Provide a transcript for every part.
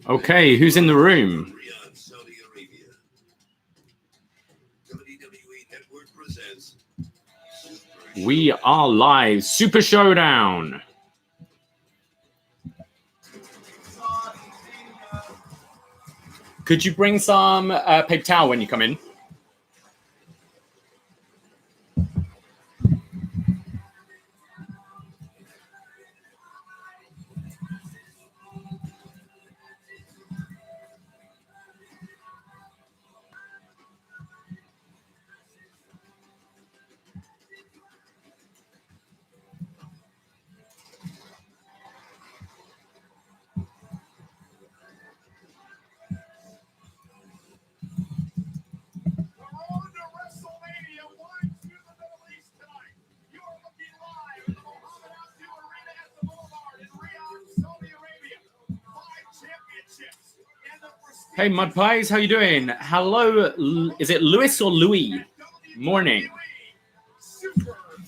Okay, who's in the room? We are live. Super Showdown. Could you bring some paper towel when you come in? Hey, Mud Pies, how you doing? Hello, is it Louis or Louis? Morning.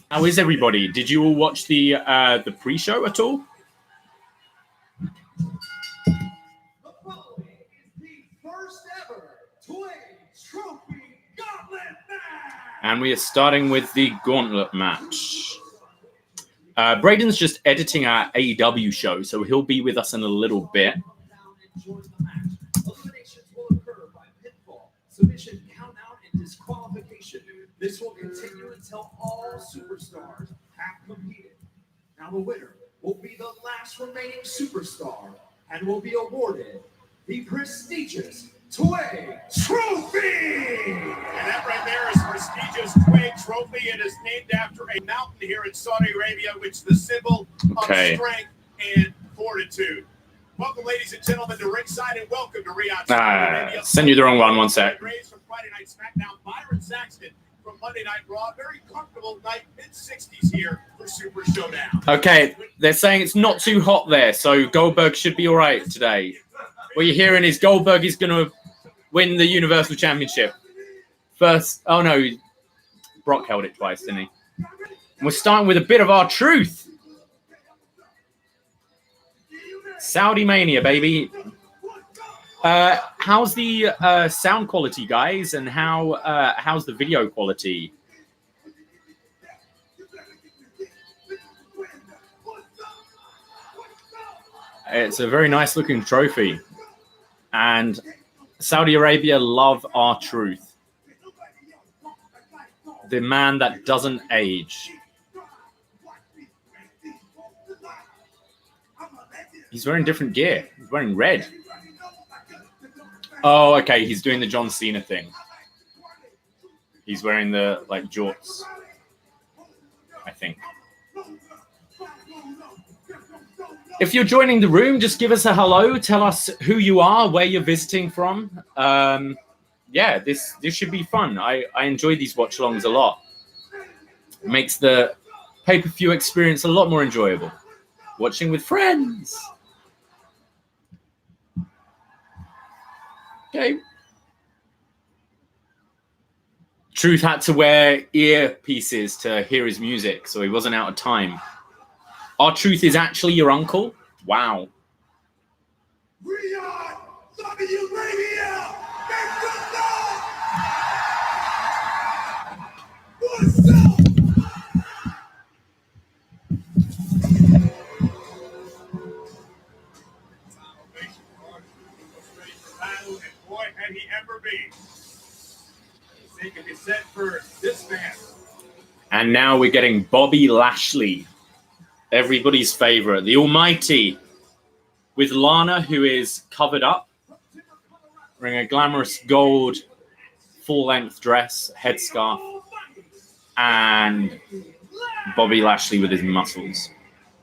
How is everybody? Did you all watch the pre-show at all? And we are starting with the Gauntlet match. Braden's just editing our AEW show, so he'll be with us in a little bit. Submission, count out, and disqualification. This will continue until all superstars have competed. Now the winner will be the last remaining superstar and will be awarded the prestigious Tuwaiq Trophy. And that right there is prestigious Tuwaiq Trophy. It is named after a mountain here in Saudi Arabia, which is the symbol of strength and fortitude. Welcome, ladies and gentlemen, to ringside, and welcome to Riyadh. Send you the wrong one sec. From Friday Night SmackDown, Byron Saxton from Monday Night Raw. Very comfortable night, mid-60s here for Super Showdown. Okay, they're saying it's not too hot there, so Goldberg should be all right today. What you're hearing is Goldberg is going to win the Universal Championship. First, oh no, Brock held it twice, didn't he? And we're starting with a bit of our truth. Saudi Mania, baby. How's the sound quality, guys? And how's the video quality? It's a very nice looking trophy. And Saudi Arabia love our truth. The man that doesn't age. He's wearing different gear. He's wearing red. Oh, okay. He's doing the John Cena thing. He's wearing the, like, jorts, I think. If you're joining the room, just give us a hello. Tell us who you are, where you're visiting from. Yeah, this should be fun. I enjoy these watch-alongs a lot. It makes the pay-per-view experience a lot more enjoyable. Watching with friends. Okay. Truth had to wear earpieces to hear his music, so he wasn't out of time. Our Truth is actually your uncle? Wow. Riyadh, W Radio, make some noise! What's up? Had he ever been. He can be set for this man. And now we're getting Bobby Lashley, everybody's favorite, the Almighty, with Lana, who is covered up, wearing a glamorous gold full-length dress, headscarf, and Bobby Lashley with his muscles.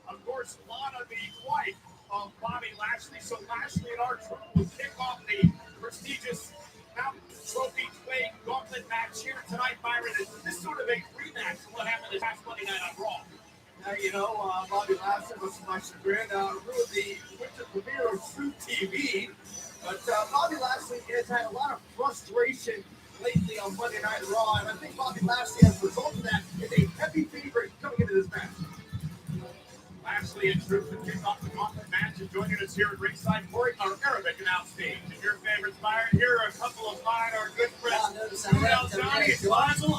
Of course, Lana, the wife of Bobby Lashley, so Lashley and our Truth will kick off the prestigious Mountain Trophy Tuwaiq Gauntlet match here tonight, Byron. This is sort of a rematch of what happened this past Monday night on Raw. Bobby Lashley was my chagrin, ruined the winter premiere of True TV. But Bobby Lashley has had a lot of frustration lately on Monday Night Raw, and I think Bobby Lashley, as a result of that, is a heavy favorite coming into this match. Lashley and Truth to kick off the Gauntlet match. Enjoy joining us here at ringside. Erick and Outstage. And your favorites, Byron. Here are a couple of mine, our good friends. Johnny, Swazzle,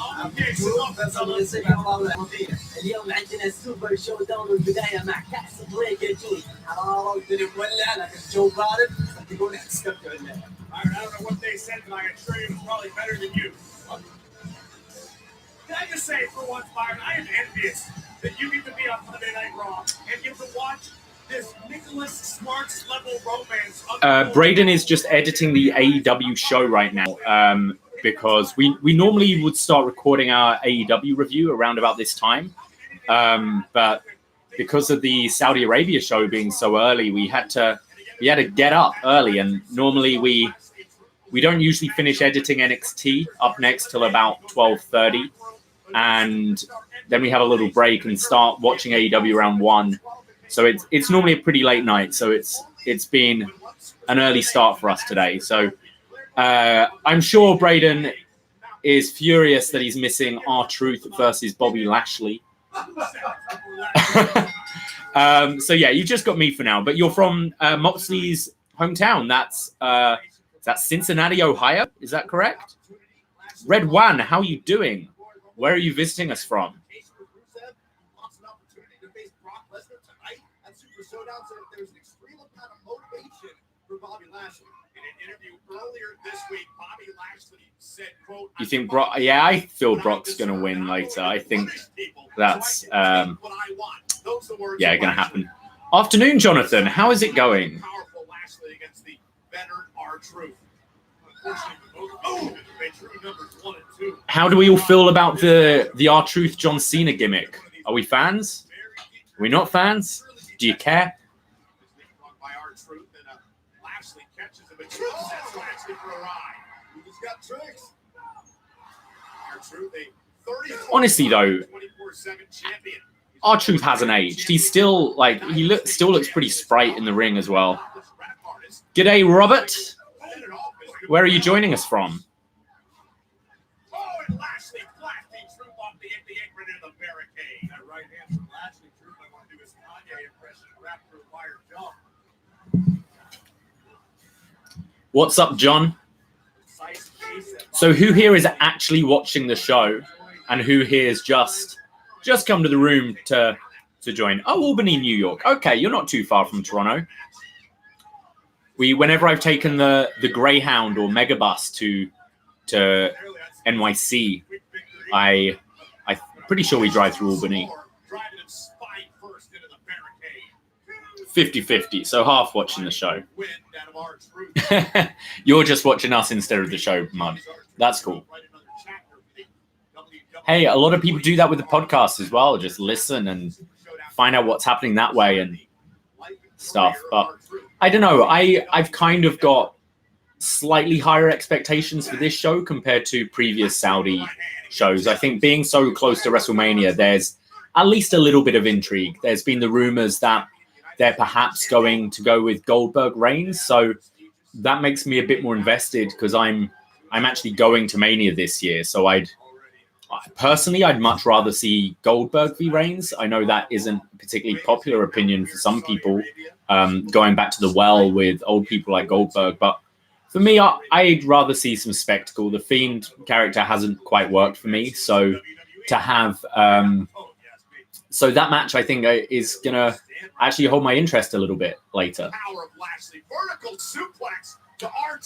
اليوم عندنا السوبر شو داون والبدايه مع كاس بريكاجي حراره والدنيا مولعه لكن الجو بارد تقول تستمتعوا الليله. I don't know what they said, but I assure you it was probably better than you. Can I just say for once, Byron, I am envious that you get to be on Monday Night Raw and get to watch this Nicholas Smarts level romance. Braden is just editing the AEW show right now because we normally would start recording our AEW review around about this time. But because of the Saudi Arabia show being so early, we had to get up early, and normally we don't usually finish editing NXT up next till about 12:30, and then we have a little break and start watching AEW around 1. So it's normally a pretty late night. So it's been an early start for us today. So I'm sure Braden is furious that he's missing R-Truth versus Bobby Lashley. So yeah, you just got me for now. But you're from Moxley's hometown. That's Cincinnati, Ohio. Is that correct? Red One, how are you doing? Where are you visiting us from? Showdown said there's an extreme amount of motivation for Bobby Lashley. In an interview earlier this week, Bobby Lashley said, quote, You think Brock? Yeah, I feel Brock's going to win later. I think that's, going to happen. Afternoon, Jonathan. How is it going? Powerful Lashley against the veteran R-Truth. How do we all feel about the R-Truth John Cena gimmick? Are we fans? Are we not fans? Do you care? Honestly, though, R-Truth hasn't aged. He's still still looks pretty sprite in the ring as well. G'day, Robert. Where are you joining us from? What's up, John? So who here is actually watching the show and who here is just come to the room to join? Oh, Albany, New York. Okay, you're not too far from Toronto. Whenever I've taken the Greyhound or Megabus to NYC, I'm pretty sure we drive through Albany. 50-50, so half watching the show. You're just watching us instead of the show, Mud. That's cool. Hey, a lot of people do that with the podcast as well. Just listen and find out what's happening that way and stuff. But I don't know. I've kind of got slightly higher expectations for this show compared to previous Saudi shows. I think being so close to WrestleMania, there's at least a little bit of intrigue. There's been the rumors that they're perhaps going to go with Goldberg Reigns. So that makes me a bit more invested because I'm actually going to Mania this year. So I'd much rather see Goldberg v Reigns. I know that isn't a particularly popular opinion for some people, going back to the well with old people like Goldberg. But for me, I'd rather see some spectacle. The Fiend character hasn't quite worked for me. So to have... So that match, I think, is going to actually hold my interest a little bit later.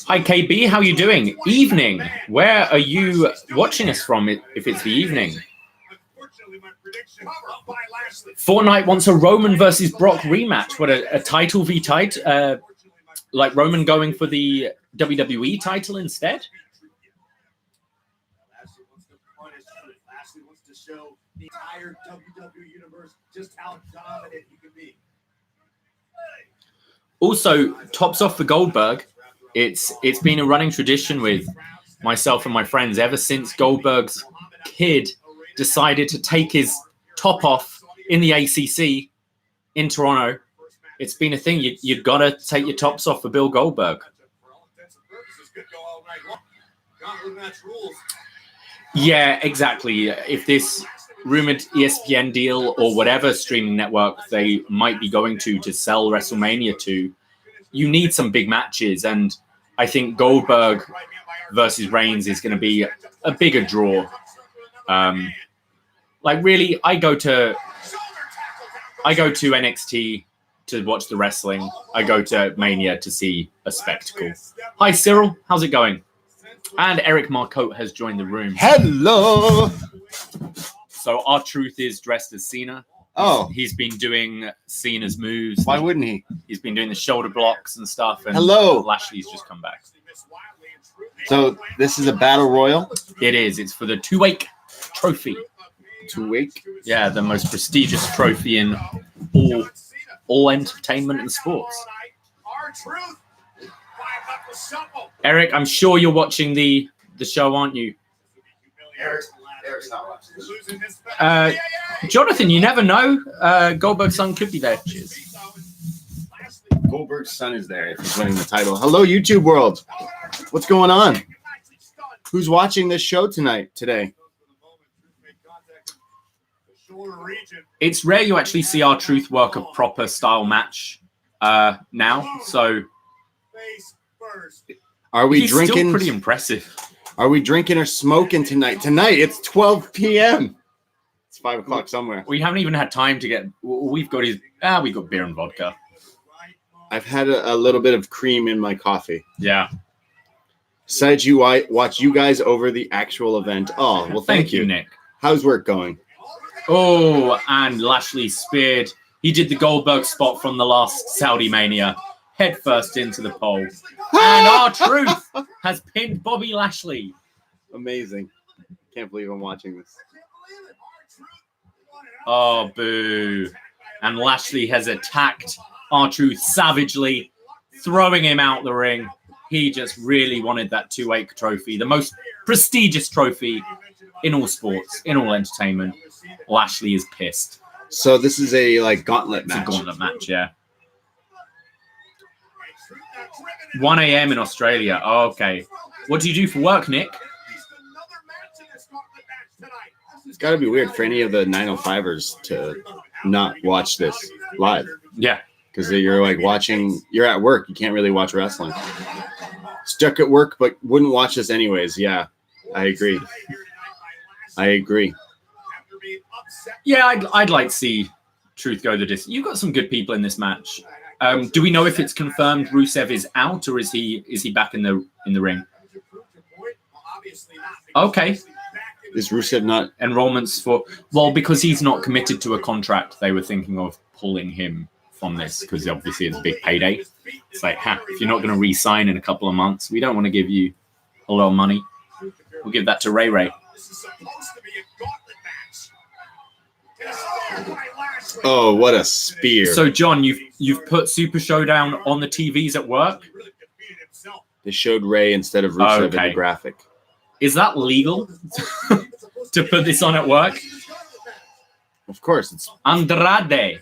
Hi, KB. How are you doing? Evening. Where are you watching us from if it's the evening? Fortnite wants a Roman versus Brock rematch. What, a title v title? Like Roman going for the WWE title instead? The entire WWE universe, just how dominant he can be. Also, tops off for Goldberg. It's been a running tradition with myself and my friends ever since Goldberg's kid decided to take his top off in the ACC in Toronto. It's been a thing. You've got to take your tops off for Bill Goldberg. Yeah, exactly. If this rumored ESPN deal or whatever streaming network they might be going to sell WrestleMania to you need some big matches, and I think Goldberg versus Reigns is going to be a bigger draw. Like really, I go to NXT to watch the wrestling. I go to Mania to see a spectacle. Hi Cyril, how's it going? And Erick Marcotte has joined the room. Hello. So R-Truth is dressed as Cena. Oh, He's been doing Cena's moves. why wouldn't he? He's been doing the shoulder blocks and stuff. And Hello. Lashley's just come back. So this is a battle royal. It is. It's for the Tuwaiq trophy. Tuwaiq. Yeah, the most prestigious trophy in all entertainment and sports. Eric, I'm sure you're watching the show, aren't you? Eric's not watching. Jonathan, you never know. Goldberg's son could be there. Cheers. Goldberg's son is there if he's winning the title. Hello, YouTube world. What's going on? Who's watching this show today? It's rare you actually see R-Truth work a proper style match now. So Are we he's drinking? still pretty impressive. Are we drinking or smoking tonight? Tonight it's 12 p.m. It's 5 o'clock somewhere. We haven't even had time to get. We've got beer and vodka. I've had a little bit of cream in my coffee. Yeah. Besides you, I watch you guys over the actual event. Oh, well, thank you, Nick. How's work going? Oh, and Lashley speared. He did the Goldberg spot from the last Saudi Mania. Head first into the pole. And R-Truth has pinned Bobby Lashley. Amazing. Can't believe I'm watching this. Oh, boo. And Lashley has attacked R-Truth savagely, throwing him out the ring. He just really wanted that Tuwaiq trophy, the most prestigious trophy in all sports, in all entertainment. Lashley is pissed. So this is a gauntlet match. It's a gauntlet match, yeah. 1 a.m. in Australia. Oh, okay. What do you do for work, Nick? It's got to be weird for any of the 905ers to not watch this live. Yeah. Because you're you're at work. You can't really watch wrestling. Stuck at work, but wouldn't watch this anyways. Yeah, I agree. Yeah, I'd like to see Truth go the distance. You've got some good people in this match. Do we know if it's confirmed Rusev is out or is he back in the ring? Okay. Is Rusev not enrollments because he's not committed to a contract? They were thinking of pulling him from this because obviously it's a big payday. It's like, if you're not going to re-sign in a couple of months, we don't want to give you a lot of money. We'll give that to Ray Ray. Oh, what a spear. So, John, you've put Super Showdown on the TVs at work? They showed Ray instead of Rusev in the graphic. Is that legal to put this on at work? Of course. It's Andrade.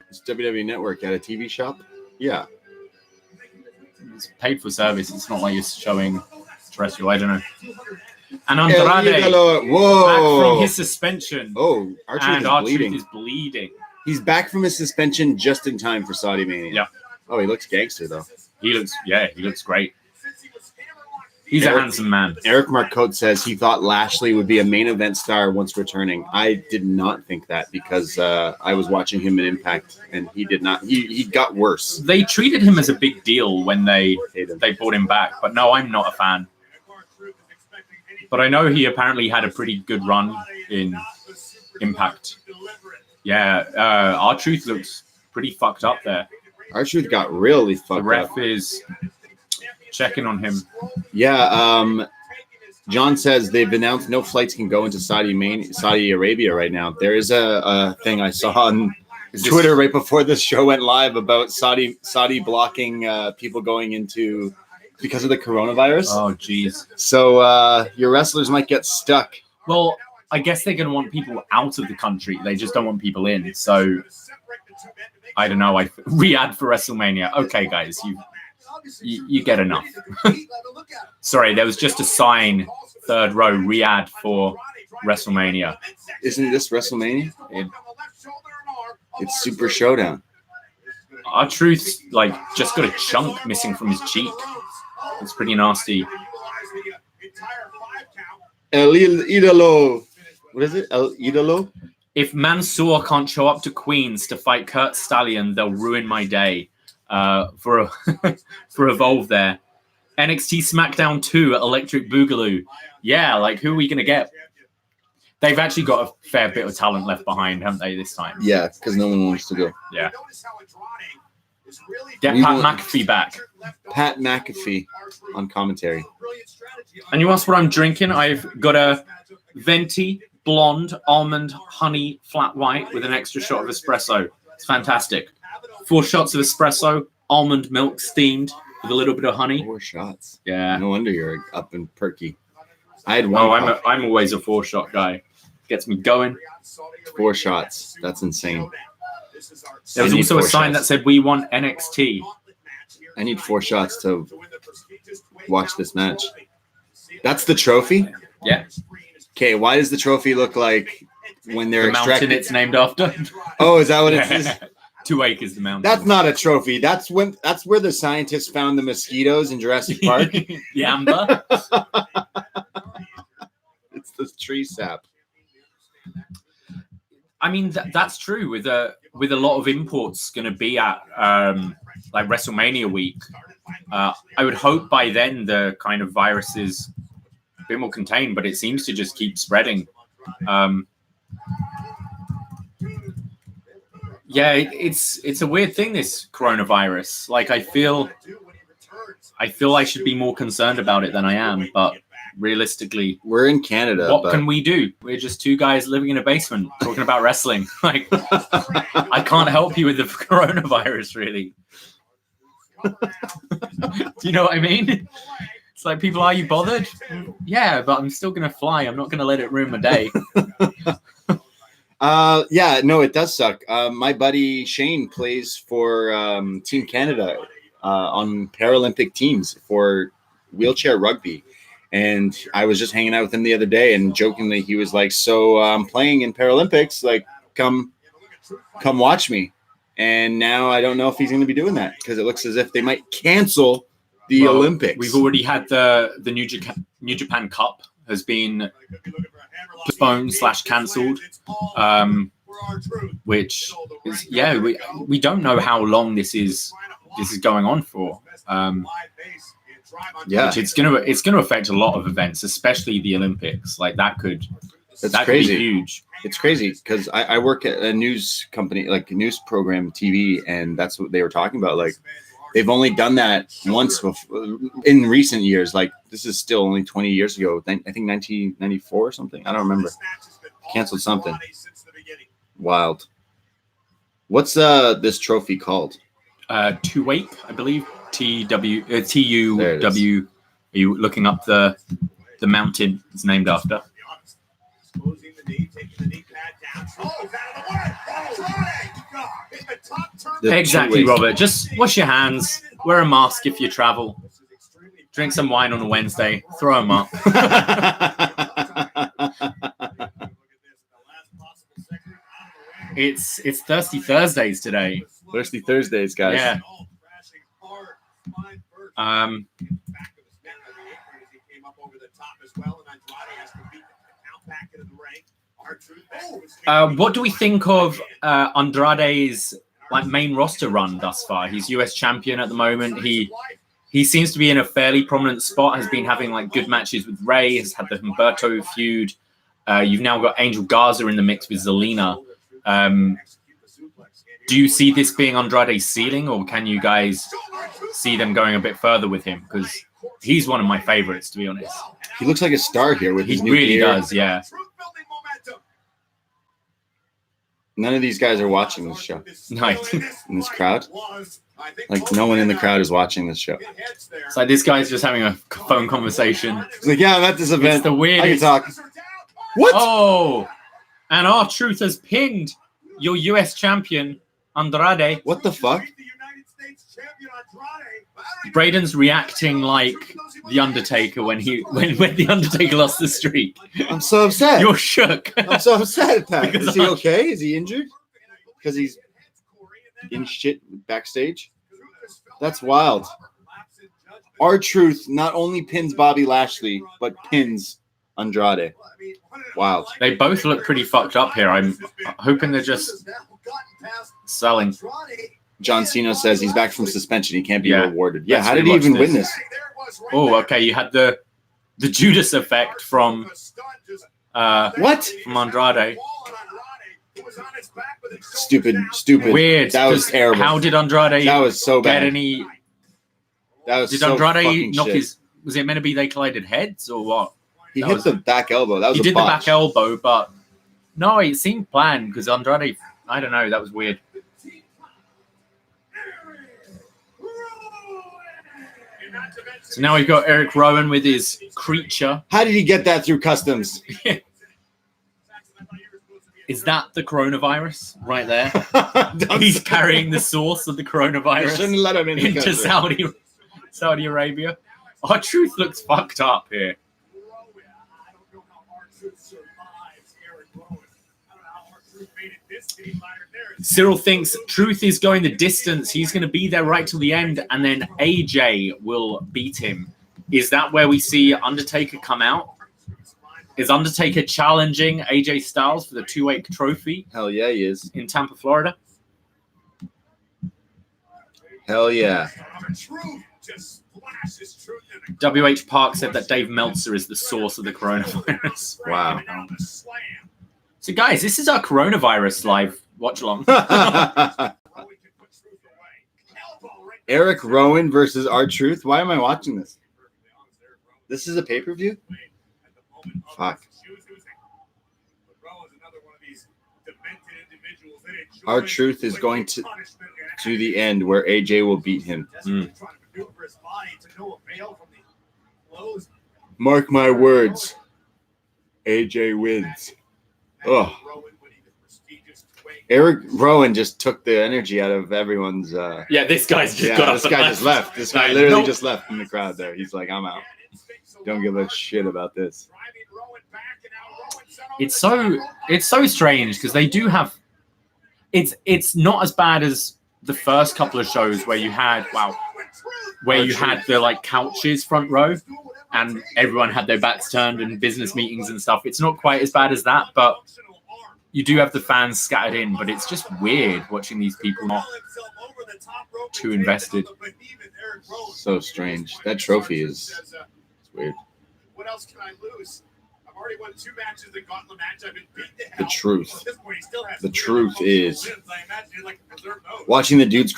It's WWE Network at a TV shop? Yeah. It's paid for service. It's not like you're showing terrestrial. I don't know. And Andrade back from his suspension. Oh, R-Truth is bleeding. He's back from his suspension just in time for Saudi Mania. Yeah. Oh, he looks gangster though. He looks great. He's a handsome man. Erick Marcotte says he thought Lashley would be a main event star once returning. I did not think that because I was watching him in Impact and he did not. He got worse. They treated him as a big deal when they brought him back. But no, I'm not a fan. But I know he apparently had a pretty good run in Impact. Yeah, R-Truth looks pretty fucked up there. R-Truth got really fucked up. The ref is checking on him. Yeah, John says they've announced no flights can go into Saudi Arabia right now. There is a thing I saw on Twitter right before this show went live about Saudi blocking people going into because of the coronavirus. Oh, geez. So your wrestlers might get stuck. Well, I guess they're going to want people out of the country. They just don't want people in. So I don't know. Riyadh for WrestleMania. Okay, guys, you get enough. Sorry, there was just a sign, third row, Riyadh for WrestleMania. Isn't this WrestleMania? It's Super Showdown. R-Truth's like just got a chunk missing from his cheek. It's pretty nasty. El Idolo. What is it? El Idolo? If Mansoor can't show up to Queens to fight Kurt Stallion, they'll ruin my day. For Evolve there. NXT SmackDown 2 Electric Boogaloo. Yeah, like who are we going to get? They've actually got a fair bit of talent left behind, haven't they, this time? Yeah, because no one wants to go. Yeah. Get Pat McAfee back. Pat McAfee on commentary. And you ask what I'm drinking? I've got a Venti blonde almond honey flat white with an extra shot of espresso. It's fantastic. 4 shots of espresso, almond milk steamed with a little bit of honey. 4 shots. Yeah. No wonder you're up and perky. I had 1. Oh, I'm always a 4-shot guy. Gets me going. 4 shots. That's insane. There was also a sign that said, "We want NXT." I need 4 shots to watch this match. That's the trophy? Yeah. Okay, why does the trophy look like when they're The mountain extracting? it's named after. Oh, is that what it is? Tuwaiq is the mountain. That's not a trophy. That's where the scientists found the mosquitoes in Jurassic Park. The amber. It's the tree sap. I mean, that's true with a lot of imports going to be at like WrestleMania week. I would hope by then the kind of virus is a bit more contained, but it seems to just keep spreading. Yeah, it's a weird thing, this coronavirus. Like I feel I should be more concerned about it than I am, but realistically, we're in Canada. What can we do? We're just 2 guys living in a basement talking about wrestling. Like, I can't help you with the coronavirus, really. Do you know what I mean? It's like, people, are you bothered? Yeah, but I'm still going to fly. I'm not going to let it ruin my day. Yeah, no, it does suck. My buddy Shane plays for Team Canada on Paralympic teams for wheelchair rugby. And I was just hanging out with him the other day, and jokingly he was like, "So I'm playing in Paralympics. Like, come watch me." And now I don't know if he's going to be doing that because it looks as if they might cancel the Olympics. We've already had the New Japan Cup has been postponed / cancelled, which is we don't know how long this is going on for. Yeah, which it's gonna affect a lot of events, especially the Olympics. Like that could crazy. Could be huge. It's crazy because I work at a news company, like a news program, TV, and that's what they were talking about. Like they've only done that once before, in recent years. Like this is still only 20 years ago. I think 1994 or something. I don't remember. Canceled something. Wild. What's this trophy called? Tuwaiq, I believe. TUW. Are you looking up the mountain it's named after? Exactly, Robert. Just wash your hands, wear a mask if you travel, drink some wine on a Wednesday, throw them up. It's Thirsty Thursdays today. Thirsty Thursdays, guys. Yeah. What do we think of Andrade's like main roster run thus far? He's US champion at the moment. He seems to be in a fairly prominent spot. Has been having like good matches with Ray. Has had the Humberto feud. You've now got Angel Garza in the mix with Zelina. Do you see this being Andrade's ceiling, or can you guys see them going a bit further with him? Because he's one of my favorites, to be honest. He looks like a star here with his new really gear. Does, yeah. None of these guys are watching this show. Nice. In this crowd. Like, no one in the crowd is watching this show. It's like this guy's just having a phone conversation. He's like, yeah, I'm at this event. It's the weirdest. I can talk. What? Oh, and R-Truth has pinned your US champion, Andrade. What the fuck? Braden's reacting like the Undertaker when the Undertaker lost the streak. I'm so upset. You're shook. I'm so upset, Pat. Is he okay? Is he injured? Because he's in shit backstage. That's wild. R-Truth not only pins Bobby Lashley, but pins Andrade. Wild. They both look pretty fucked up here. I'm hoping they're just selling. John Cena says he's back from suspension. He can't be Yeah. rewarded. Yeah, Let's how did he rewatch even this. win this? Oh, okay. You had the Judas effect from What? from Andrade. Stupid. Weird. That was 'cause terrible. How did Andrade That was so get bad. any? That was Did so Andrade fucking knock shit. his? Was it meant to be they collided heads or what? He that hit was- the back elbow. That was He a did the botch. back elbow, but no, it seemed planned because Andrade. I don't know. That was weird. So now we've got Erick Rowan with his creature. How did he get that through customs? Is that the coronavirus right there? Don't He's say- carrying the source of the You coronavirus shouldn't let him in the into country. Saudi Arabia. Our truth looks fucked up here. Cyril thinks Truth is going the distance. He's going to be there right till the end, and then AJ will beat him. Is that where we see Undertaker come out? Is Undertaker challenging AJ Styles for the Tuwaiq trophy Hell yeah, he is. in Tampa, Florida? Hell yeah. WH Park said that Dave Meltzer is the source of the coronavirus. Wow. So, guys, this is our coronavirus live watch along. Erick Rowan versus R-Truth. Why am I watching this? This is a pay-per-view? Fuck. R-Truth is going to the end where AJ will beat him. Mark my words. AJ wins. Oh. Erick Rowan just took the energy out of everyone's. Yeah, this guy's just got up this and guy left. just left. This guy Like, literally nope. just left from the crowd there. He's like, I'm out. Don't give a shit about this. It's so strange because they do have. It's not as bad as the first couple of shows where you had the like couches front row and everyone had their backs turned and business meetings and stuff. It's not quite as bad as that, but you do have the fans scattered in. But it's just weird watching these people not too invested. So strange. That trophy is it's weird. What else can I lose? I've already won 2 matches in the Gauntlet match. I've been beaten to hell. The truth. At this point, he still has The 3 truth is- wins. I imagine he'd like to preserve those. Watching the dudes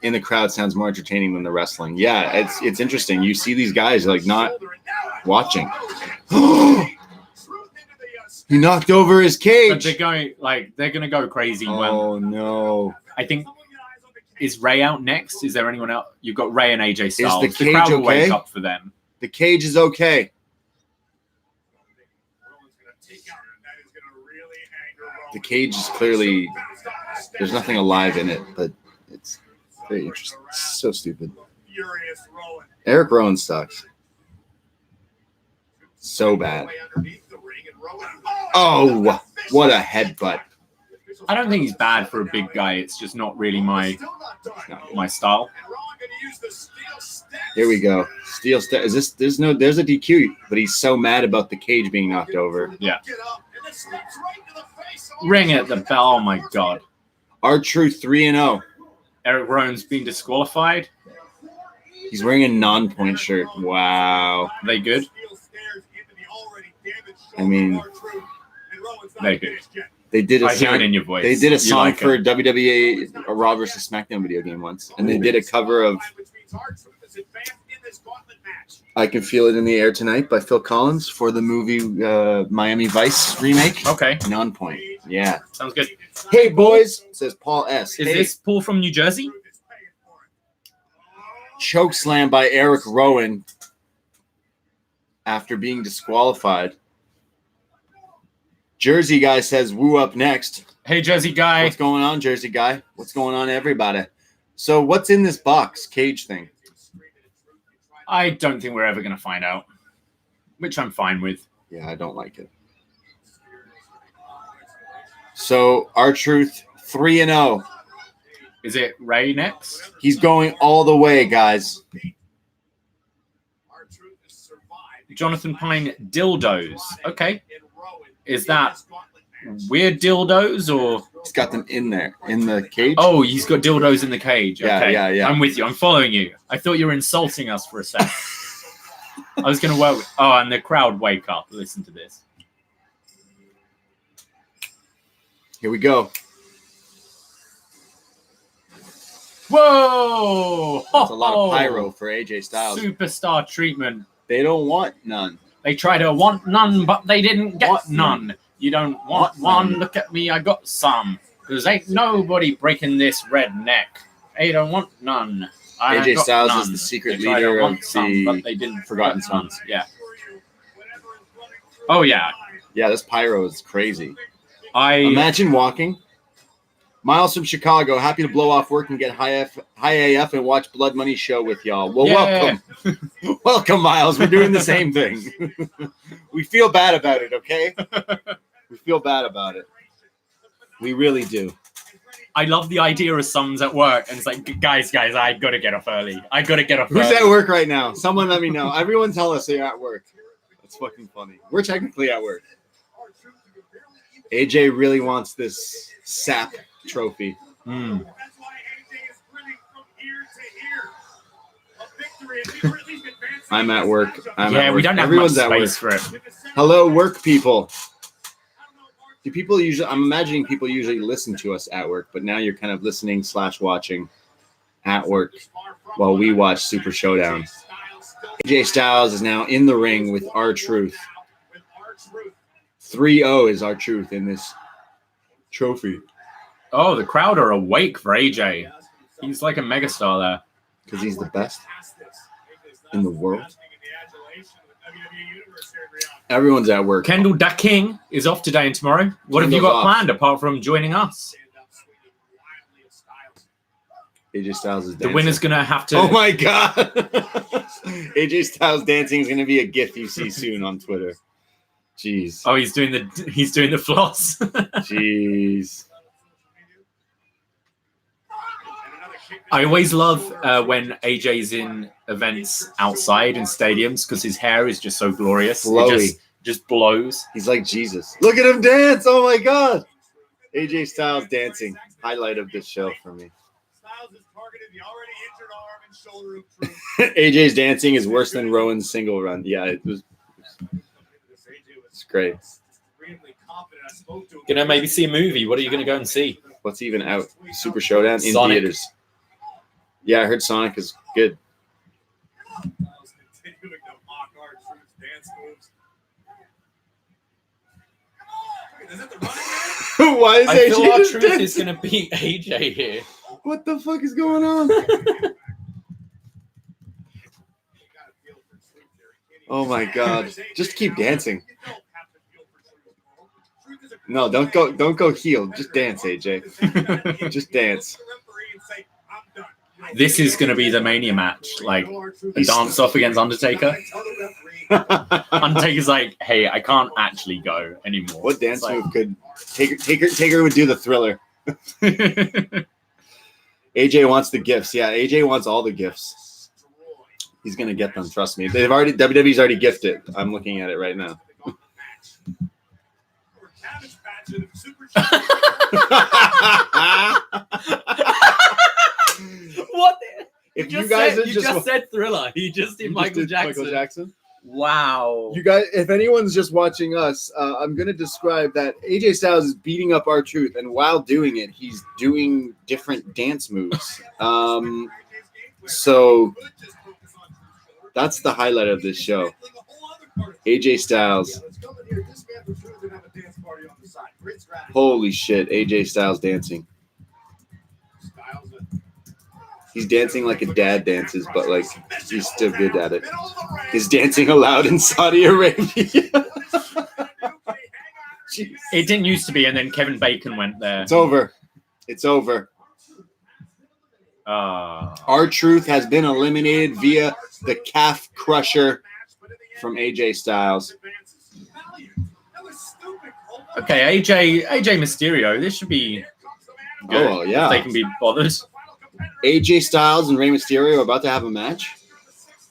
in the crowd sounds more entertaining than the wrestling. Yeah, it's interesting. You see these guys like not watching. He knocked over his But cage. they're gonna go crazy. When Oh no. I think is Ray out next? Is there anyone else? You've got Ray and AJ Styles. the cage crowd will wake okay? up for them. The cage is okay. The cage is clearly there's nothing alive in it, but it's very interesting. It's so stupid. Erick Rowan sucks. So bad. Oh, what a headbutt. I don't think he's bad for a big guy. It's just not really my style. Here we go. Steel step. Is this? There's a DQ, but he's so mad about the cage being knocked over. Yeah. Ring at the bell. Oh my god. R-Truth 3-0. Erick Rowan's been disqualified. He's wearing a non-point shirt. Wow. They good? I mean, They good. they did a I hear it song. in your voice. They did a You song like for it. WWE a Raw vs. SmackDown video game once, and they did a cover of "I Can Feel It in the Air Tonight" by Phil Collins for the movie Miami Vice remake. Okay, Non-point. Yeah. sounds good. Hey boys, says Paul S. Is Hey. this Paul from New Jersey? Choke slam by Erick Rowan after being disqualified. Jersey guy says, "Woo up next." Hey, Jersey guy. What's going on, Jersey guy? What's going on, everybody? So, what's in this box cage thing? I don't think we're ever going to find out, which I'm fine with. Yeah, I don't like it. So, R-Truth 3-0. Is it Ray next? He's going all the way, guys. Jonathan Pine dildos. Okay. Is that weird dildos or? He's got them in there, in the cage. Oh, he's got dildos in the cage. Okay. Yeah. I'm with you. I'm following you. I thought you were insulting us for a second. I was going to work with... Oh, and the crowd wake up. Listen to this. Here we go. Whoa! That's a lot of pyro for AJ Styles. Superstar treatment. They don't want none. They try to want none, but they didn't get none. You don't want one? Look at me, I got some. Because ain't nobody breaking this red neck. They don't want none. AJ Styles is the secret leader of the but they didn't Forgotten Sons. Yeah. Oh, yeah. Yeah, this pyro is crazy. I imagine walking. Miles from Chicago, happy to blow off work and get high AF and watch Blood Money show with y'all. Well, welcome. Welcome, Miles. We're doing the same thing. We feel bad about it, okay? We feel bad about it. We really do. I love the idea of someone's at work and it's like, guys, I got to get off early. Who's at work right now? Someone let me know. Everyone tell us they're at work. That's fucking funny. We're technically at work. AJ really wants this SAP trophy. I'm at work. We don't have Everyone's much at work. space for it. Hello, work people. Do people usually? I'm imagining people usually listen to us at work, but now you're kind of listening / watching at work while we watch Super Showdown. AJ Styles is now in the ring with R-Truth. 3-0 is R-Truth in this trophy. Oh, the crowd are awake for AJ. He's like a megastar there. Because he's the best in the world. Everyone's at work. Kendall Da King is off today and tomorrow. What have you got planned apart from joining us? AJ Styles is dancing. The winner's going to have to... Oh my God. AJ Styles dancing is going to be a GIF you see soon on Twitter. Jeez. Oh, he's doing the floss. Jeez. I always love when AJ's in events outside in stadiums because his hair is just so glorious. Flowy. It just blows. He's like Jesus. Look at him dance. Oh my God. AJ Styles dancing. Highlight of this show for me. AJ's dancing is worse than Rowan's single run. Yeah, it's great. Gonna maybe see a movie. What are you gonna go and see? What's even out? Super Showdown in Sonic. theaters. Yeah, I heard Sonic is good. Why is I feel AJ our just truth dancing? is gonna beat AJ here. What the fuck is going on? Oh my God! Just keep dancing. No, don't go heel. Just dance, AJ. Just dance. This is going to be the Mania match, like a dance off against Undertaker. Undertaker's like, hey, I can't actually go anymore. What dance move could Taker would do the Thriller? AJ wants the gifts. Yeah, AJ wants all the gifts. He's gonna get them. Trust me. WWE's already gifted. I'm looking at it right now. What? If you guys just said Thriller. He just did Michael Jackson. Wow. You guys, if anyone's just watching us, I'm going to describe that AJ Styles is beating up R-Truth, and while doing it, he's doing different dance moves. So that's the highlight of this show. AJ Styles. Holy shit, AJ Styles dancing. He's dancing like a dad dances, but like he's still good at it. He's dancing allowed in Saudi Arabia. It didn't used to be, and then Kevin Bacon went there. It's over. It's over. R-Truth has been eliminated via the calf crusher from AJ Styles. Okay, AJ Mysterio. This should be Good. Oh, yeah. If they can be bothered. AJ Styles and Rey Mysterio are about to have a match.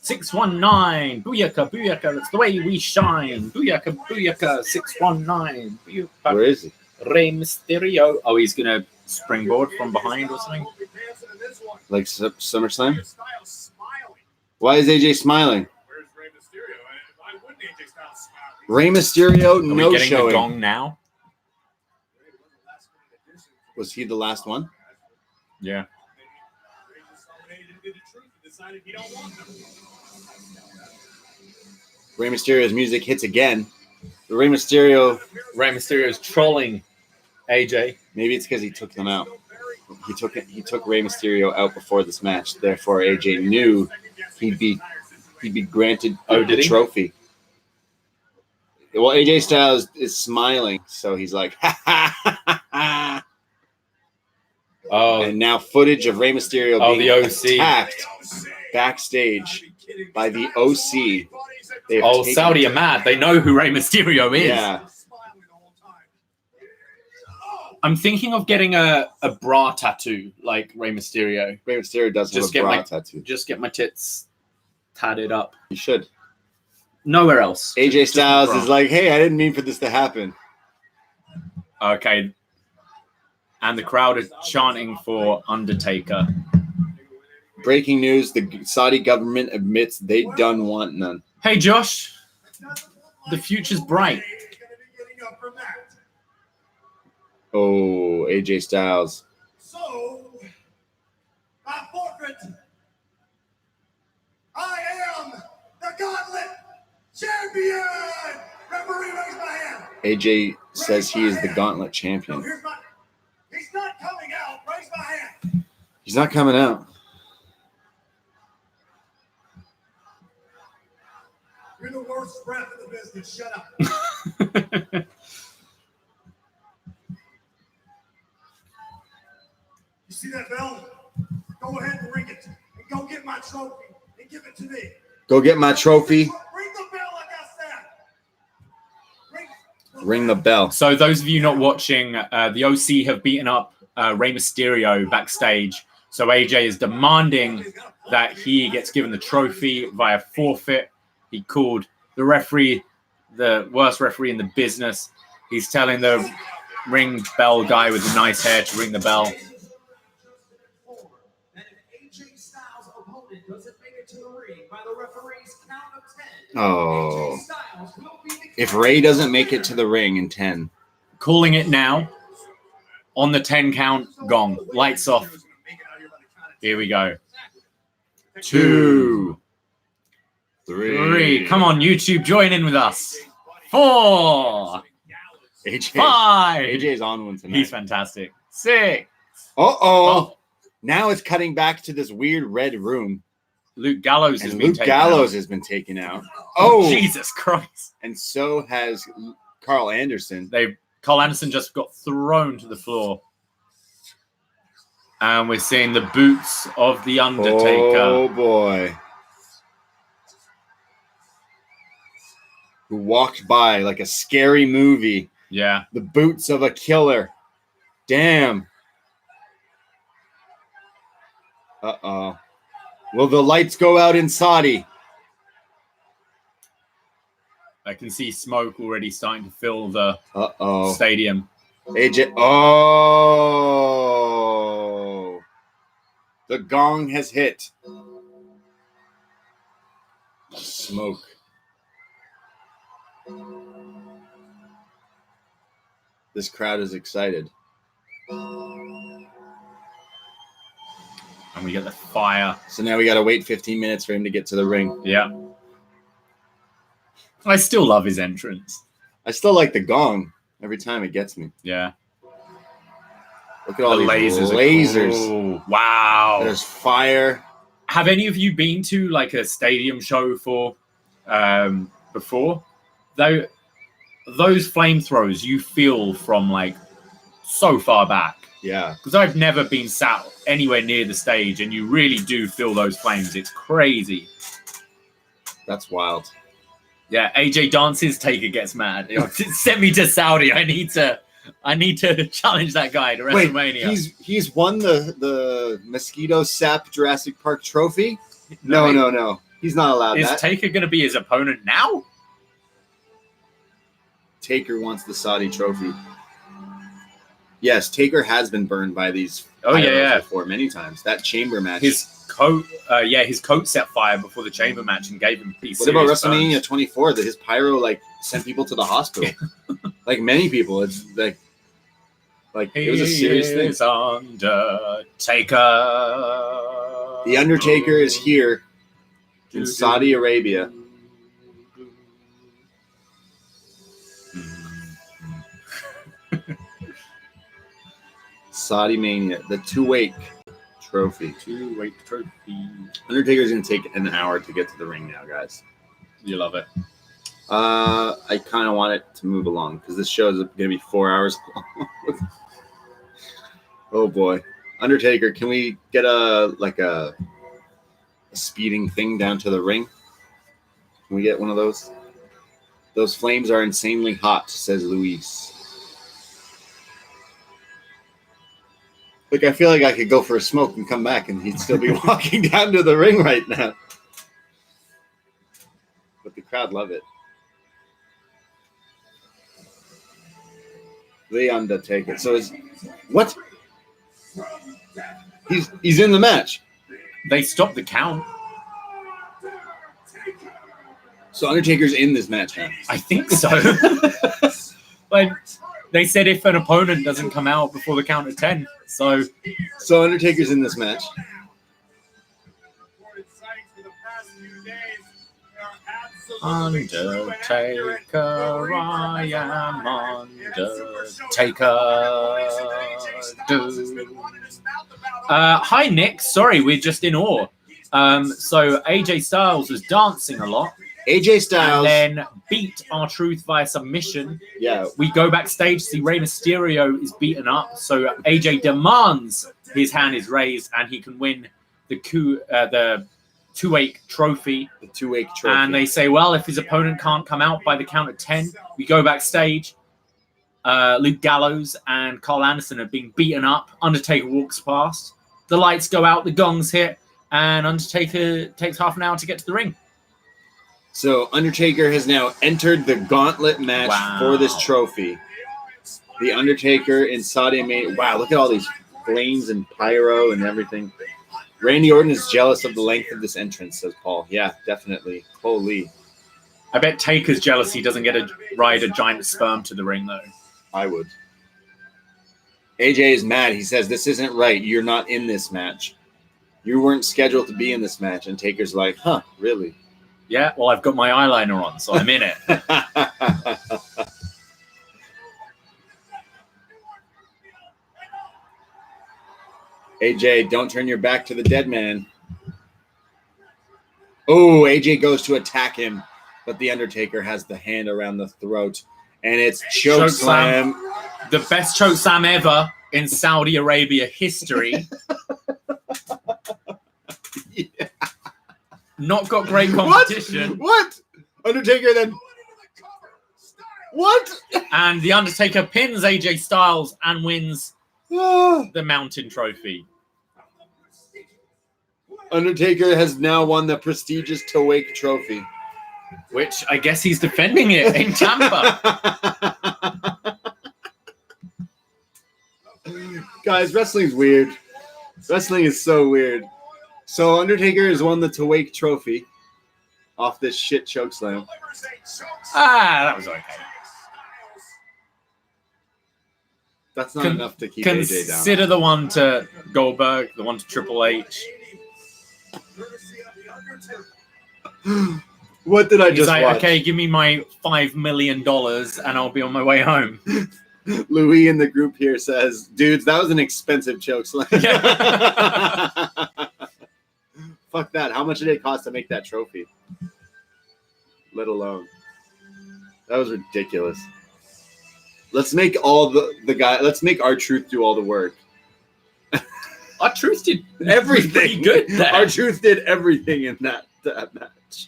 619. Booyaka, booyaka. That's the way we shine. Booyaka, booyaka. 619. Booyaka. Where is he? Rey Mysterio. Oh, he's going to springboard from behind or something. Like SummerSlam? Why is AJ smiling? Where's Rey Mysterio? Why wouldn't AJ Styles smile? Rey Mysterio, Are we no getting the showing. gong now? Was he the last one? Yeah. Rey Mysterio's music hits again. The Rey Mysterio, Rey Mysterio's trolling AJ. maybe it's because he took them out. He took Rey Mysterio out before this match. Therefore, AJ knew he'd be granted Did the he? trophy. Well, AJ Styles is smiling, so he's like, ha ha ha ha. Oh, And now footage of Rey Mysterio Oh, being the OC. attacked backstage by the OC. They've oh, taken- Saudi are mad. They know who Rey Mysterio is. Yeah. I'm thinking of getting a bra tattoo like Rey Mysterio. Rey Mysterio does have Just a get bra my- tattoo. Just get my tits tatted up. You should. Nowhere else. AJ Just Styles bra. is like, hey, I didn't mean for this to happen. Okay. And the crowd is chanting for Undertaker. Breaking news, the Saudi government admits they done want none. Hey, Josh. The future's bright. Oh, AJ Styles. So, I forfeit. I am the Gauntlet Champion. Referee, raise my hand. AJ says he is the Gauntlet No, champion. here's my. He's not coming out. Raise my hand. He's not coming out. You're the worst ref in the business. Shut up. You see that bell? Go ahead and ring it. And go get my trophy and give it to me. Go get my trophy. Ring the bell like I said. Ring the bell. So those of you not watching, the OC have beaten up Rey Mysterio backstage. So AJ is demanding that he gets given the trophy via forfeit. He called the referee the worst referee in the business. He's telling the ring bell guy with the nice hair to ring the bell. And if AJ Styles' opponent doesn't make it to the ring by the referee's count of 10, Oh. AJ Styles will be the If Ray doesn't make it to the ring in 10, Calling it now. On the 10 count, gong. Lights off. Here we go. 2, 3. Come on, YouTube, join in with us. 4, AJ, 5. AJ's on one tonight. He's fantastic. 6. Uh-oh. Oh, Now it's cutting back to this weird red room. Luke Gallows has And been Luke taken Gallows out. has been taken out. Oh, Jesus Christ. and so has Carl Anderson. Carl Anderson just got thrown to the floor. And we're seeing the boots of the Undertaker. Oh, boy. Who walked by like a scary movie. Yeah. The boots of a killer. Damn. Uh-oh. Will the lights go out in Saudi? I can see smoke already starting to fill the Uh-oh. stadium. AJ. Oh. The gong has hit. Smoke. This crowd is excited. And we get the fire. So now we got to wait 15 minutes for him to get to the ring. Yeah. I still love his entrance. I still like the gong every time it gets me. Yeah. Look at all these lasers. lasers. Oh, wow. There's fire. Have any of you been to like a stadium show before? Though those flamethrowers you feel from like so far back. Yeah. Because I've never been sat anywhere near the stage, and you really do feel those flames. It's crazy. That's wild. Yeah, AJ dances, Taker gets mad. Send me to Saudi. I need to I need to challenge that guy to Wait, WrestleMania. he's won the Mosquito Sap Jurassic Park trophy? No. He's not allowed Is that. Taker going to be his opponent now? Taker wants the Saudi trophy. Yes, Taker has been burned by these before many times. That chamber match. His coat set fire before the chamber match and gave him peace. What about WrestleMania 24? That his pyro sent people to the hospital. Like many people, it's like it was a serious thing. Undertaker. The Undertaker is here in Saudi Arabia. Saudi Mania, the Tuwaiq trophy. Tuwaiq trophy. Undertaker's going to take an hour to get to the ring now, guys. You love it. I kind of want it to move along because this show is going to be 4 hours long. Oh boy, Undertaker, can we get a speeding thing down to the ring? Can we get one of those? Those flames are insanely hot, says Luis. Like, I feel like I could go for a smoke and come back and he'd still be walking down to the ring right now. But the crowd love it. The Undertaker. So what? He's in the match. They stopped the count. So Undertaker's in this match now. I think so. Like, they said if an opponent doesn't come out before the count of 10. So Undertaker's in this match. Undertaker, I am Undertaker. Hi, Nick. Sorry, we're just in awe. So AJ Styles was dancing a lot. AJ Styles and then beat R-Truth via submission. Yeah. We go backstage, see Rey Mysterio is beaten up. So AJ demands his hand is raised and he can win the Tuwaiq trophy. The Tuwaiq trophy. And they say, well, if his opponent can't come out by the count of 10, we go backstage. Luke Gallows and Carl Anderson are being beaten up. Undertaker walks past. The lights go out, the gongs hit, and Undertaker takes half an hour to get to the ring. So Undertaker has now entered the Gauntlet match for this trophy. The Undertaker in Saudi Arabia. Wow, look at all these flames and pyro and everything. Randy Orton is jealous of the length of this entrance, says Paul. Yeah, definitely. Holy. I bet Taker's jealous he doesn't get to ride a giant sperm to the ring, though. I would. AJ is mad. He says, this isn't right. You're not in this match. You weren't scheduled to be in this match. And Taker's like, huh, really? Yeah, well, I've got my eyeliner on, so I'm in it. AJ, don't turn your back to the dead man. Oh, AJ goes to attack him, but the Undertaker has the hand around the throat, and it's chokeslam. The best chokeslam ever in Saudi Arabia history. Yeah. Not got great competition. What? Undertaker then. What? And the Undertaker pins AJ Styles and wins the Mountain Trophy. Undertaker has now won the prestigious Tuwaiq trophy. Which I guess he's defending it in Tampa. Guys, wrestling's weird. Wrestling is so weird. So Undertaker has won the Tuwaiq trophy off this shit chokeslam. That was okay. That's not enough to keep AJ down. Consider the one to Goldberg, the one to Triple H. What did I just watch? Okay, give me my $5 million and I'll be on my way home. Louis in the group here says, dudes, that was an expensive chokeslam. Yeah. Fuck that. How much did it cost to make that trophy? Let alone. That was ridiculous. Let's make all the guy. Let's make R-Truth do all the work. R-Truth did everything. Pretty good there. R-Truth did everything in that match.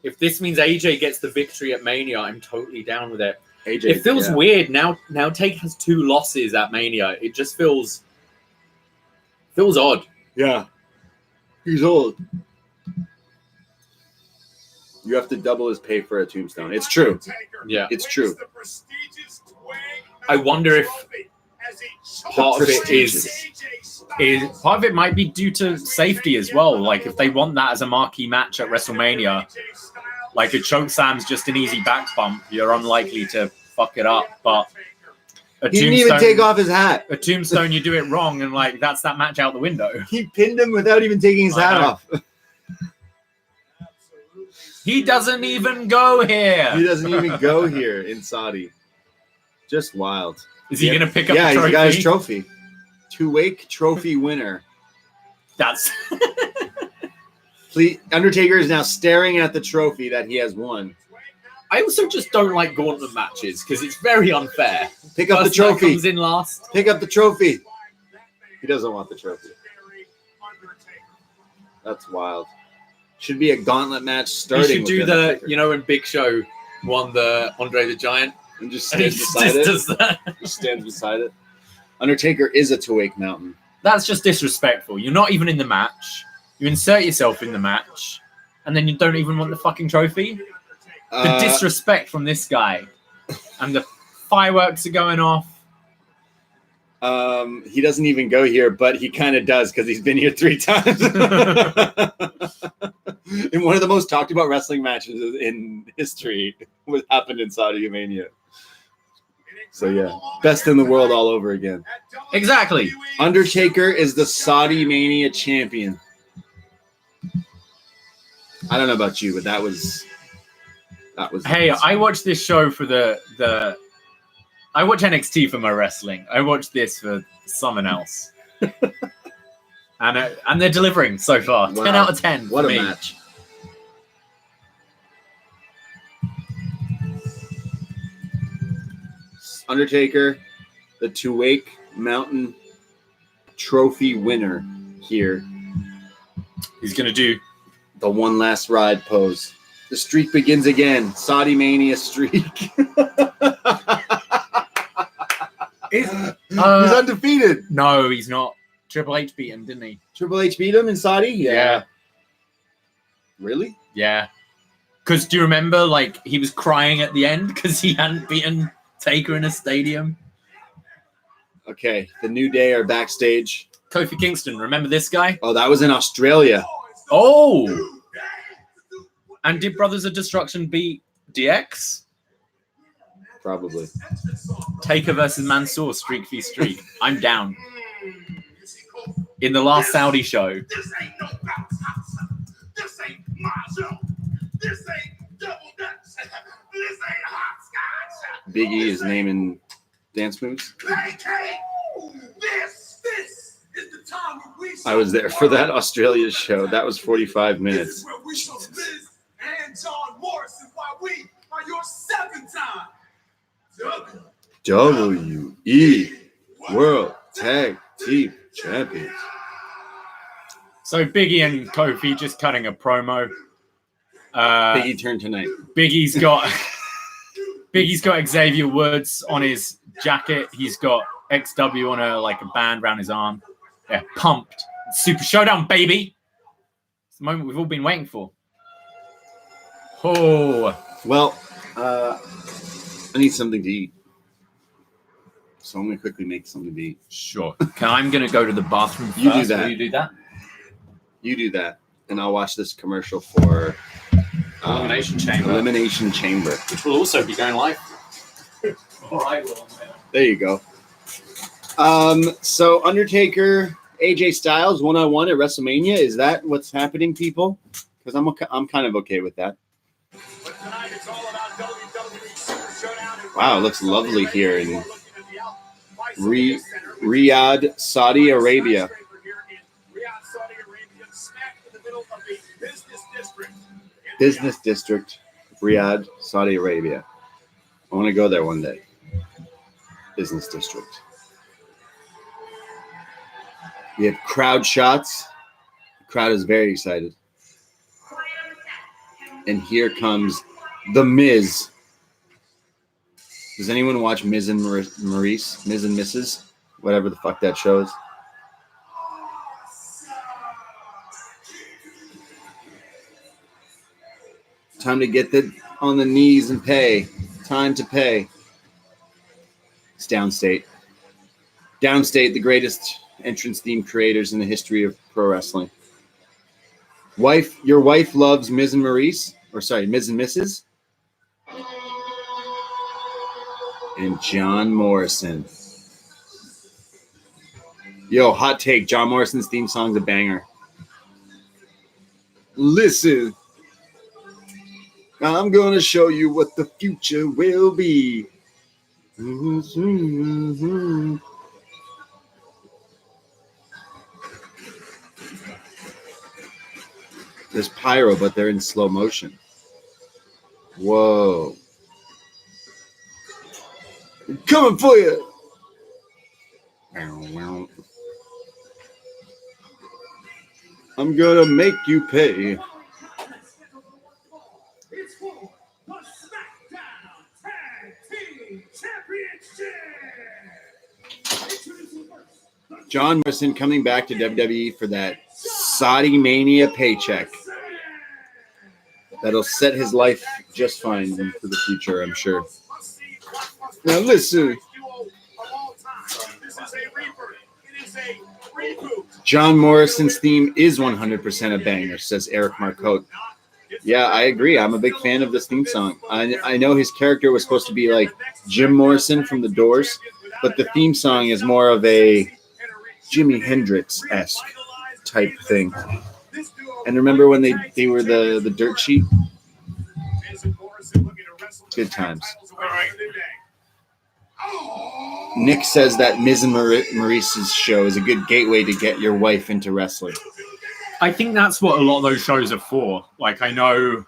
If this means AJ gets the victory at Mania, I'm totally down with it. AJ, It feels yeah. weird now. Now Taker has 2 losses at Mania. It just feels odd. Yeah. He's old. You have to double his pay for a tombstone. It's true. Yeah. It's true. I wonder if part of it is part of it might be due to safety as well. Like if they want that as a marquee match at WrestleMania, like a chokeslam's just an easy back bump. You're unlikely to fuck it up, but a He didn't even take off his hat. A tombstone, you do it wrong, and like that's that match out the window. He pinned him without even taking his hat off. He doesn't even go here. He doesn't even go here in Saudi. Just wild. Is he going to pick up the trophy? Yeah, he's got his trophy. Tuwaiq trophy winner. That's... Please, Undertaker is now staring at the trophy that he has won. I also just don't like gauntlet matches because it's very unfair. Pick up the trophy. Comes in last. Pick up the trophy. He doesn't want the trophy. That's wild. Should be a gauntlet match starting. He should do the, you know, when Big Show won the Andre the Giant. And just stands beside it. Just stands beside it. Undertaker is a Tuwaiq mountain. That's just disrespectful. You're not even in the match. You insert yourself in the match, and then you don't even want the fucking trophy. The disrespect from this guy, and the fireworks are going off. He doesn't even go here, but he kind of does because he's been here 3 times. In one of the most talked about wrestling matches in history, what happened in Saudi Arabia. So yeah, best in the world all over again. Exactly. Undertaker is the Saudi Mania champion. I don't know about you, but that was. Hey, I watched this show for the. I watch NXT for my wrestling. I watch this for someone else. And they're delivering so far. Wow. 10 out of 10. What a me. match. Undertaker, the Tuwaiq Mountain Trophy winner here. He's going to do the one last ride pose. The streak begins again. Saudi Mania streak. He's undefeated. No, he's not. Triple H beat him, didn't he? Triple H beat him in Saudi? Yeah. Really? Yeah. Because do you remember, like, he was crying at the end because he hadn't beaten Taker in a stadium? Okay. The New Day are backstage. Kofi Kingston, remember this guy? Oh, that was in Australia. Oh! And did Brothers of Destruction beat DX? Probably. Taker versus Mansoor, streak v streak. I'm down. In the last Saudi show. This ain't no bounce house. This ain't my show. This ain't double dutch. This ain't hopscotch. Big E is naming dance moves. This is the time where we I was there for that Australia show. That was 45 This minutes. is where we show Liz and John Morrison why we are your 7-time WE World Tag Team Champions. So Big E and Kofi just cutting a promo. Big E turn tonight. Big E's got Xavier Woods on his jacket. He's got XW on a band around his arm. Yeah, pumped. Super Showdown, baby. It's the moment we've all been waiting for. Oh. Well, I need something to eat. So I'm going to quickly make something to eat. Sure. I'm going to go to the bathroom first. You do that. Will you do that? You do that. And I'll watch this commercial for Elimination Chamber. Elimination Chamber. Which will also be going live. Or I will. There you go. So Undertaker, AJ Styles, 1-on-1 at WrestleMania. Is that what's happening, people? Because I'm kind of okay with that. Wow, it looks lovely here in Riyadh, Saudi Arabia. Business district, Riyadh, Saudi Arabia. I want to go there one day. Business district. We have crowd shots. The crowd is very excited. And here comes The Miz. Does anyone watch Miz and Maurice? Miz and Mrs.? Whatever the fuck that show is. Time to get on the knees and pay. Time to pay. It's Downstate. Downstate, the greatest entrance theme creators in the history of pro wrestling. Your wife loves Miz and Maurice? Or sorry, Miz and Mrs.? And John Morrison. Yo, hot take. John Morrison's theme song's a banger. Listen. I'm going to show you what the future will be. There's pyro, but they're in slow motion. Whoa. Coming for you. I'm going to make you pay. It's for the SmackDown Tag Team Championship. John Morrison coming back to WWE for that Saudi Mania paycheck. That'll set his life just fine for the future, I'm sure. Now listen. John Morrison's theme is 100% a banger, says Erick Marcotte. Yeah, I agree. I'm a big fan of this theme song. I know his character was supposed to be like Jim Morrison from The Doors, but the theme song is more of a Jimi Hendrix-esque type thing. And remember when they were the dirt sheet? Good times. Nick says that Miz and Maurice's show is a good gateway to get your wife into wrestling. I think that's what a lot of those shows are for. Like, I know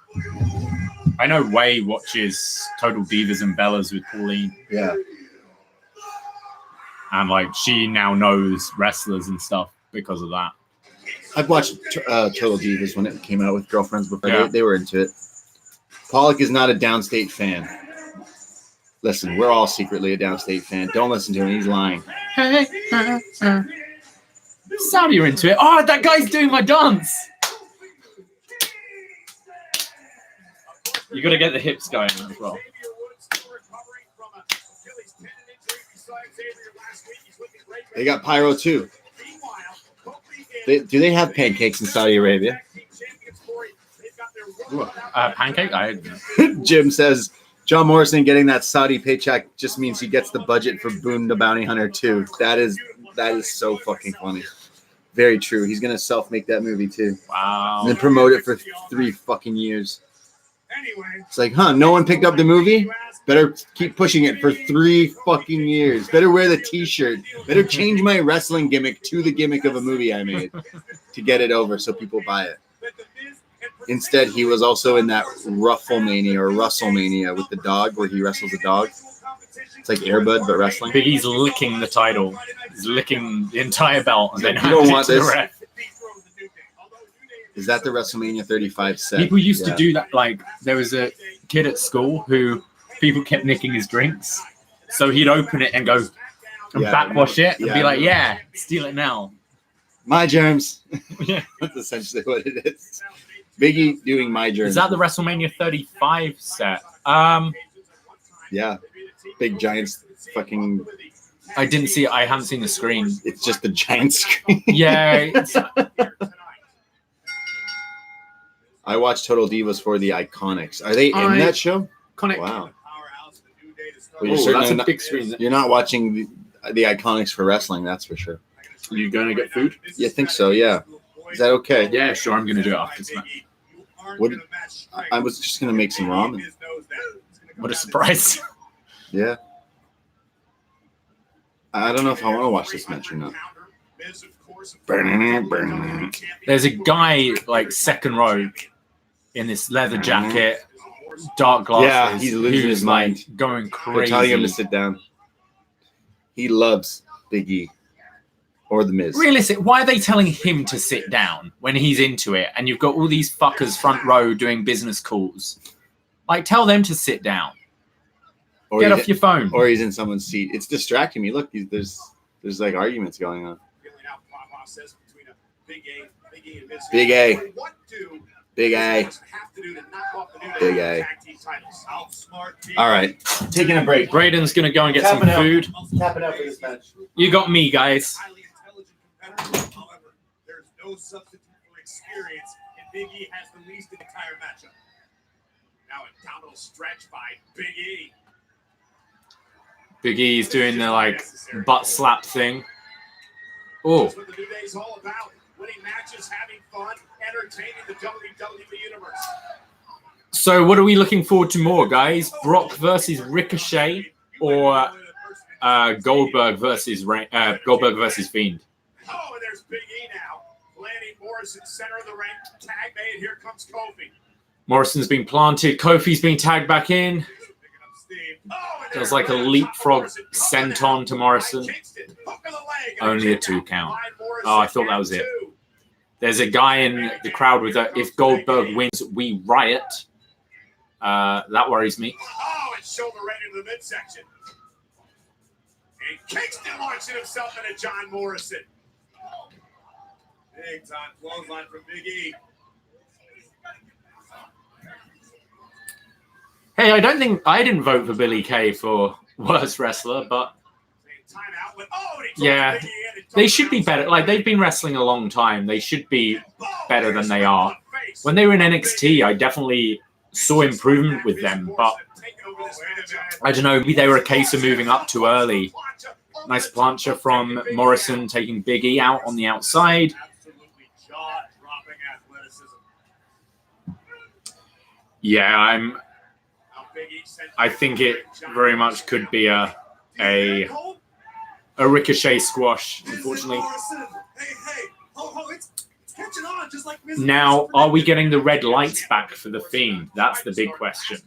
Way watches Total Divas and Bellas with Pauline. Yeah. And, like, she now knows wrestlers and stuff because of that. I've watched Total Divas when it came out with girlfriends before. Yeah. They were into it. Pollock is not a Downstate fan. Listen, we're all secretly a Downstate fan. Don't listen to him. He's lying. Saudi are into it. Oh, that guy's doing my dance. You got to get the hips going as well. They got pyro too. Do they have pancakes in Saudi Arabia? Pancake? Jim says John Morrison getting that Saudi paycheck just means he gets the budget for Boone the Bounty Hunter too. That is so fucking funny. Very true. He's gonna self-make that movie too. Wow. And then promote it for 3 fucking years. It's like, no one picked up the movie? Better keep pushing it for 3 fucking years. Better wear the t-shirt. Better change my wrestling gimmick to the gimmick of a movie I made to get it over so people buy it. Instead, he was also in that Rufflemania or Russellmania with the dog where he wrestles a dog. It's like Air Bud, but wrestling. But he's licking the title. He's licking the entire belt and then You don't want to the this. ref. Is that the WrestleMania 35 set? People used to do that. Like, there was a kid at school who people kept nicking his drinks. So he'd open it and go and backwash it and be like, yeah, steal it now. My germs. Yeah. That's essentially what it is. Biggie doing my germs. Is that the WrestleMania 35 set? Yeah. Big Giants fucking... I didn't see it. I haven't seen the screen. It's just the giant screen. Yeah. I watched Total Divas for the Iconics. Are they in that show? Iconic. Wow. Oh, that's a big screen. You're not watching the Iconics for wrestling, that's for sure. Are you going to get food? Yeah, I think so, yeah. Is that okay? Yeah, sure. I'm going to do it after this match. I was just going to make some ramen. What a surprise. Yeah. I don't know if I want to watch this match or not. There's a guy, like, second row in this leather jacket, dark glasses. Yeah, he's losing his mind. Like, going crazy. They're telling him to sit down. He loves Big E or The Miz. Realistic. Why are they telling him to sit down when he's into it? And you've got all these fuckers front row doing business calls. Like, tell them to sit down. Get off your phone. Or he's in someone's seat. It's distracting me. Look, there's like arguments going on. Big A. Big A. Big A. All right. Taking a break. Braden's going to go and get some food. Tapping out for this match. You got me, guys. However, there's no substitute for experience, and Big E has the least in the entire matchup. Now abdominal stretch by Big E. Big E's doing the like butt slap thing. Oh. That's what the New Day's all about. Winning matches, having fun, entertaining the WWE Universe. So what are we looking forward to more, guys? Brock versus Ricochet or Goldberg versus Fiend? Oh, and there's Big E now. Landing Morrison, center of the ring. Tag made. Here comes Kofi. Morrison's been planted. Kofi's being tagged back in. Picking up steam. Oh, There's like a leapfrog senton to Morrison. Only a 2 count. Oh, I thought that was it. There's a guy in the crowd with a, if Goldberg wins, we riot. That worries me. Oh, and shoulder right into the midsection. And Kingston launching himself into John Morrison. Big time clothesline from Big E. Hey, I didn't vote for Billy Kay for worst wrestler, but yeah, they should be better. Like, they've been wrestling a long time. They should be better than they are. When they were in NXT, I definitely saw improvement with them, but I don't know, maybe they were a case of moving up too early. Nice plancha from Morrison, taking Big E out on the outside. Yeah, I think it very much could be a Ricochet squash, unfortunately. Now, are we getting the red lights back for the Fiend? That's the big question.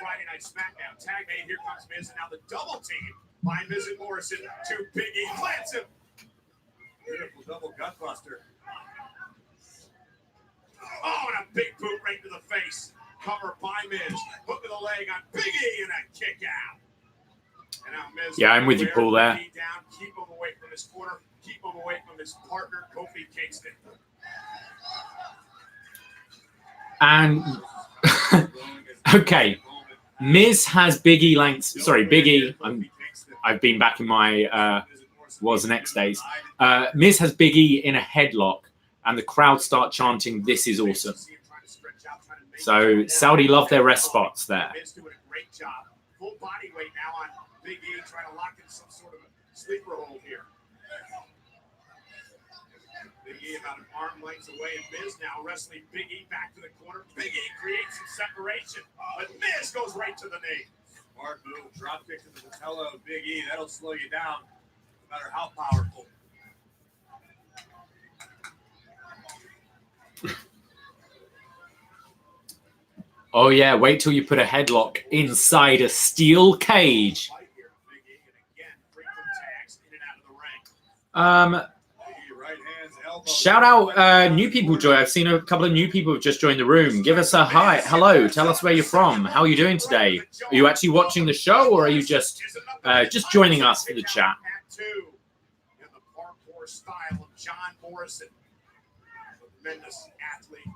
Friday Night SmackDown tag made. Here comes Miz, and now the double team by Miz and Morrison to Big E. Plants him. Beautiful double gutbuster. Oh, and a big boot right to the face. Cover by Miz. Hook of the leg on Big E and a kick out. And now Miz, yeah, I'm with you, Paul, there. Down, keep him away from his corner. Keep him away from his partner, Kofi Kingston. And okay, Miz has Big E lengths. Sorry, Big E. I've been back in my was next days. Miz has Big E in a headlock, and the crowd start chanting, "This is awesome." So Saudi love their rest spots there. Miz doing a great job. Full body weight now on Big E, trying to lock in some sort of a sleeper hold here. Big E about an arm length away, and Miz now wrestling Big E back to the corner. Big E creates some separation, but Miz goes right to the knee. Smart move, drop kick to the patella of Big E. That'll slow you down, no matter how powerful. Oh yeah, wait till you put a headlock inside a steel cage. Shout out new people, Joy. I've seen a couple of new people have just joined the room. Give us a hi, hello. Tell us where you're from. How are you doing today? Are you actually watching the show, or are you just joining us for the chat? In the parkour style of John Morrison, tremendous athlete.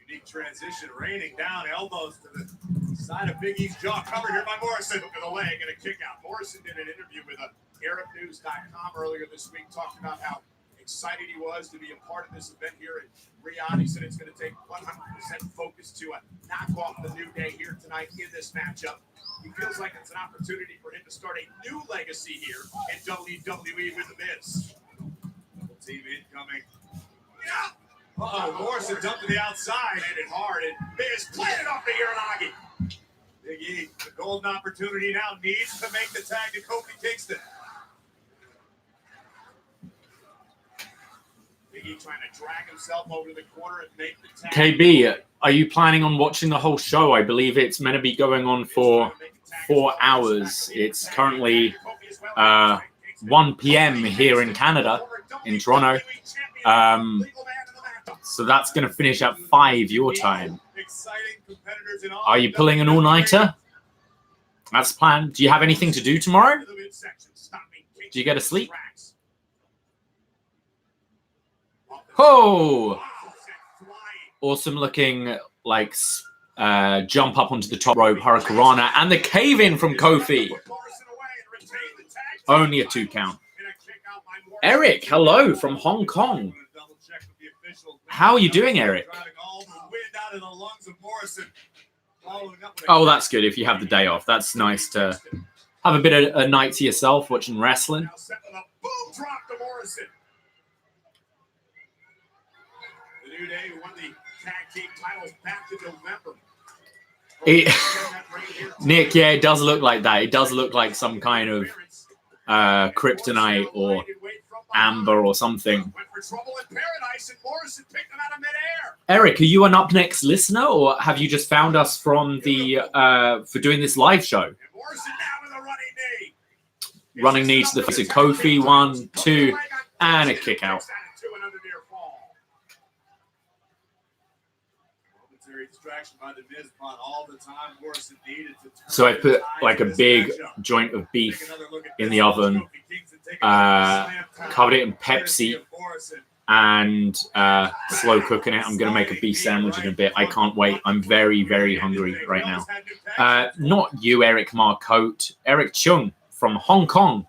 Unique transition, raining down, elbows to the side of Big E's jaw, covered here by Morrison. Look at the leg and a kick out. Morrison did an interview with ErickNews.com earlier this week, talking about how excited he was to be a part of this event here in Riyadh. He said it's going to take 100% focus to knock off the New Day here tonight in this matchup. He feels like it's an opportunity for him to start a new legacy here in WWE with The Miz. Double team incoming. Yeah. Morrison dumped to the outside, hit it hard, and Miz planted off the Uranagi. Big E, the golden opportunity now, needs to make the tag to Kofi Kingston. Big E trying to drag himself over to the corner and make the tag. KB, are you planning on watching the whole show? I believe it's meant to be going on for 4 hours. It's currently 1 p.m. here in Canada, in Toronto. So that's going to finish at 5 your time. exciting competitors in all. Are you pulling an all-nighter? That's planned. Do you have anything to do tomorrow? Do you get to sleep? Oh! Awesome looking, like, jump up onto the top rope, Hurricanrana, and the cave-in from Kofi. Only a 2 count. Eric, hello from Hong Kong. How are you doing, Eric? Oh, that's good if you have the day off. That's nice to have a bit of a night to yourself watching wrestling. The New Day won the tag team titles back in November. Nick, yeah, it does look like that. It does look like some kind of kryptonite or amber or something. Eric, are you an upNXT listener, or have you just found us from the for doing this live show? Running knee to the face of Kofi, 1, 2, and a kick out. So I put like a big joint of beef in the oven, covered it in Pepsi, and slow cooking it. I'm going to make a beef sandwich in a bit. I can't wait. I'm very, very hungry right now. Not you, Eric Marcotte. Eric Chung from Hong Kong.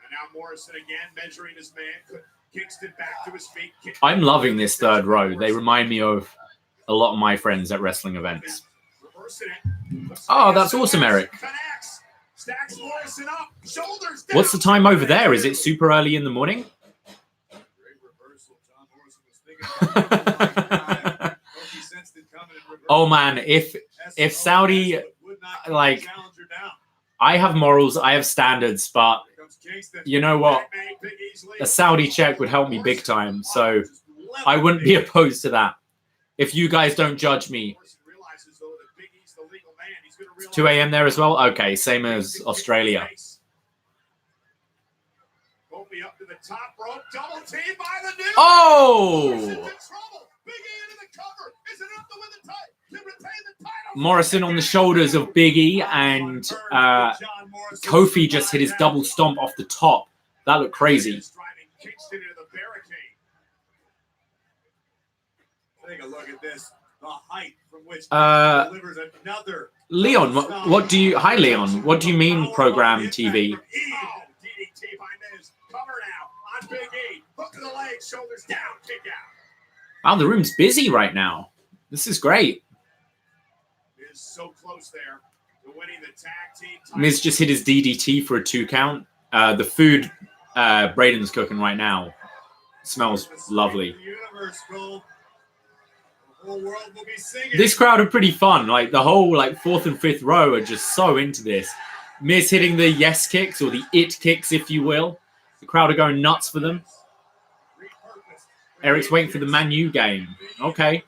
And now Morrison again measuring his man. Kingston back to his feet. I'm loving this third row. They remind me of a lot of my friends at wrestling events. Oh, that's awesome, Eric. What's the time over there? Is it super early in the morning? Oh man, if Saudi, like, I have morals, I have standards, but you know what? A Saudi check would help me big time, so I wouldn't be opposed to that. If you guys don't judge me. It's 2 a.m. there as well? Okay, same as Australia. Oh! Morrison on the shoulders of Big E, and Kofi just hit his double stomp off the top. That looked crazy. Take a look at this. The height from which delivers another. Leon, what do you? Hi, Leon. What do you mean program TV? DDT by Miz. Cover now on Big E. Hook to the leg, shoulders down, kick out. Wow, the room's busy right now. This is great. Miz so close there to winning the tag team title. Miz just hit his DDT for a 2 count. The food Braden's cooking right now smells lovely. This crowd are pretty fun. Like the whole 4th and 5th row are just so into this. Miz hitting the yes kicks or the it kicks, if you will. The crowd are going nuts for them. Eric's waiting for the Man U game. Okay.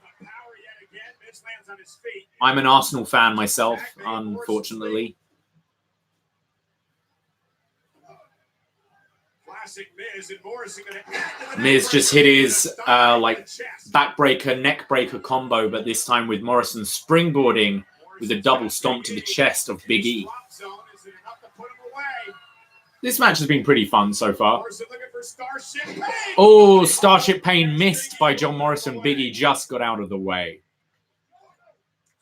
I'm an Arsenal fan myself, unfortunately. Miz just hit his backbreaker, neckbreaker combo, but this time with Morrison springboarding with a double stomp to the chest of Big E. This match has been pretty fun so far. Oh, Starship Pain missed by John Morrison. Big E just got out of the way.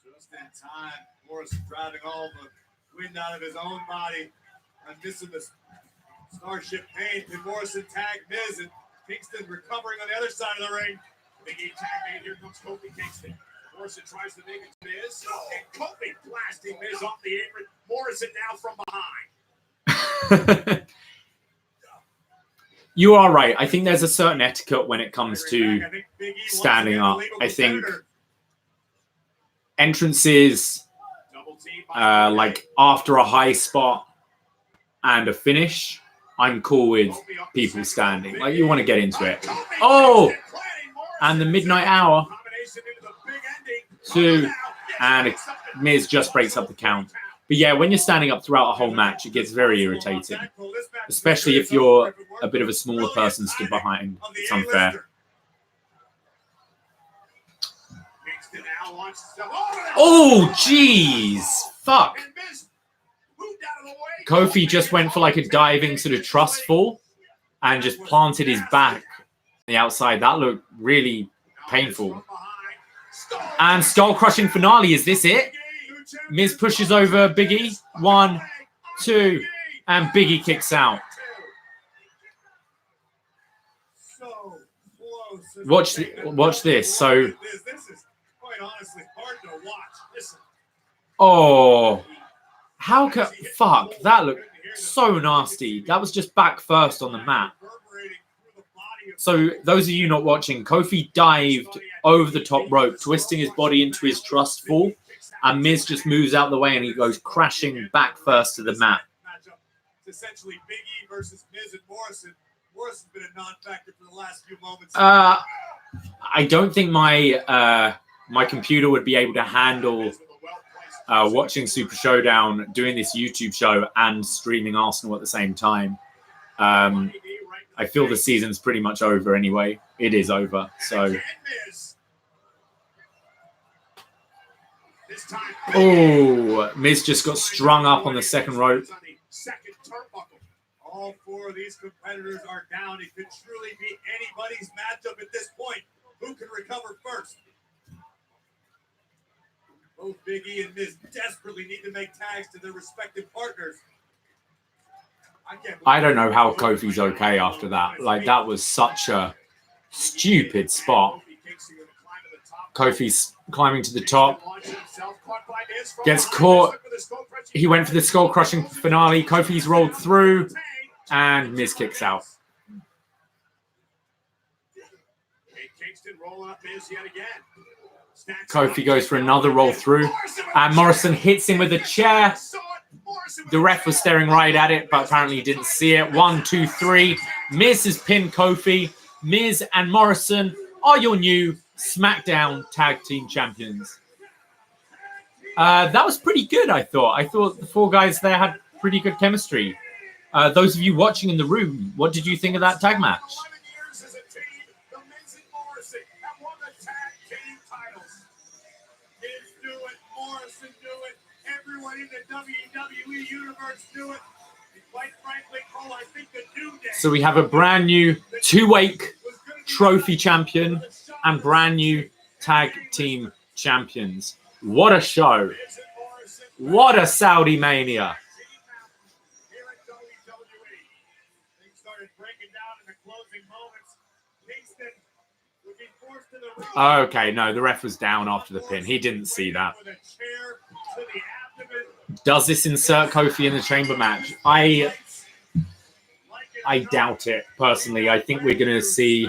Just in time, Morrison driving all the wind out of his own body and missing the Starship Pain. And Morrison tagged Miz, and Kingston recovering on the other side of the ring. Big E tag made. Here comes Kofi Kingston. Morrison tries to make it to Miz, and Kofi blasting Miz off the apron. Morrison now from behind. You are right. I think there's a certain etiquette when it comes to standing up. I think entrances, after a high spot and a finish, I'm cool with people standing. You want to get into it. Oh! And the midnight hour. 2. And Miz just breaks up the count. But yeah, when you're standing up throughout a whole match, it gets very irritating. Especially if you're a bit of a smaller person stood behind. It's unfair. Kingston now launches himself over the Oh, jeez. Fuck. and Miz moved out of the way. Kofi just went for like a diving sort of trust fall and just planted his back on the outside. That looked really painful. And skull crushing finale. Is this it? Miz pushes over Big E. 1, 2, and Big E kicks out. So close. Watch this. So, This is quite honestly hard to watch. Listen. oh, how could fuck that looked so nasty. That was just back first on the mat. So those of you not watching, Kofi dived over the top rope, twisting his body into his trust fall, and Miz just moves out of the way and he goes crashing back first to the mat. It's essentially Big E versus Miz and Morrison. Morrison's been a non-factor for the last few moments. I don't think my my computer would be able to handle watching Super Showdown, doing this YouTube show, and streaming Arsenal at the same time. I feel the season's pretty much over anyway. It is over. So, oh, Miz just got strung up on the second rope. All four of these competitors are down. It could truly be anybody's matchup at this point. Who can recover first? Both Big E and Miz desperately need to make tags to their respective partners. I don't know how Kofi's okay after that. Like, that was such a stupid spot. Kofi's climbing to the top. Gets caught. He went for the skull-crushing finale. Kofi's rolled through. And Miz kicks out. Kofi goes for another roll through. And Morrison hits him with a chair. The ref was staring right at it, but apparently he didn't see it. 1, 2, 3. Miz has pinned Kofi. Miz and Morrison are your new SmackDown Tag Team Champions. That was pretty good, I thought. I thought the four guys there had pretty good chemistry. Those of you watching in the room, what did you think of that tag match? Everyone in the WWE universe knew it. Quite frankly, Cole, I think the New Day. So we have a brand new Tuwaiq trophy champion and brand new tag team champions. What a show. What a Saudi Mania. Okay, no, the ref was down after the pin. He didn't see that. Does this insert Kofi in the chamber match? I doubt it, personally. I think we're gonna see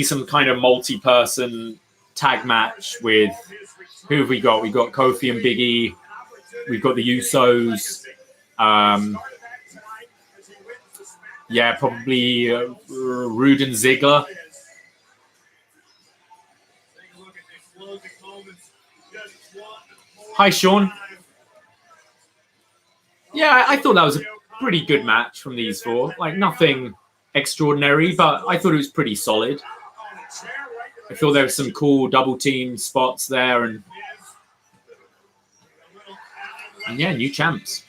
some kind of multi-person tag match with who have we got? We got Kofi and Big E. We've got the Usos. Yeah, probably Rude and Ziggler. Hi, Sean. Yeah, I thought that was a pretty good match from these four. Like, nothing extraordinary, but I thought it was pretty solid. I feel there were some cool double team spots there, and yeah, new champs.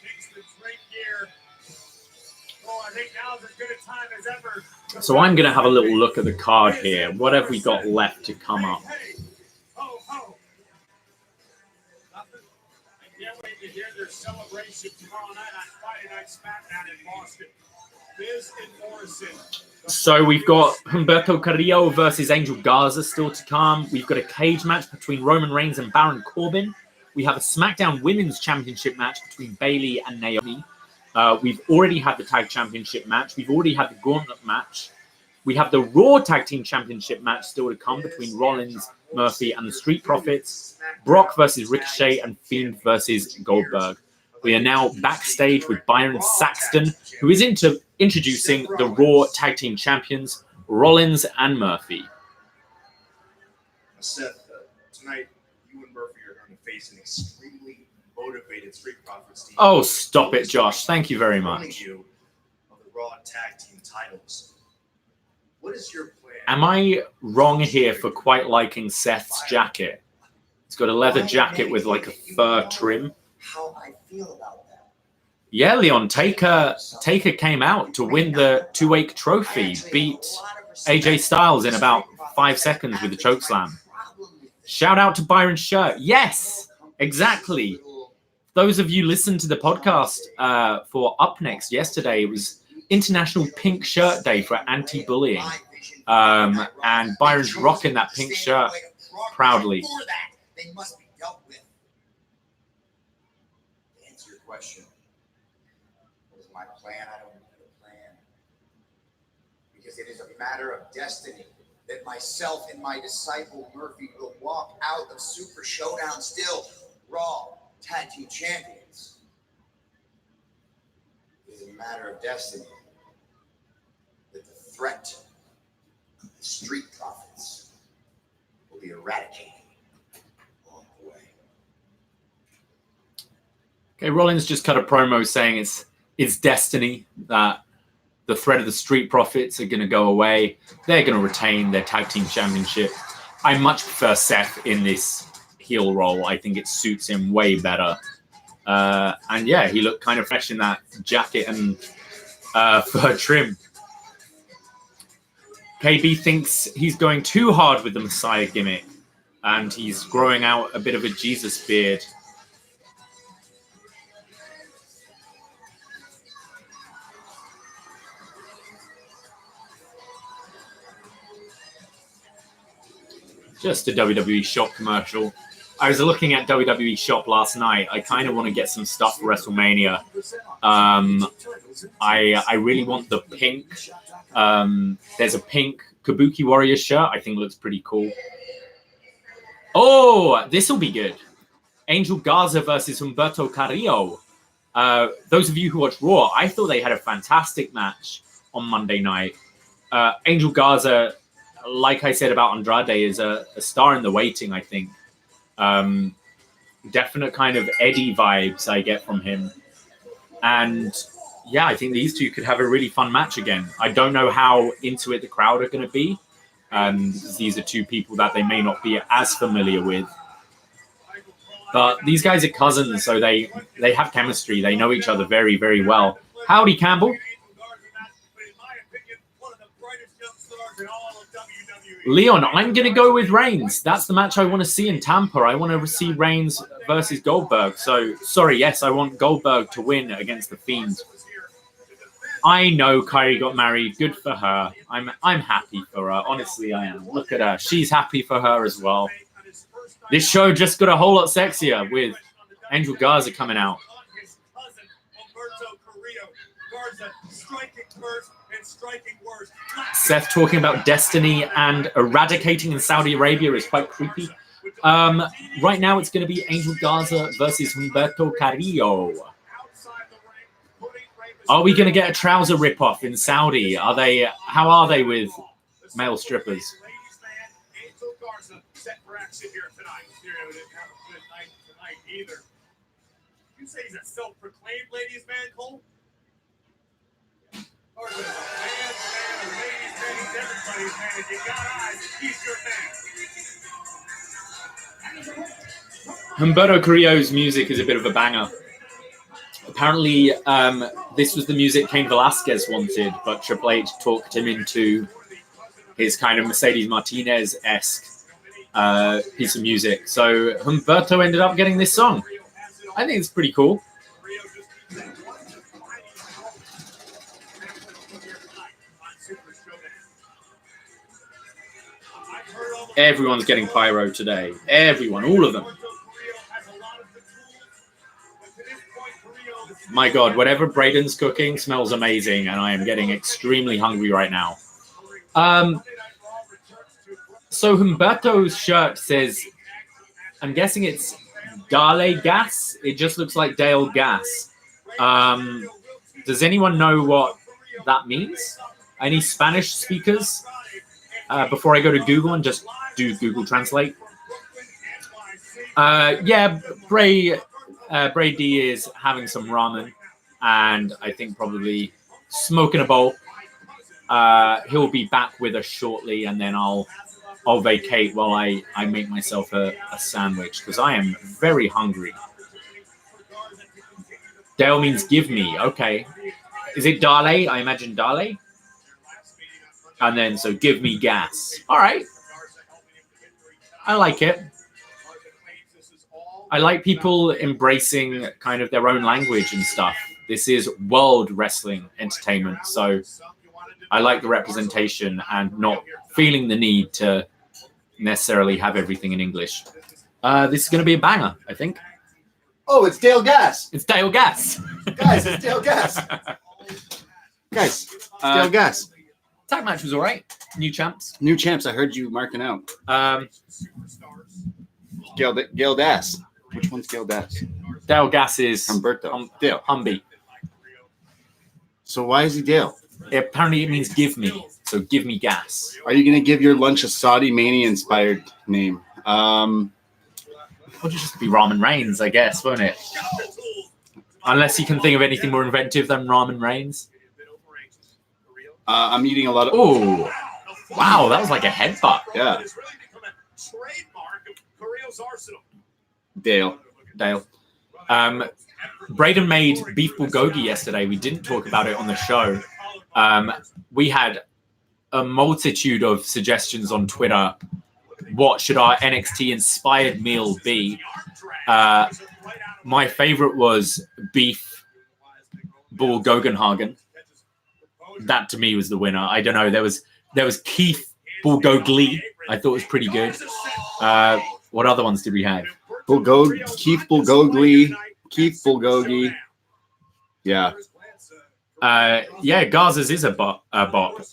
So I'm going to have a little look at the card here. What have we got left to come up? So we've got Humberto Carrillo versus Angel Garza still to come. We've got a cage match between Roman Reigns and Baron Corbin. We have a SmackDown Women's Championship match between Bayley and Naomi. We've already had the Tag Championship match. We've already had the Gauntlet match. We have the Raw Tag Team Championship match still to come between Rollins, Murphy, and the Street Profits. Brock versus Ricochet and Fiend versus Goldberg. We are now backstage with Byron Saxton, who is introducing the Raw Tag Team Champions, Rollins and Murphy. Seth, tonight you and Murphy are going to face an extremely motivated Street Profits team. Oh, stop it, Josh. Thank you very much. You of the Raw Tag Team titles. What is your plan? Am I wrong here for quite liking Seth's jacket? It's got a leather jacket with like a fur trim. How I feel about that. Yeah, Leon, Taker came out to win the Tuwaiq trophy, beat AJ Styles in about 5 seconds with the chokeslam. Shout out to Byron's shirt. Yes, exactly. Those of you listened to the podcast for upNXT yesterday, it was International Pink Shirt Day for anti-bullying. And Byron's rocking that pink shirt proudly. They must be dealt with. To answer your question, what is my plan? I don't need a plan. Because it is a matter of destiny that myself and my disciple Murphy will walk out of Super Showdown still Raw Tag Team Champions. It is a matter of destiny that the threat of the Street Profits will be eradicated. Okay, Rollins just cut a promo saying it's destiny that the threat of the Street Profits are going to go away. They're going to retain their tag team championship. I much prefer Seth in this heel role. I think it suits him way better. And yeah, he looked kind of fresh in that jacket and fur trim. KB thinks he's going too hard with the Messiah gimmick, and he's growing out a bit of a Jesus beard. Just a WWE Shop commercial. I was looking at WWE Shop last night. I kind of want to get some stuff for WrestleMania. I really want the pink. There's a pink Kabuki Warrior shirt. I think looks pretty cool. Oh, this will be good. Angel Garza versus Humberto Carrillo. Those of you who watch Raw, I thought they had a fantastic match on Monday night. Angel Garza, like I said about Andrade, is a star in the waiting, I think. Definite kind of Eddie vibes I get from him. And yeah, I think these two could have a really fun match again. I don't know how into it the crowd are going to be. These are two people that they may not be as familiar with. But these guys are cousins, so they have chemistry. They know each other very, very well. Howdy, Campbell. Leon, I'm going to go with Reigns. That's the match I want to see in Tampa. I want to see Reigns versus Goldberg. So, sorry, yes, I want Goldberg to win against the Fiend. I know Kyrie got married. Good for her. I'm happy for her. Honestly, I am. Look at her. She's happy for her as well. This show just got a whole lot sexier with Angel Garza coming out. Seth talking about destiny and eradicating in Saudi Arabia is quite creepy. Right now, it's going to be Angel Garza versus Humberto Carrillo. Are we going to get a trouser ripoff in Saudi? How are they with male strippers? You say he's a self-proclaimed ladies' man, Cole? Or is it a man's man, a ladies' man, he's everybody's man. If you got eyes, he's your man. Humberto Carrillo's music is a bit of a banger. Apparently, this was the music Cain Velasquez wanted, but Triple H talked him into his kind of Mercedes Martinez-esque piece of music. So Humberto ended up getting this song. I think it's pretty cool. Everyone's getting pyro today. Everyone, all of them. My God, whatever Braden's cooking smells amazing, and I am getting extremely hungry right now. So Humberto's shirt says, I'm guessing it's Dale Gas. It just looks like Dale Gas. Does anyone know what that means? Any Spanish speakers? Before I go to Google and just do Google Translate. Yeah, Bray D is having some ramen, and I think probably smoking a bowl. He'll be back with us shortly, and then I'll vacate while I make myself a sandwich because I am very hungry. Dale means give me. Okay. Is it Dale? I imagine Dale. And then, so give me gas. All right. I like it. I like people embracing kind of their own language and stuff. This is world wrestling entertainment. So I like the representation and not feeling the need to necessarily have everything in English. This is going to be a banger, I think. Oh, it's Dale Gas. It's Dale Gas. Guys, it's Dale Gas. Guys, it's Dale Gas. Tag match was all right. New champs. New champs. I heard you marking out. Gail Das. Which one's Gail Das? Dale Gas is Humberto. Dale. Humby. So why is he Dale? Apparently it means give me. So give me gas. Are you going to give your lunch a Saudi Mania-inspired name? It'll just be Ramen Reigns, I guess, won't it? Unless you can think of anything more inventive than Ramen Reigns. I'm eating a lot of... Oh, wow, that was like a headbutt. Yeah. Dale. Braden made beef bulgogi yesterday. We didn't talk about it on the show. We had a multitude of suggestions on Twitter. What should our NXT inspired meal be? My favorite was beef bulgogenhagen. That to me was the winner. I don't know. There was Keith bulgogli. I thought was pretty good. What other ones did we have? Keith Bulgogi. Yeah. Yeah, Garza's is a bop.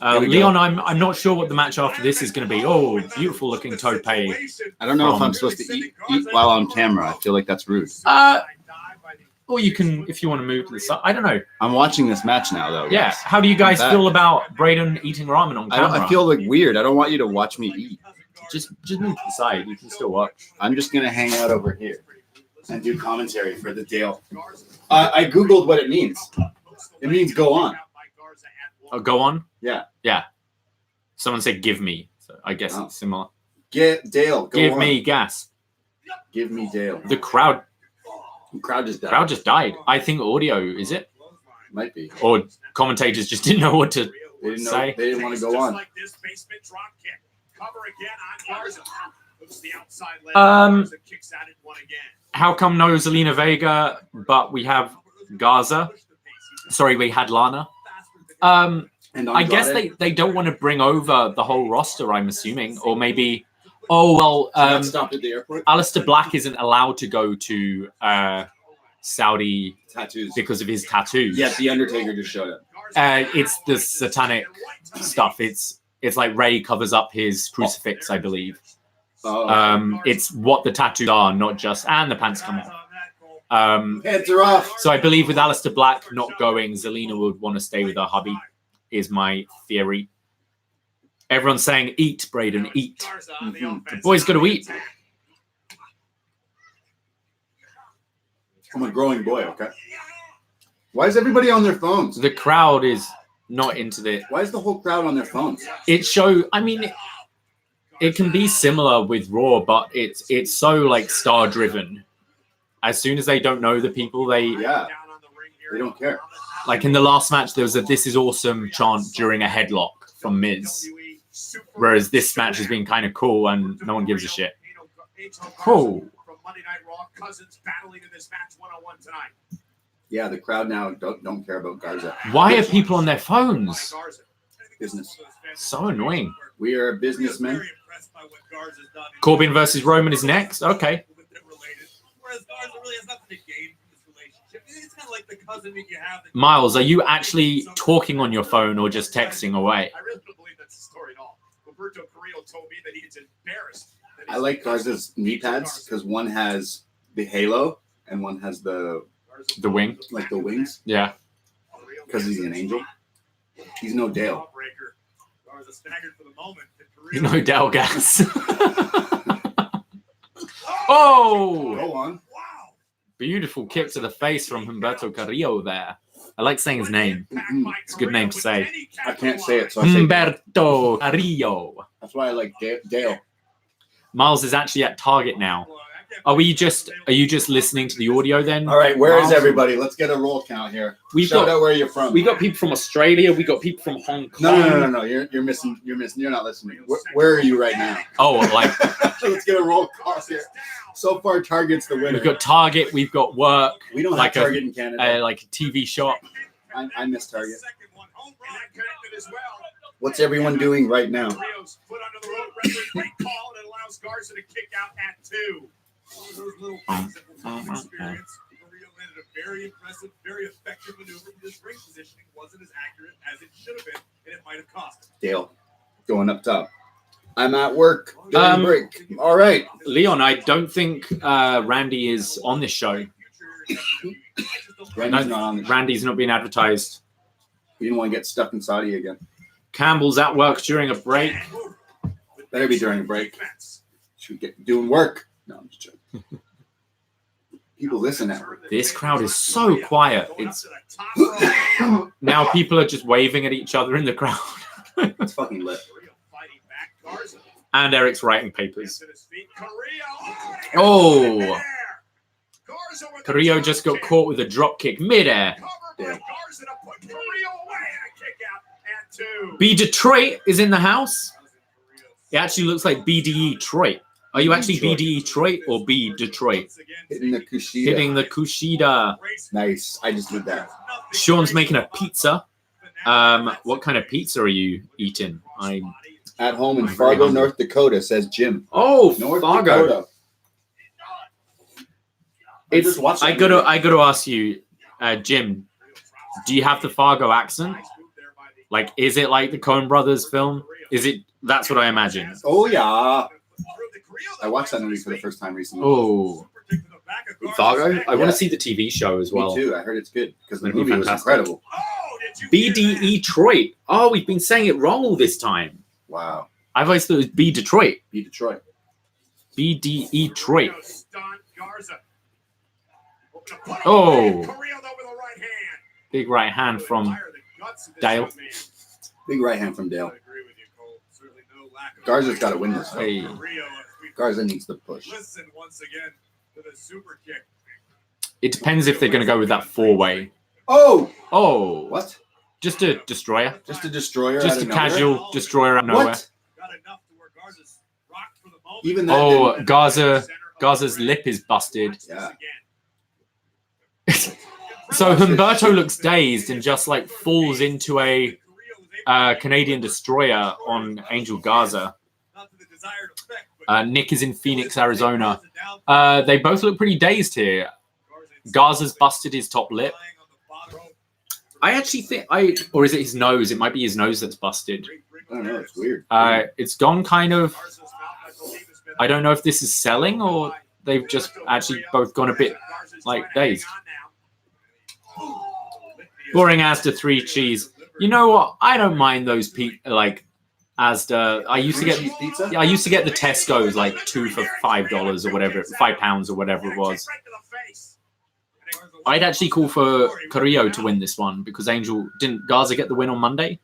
Leon, I'm not sure what the match after this is going to be. Oh, beautiful looking tope. I don't know if I'm supposed to eat while on camera. I feel like that's rude. Or you can, if you want to move to the side. I don't know. I'm watching this match now, though. Yeah. Guys. How do you guys feel about Braden eating ramen on camera? I feel like weird. I don't want you to watch me eat. Just move to the side. You can still watch. I'm just going to hang out over here and do commentary for the Dale. I Googled what it means. It means go on. Oh, go on? Yeah. Yeah. Someone said give me. So I guess it's similar. Get Dale. Go give on. me gas. Give me Dale. The crowd just died. Crowd just died. I think audio, is it? Might be. Or commentators just didn't know what to say. They didn't want to go on. How come no Zelina Vega, but we have Garza? Sorry, we had Lana. And I guess they don't want to bring over the whole roster, I'm assuming. Or maybe... Oh, well, stopped at the airport. Aleister Black isn't allowed to go to Saudi Tattoos because of his tattoos. Yeah, the Undertaker just showed up. It's the satanic stuff. It's like Ray covers up his crucifix, I believe. It's what the tattoos are, not just... And the pants come off. Pants are off. So I believe with Aleister Black not going, Zelina would want to stay with her hubby, is my theory. Everyone's saying, eat, Braden, eat. Mm-hmm. The boy's got to eat. I'm a growing boy, okay? Why is everybody on their phones? The crowd is not into the... Why is the whole crowd on their phones? I mean, it can be similar with Raw, but it's so, like, star-driven. As soon as they don't know the people, they don't care. Like in the last match, there was a "This is awesome" chant during a headlock from Miz. Whereas this match has been kind of cool and no one gives a shit. Cool. Yeah, the crowd now don't care about Garza. Why are people on their phones? Business. So annoying. We are businessmen. Corbin versus Roman is next. Okay. Miles, are you actually talking on your phone or just texting away? I really don't believe that's the story at all. Humberto Carrillo told me that he's embarrassed. I like Garza's knee pads because one has the halo and one has the wing, like the wings. Yeah, because he's an angel. He's no Dale. He's no Dale Gas. Oh! Go on. Beautiful kick to the face from Humberto Carrillo there. I like saying his name. It's a good name to say. I can't say it, so I say Humberto Carrillo. that's why I like Dale. Miles is actually at Target now. Are you just listening to the audio then? All right, where is Miles? everybody? Let's get a roll count here. We've Shout got out where you're from. we got people from Australia. We got people from Hong Kong. No. You're missing. You're not listening. Where are you right now? Oh, like Let's get a roll call here. So far, Target's the winner. we've got Target. We've got work. we don't like have Target in Canada. like a TV shop. I miss Target. What's everyone doing right now? Carrillo's foot under the rope, referee great call, and it allows Garza to kick out at 2. One of those little things that we'll experience. Carrillo landed a very impressive, very effective maneuver. His ring positioning wasn't as accurate as it should have been, and it might have cost him. Dale, going up top. I'm at work. During break. All right. Leon, I don't think Randy is on this show. Randy's not on the show. Randy's not being advertised. We didn't want to get stuck in Saudi again. Campbell's at work during a break. Better be during a break. Should get doing work. No, I'm just joking. People listen now. This crowd is so quiet. It's now people are just waving at each other in the crowd. It's fucking lit. And Erick's writing papers. Oh, Carrillo just got caught with a drop kick midair. Yeah. B Detroit is in the house. It actually looks like BDE Detroit. Are you actually BDE Detroit or B Detroit? Hitting the Kushida. Hitting the Kushida. Nice. I just did that. Sean's making a pizza. What kind of pizza are you eating? At home in Fargo, North Dakota, says Jim. Oh, North Fargo. Dakota. I gotta ask you, Jim. Do you have the Fargo accent? Like, is it like the Coen Brothers film? Is it? That's what I imagine. Oh yeah. I watched that movie for the first time recently. Oh, Fargo. I want Yeah. to see the TV show as well. Me too. I heard it's good because the It'd be movie was fantastic. incredible. BDE Detroit. Oh, we've been saying it wrong all this time. Wow. I've always thought it was B Detroit. Beat Detroit. BDE Detroit. Oh. Big right hand from Dale. Big right hand from Dale. Garza's got to win this. Hey. Garza needs to push. Listen once again to the super kick. It depends if they're going to go with that 4-way. Oh! Oh. What? Just a destroyer. Just a destroyer? Just out a of nowhere? casual destroyer out of nowhere. What? Got enough to where Garza's rocked for the moment. Even that Oh, didn't- Garza's lip is busted. Yeah. So Humberto looks dazed and just like falls into a Canadian destroyer on Angel Garza. Nick is in Phoenix, Arizona. They both look pretty dazed here. Garza's busted his top lip. I actually think or is it his nose? It might be his nose that's busted. I don't know. It's weird. It's gone kind of. I don't know if this is selling or they've just actually both gone a bit like dazed. Boring Asda 3 cheese. You know what? I don't mind those like Asda. I used to get pizza? I used to get the Tesco's like 2 for $5 or whatever, £5 or whatever it was. I'd actually call for Carrillo to win this one because didn't Garza get the win on Monday?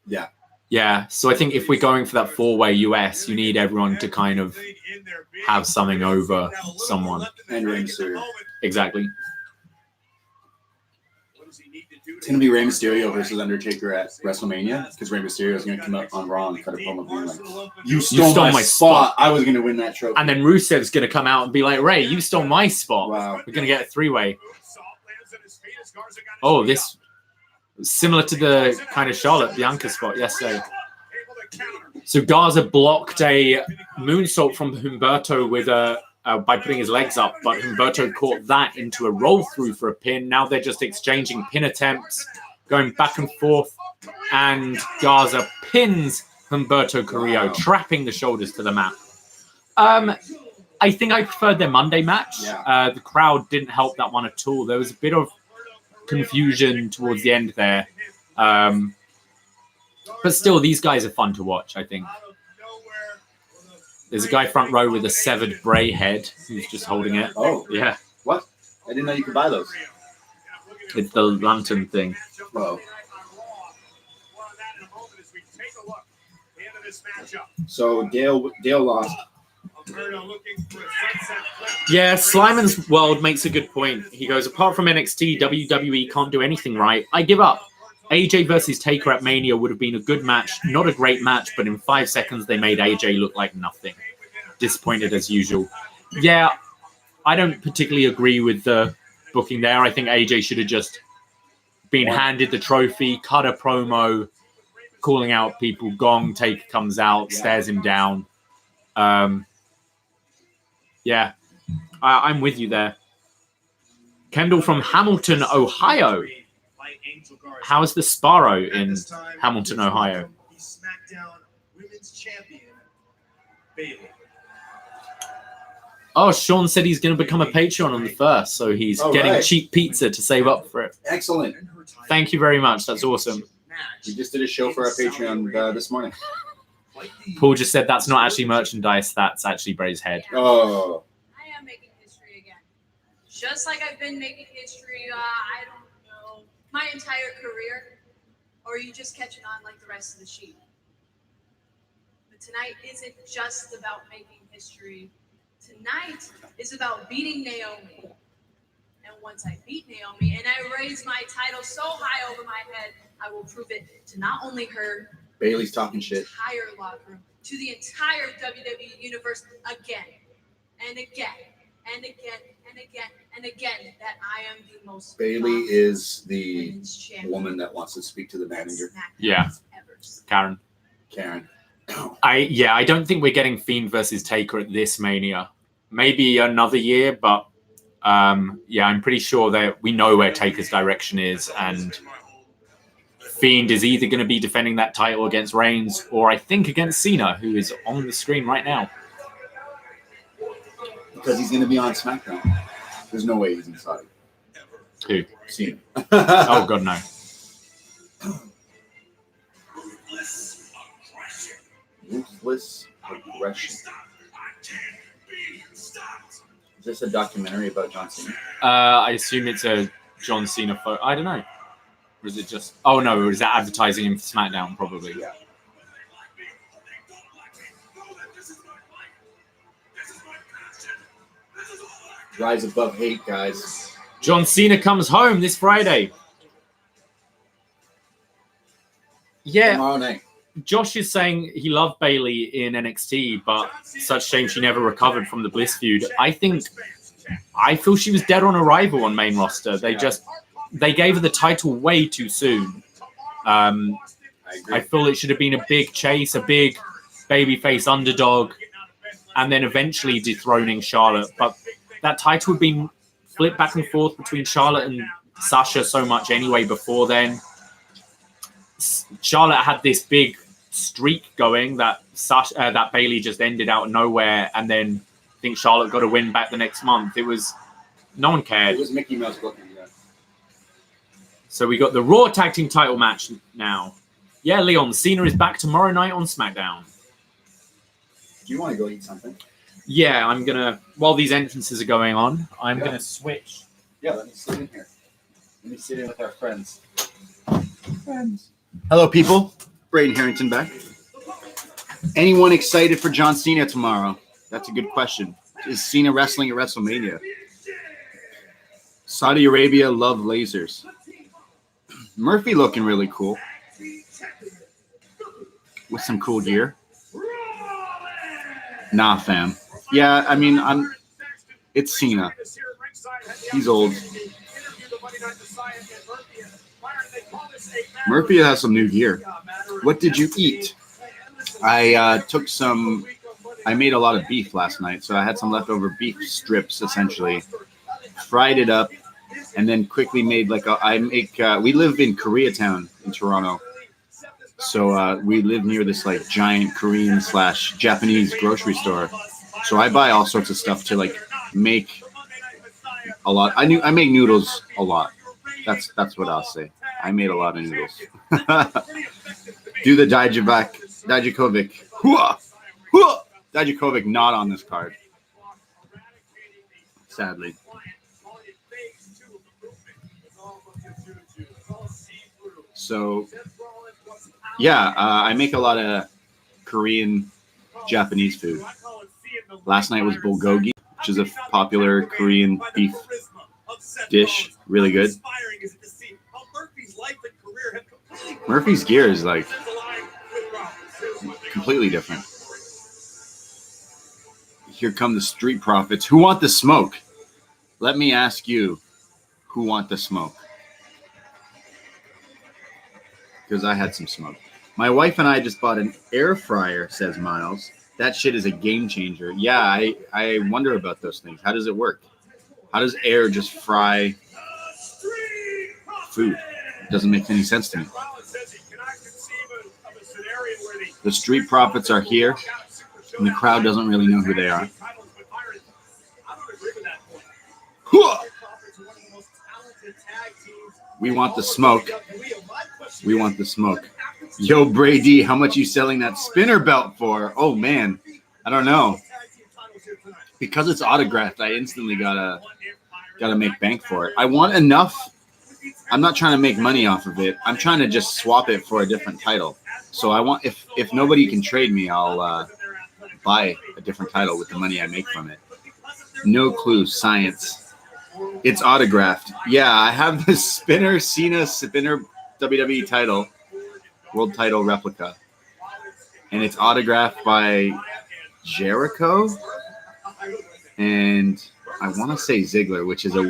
Yeah. Yeah, so I think if we're going for that 4-way US, you need everyone to kind of have something over someone. And Rey Mysterio. Exactly. It's going to be Rey Mysterio versus Undertaker at WrestleMania because Rey Mysterio is going to come up on Raw and cut a promo being like, you stole my spot. I was going to win that trophy. And then Rusev's going to come out and be like, Ray, you stole my spot. Wow. We're going to get a 3-way. Oh, this similar to the kind of Charlotte Bianca spot yesterday. So Garza blocked a moonsault from Humberto with by putting his legs up, but Humberto caught that into a roll through for a pin. Now they're just exchanging pin attempts, going back and forth, and Garza pins Humberto Carrillo, trapping the shoulders to the mat. I think I preferred their Monday match. Yeah. The crowd didn't help that one at all. There was a bit of confusion towards the end there. But still, these guys are fun to watch, I think. There's a guy front row with a severed Bray head who's just holding it. Oh. Yeah. What? I didn't know you could buy those. It's the lantern thing. Oh. So Dale lost. Yeah, Slyman's World makes a good point. He goes, apart from NXT, WWE can't do anything right. I give up. AJ versus Taker at Mania would have been a good match. Not a great match, but in 5 seconds, they made AJ look like nothing. Disappointed as usual. Yeah, I don't particularly agree with the booking there. I think AJ should have just been handed the trophy, cut a promo, calling out people. Gong, Taker comes out, stares him down. Yeah, I'm with you there. Kendall from Hamilton, Ohio. How's the Sparrow in Hamilton, Ohio? SmackDown Women's Champion, Bayley. Oh, Sean said he's going to become a Patreon on the 1st, so he's getting cheap pizza to save up for it. Excellent. Thank you very much. That's awesome. We just did a show for our Patreon this morning. Paul just said that's not actually merchandise. That's actually Bray's head. Oh. I am making history again. Just like I've been making history, I don't know, my entire career. Or are you just catching on like the rest of the sheep? But tonight isn't just about making history. Tonight is about beating Naomi. And once I beat Naomi and I raise my title so high over my head, I will prove it to not only her, Bayley's talking shit. Entire locker room, to the entire WWE universe again and again and again and again and again that I am the most. Bayley is the woman that wants to speak to the manager. Yeah, Karen. I don't think we're getting Fiend versus Taker at this Mania. Maybe another year, but I'm pretty sure that we know where Taker's direction is, and Fiend is either going to be defending that title against Reigns or I think against Cena, who is on the screen right now. Because he's going to be on SmackDown. There's no way he's inside. Who? Cena. Oh, God, no. Ruthless aggression. Is this a documentary about John Cena? I assume it's a John Cena photo. I don't know. Or is it just... Oh, no. Or is that advertising him for SmackDown? Probably. Yeah. Rise above hate, guys. John Cena comes home this Friday. Yeah. Tomorrow night. Josh is saying he loved Bayley in NXT, but such shame she never recovered from the Bliss feud. I feel she was dead on arrival on main roster. They gave her the title way too soon. I feel it should have been a big chase, a big babyface underdog, and then eventually dethroning Charlotte. But that title had been flipped back and forth between Charlotte and Sasha so much anyway before then. Charlotte had this big streak going that that Bayley just ended out of nowhere, and then I think Charlotte got a win back the next month. No one cared. It was Mickey Mouse booking, yeah. So we got the Raw Tag Team title match now. Yeah, Leon, Cena is back tomorrow night on SmackDown. Do you want to go eat something? Yeah, I'm gonna. While these entrances are going on, I'm gonna switch. Yeah, let me sit in here. Let me sit in with our friends. Hello, people. Braden Herrington back. Anyone excited for John Cena tomorrow? That's a good question. Is Cena wrestling at WrestleMania? Saudi Arabia love lasers. Murphy looking really cool. With some cool gear. Nah, fam. Yeah, I mean, it's Cena. He's old. Murphy has some new gear. What did you eat? I made a lot of beef last night, so I had some leftover beef strips, essentially. Fried it up, and then quickly made we live in Koreatown in Toronto. So we live near this giant Korean / Japanese grocery store. So I buy all sorts of stuff to make a lot. I make noodles a lot. That's what I'll say. I made a lot of noodles. Do the Dijakovic. Dijakovic not on this card. Sadly. So, yeah, I make a lot of Korean, Japanese food. Last night was bulgogi, which is a popular Korean beef dish. Really good. Murphy's gear is like completely different. Here come the Street Profits. Who want the smoke? Let me ask you, who want the smoke? Because I had some smoke. My wife and I just bought an air fryer, says Miles. That shit is a game changer. Yeah, I wonder about those things. How does it work? How does air just fry food? It doesn't make any sense to me. The Street Profits are here, and the crowd doesn't really know who they are. We want the smoke. We want the smoke. Yo, Brady, how much you selling that spinner belt for? Oh, man. I don't know. Because it's autographed, I instantly gotta make bank for it. I want enough. I'm not trying to make money off of it. I'm trying to just swap it for a different title. So I want, if nobody can trade me, I'll buy a different title with the money I make from it. No clue. Science. It's autographed. Yeah, I have the Spinner WWE title, world title replica, and it's autographed by Jericho, and I want to say Ziggler, which is a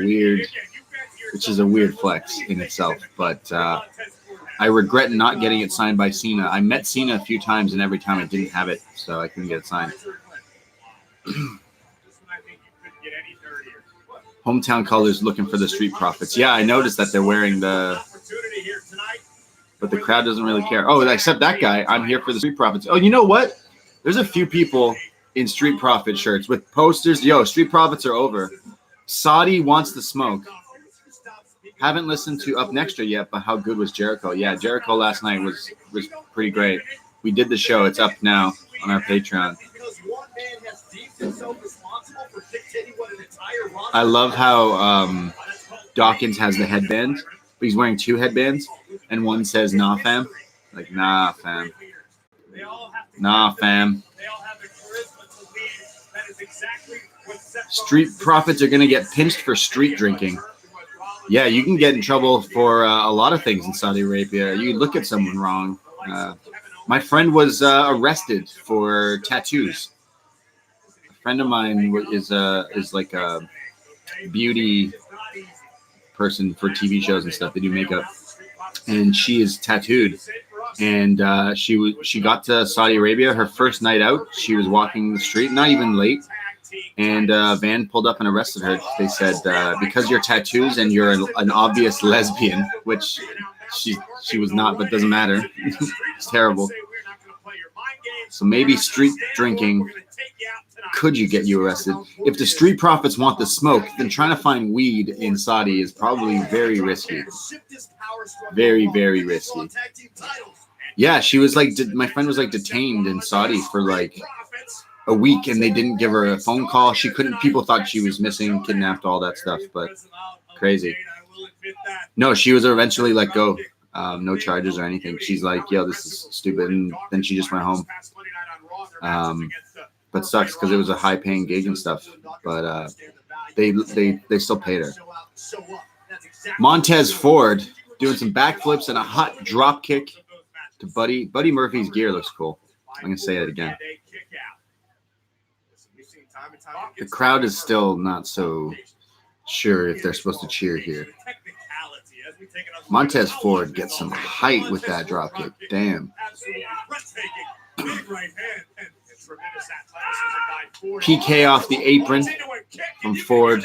weird flex in itself. But I regret not getting it signed by Cena. I met Cena a few times, and every time I didn't have it, so I couldn't get it signed. Hometown colors looking for the Street Profits. Yeah, I noticed that they're wearing the... But the crowd doesn't really care. Oh, except that guy. I'm here for the Street Profits. Oh, you know what? There's a few people in Street Profit shirts with posters. Yo, Street Profits are over. Saudi wants the smoke. Haven't listened to upNXT yet, but how good was Jericho? Yeah, Jericho last night was pretty great. We did the show. It's up now on our Patreon. I love how Dawkins has the headband, but he's wearing two headbands, and one says "Nah, fam," like "Nah, fam." Nah, fam. Street Profits are gonna get pinched for street drinking. Yeah, you can get in trouble for a lot of things in Saudi Arabia. You look at someone wrong. My friend was arrested for tattoos. A friend of mine is like a beauty person for TV shows and stuff. They do makeup, and she is tattooed. And she got to Saudi Arabia. Her first night out, she was walking the street, not even late, and a van pulled up and arrested her. They said because you're tattoos and you're an obvious lesbian, which she was not, but doesn't matter. It's terrible. So maybe street drinking could get you arrested. If the Street Profits want the smoke, then trying to find weed in Saudi is probably very risky. Very, very risky. Yeah, she was like, my friend was like detained in Saudi for like a week, and they didn't give her a phone call. She couldn't. People thought she was missing, kidnapped, all that stuff. But crazy. No, she was eventually let go. No charges or anything. She's like, yo, this is stupid. And then she just went home. But sucks because it was a high-paying gig and stuff. But they still paid her. Montez Ford doing some backflips and a hot drop kick to Buddy Murphy's gear looks cool. I'm gonna say it again. The crowd is still not so sure if they're supposed to cheer here. Montez Ford gets some height with that drop kick. Damn. PK off the apron from Ford.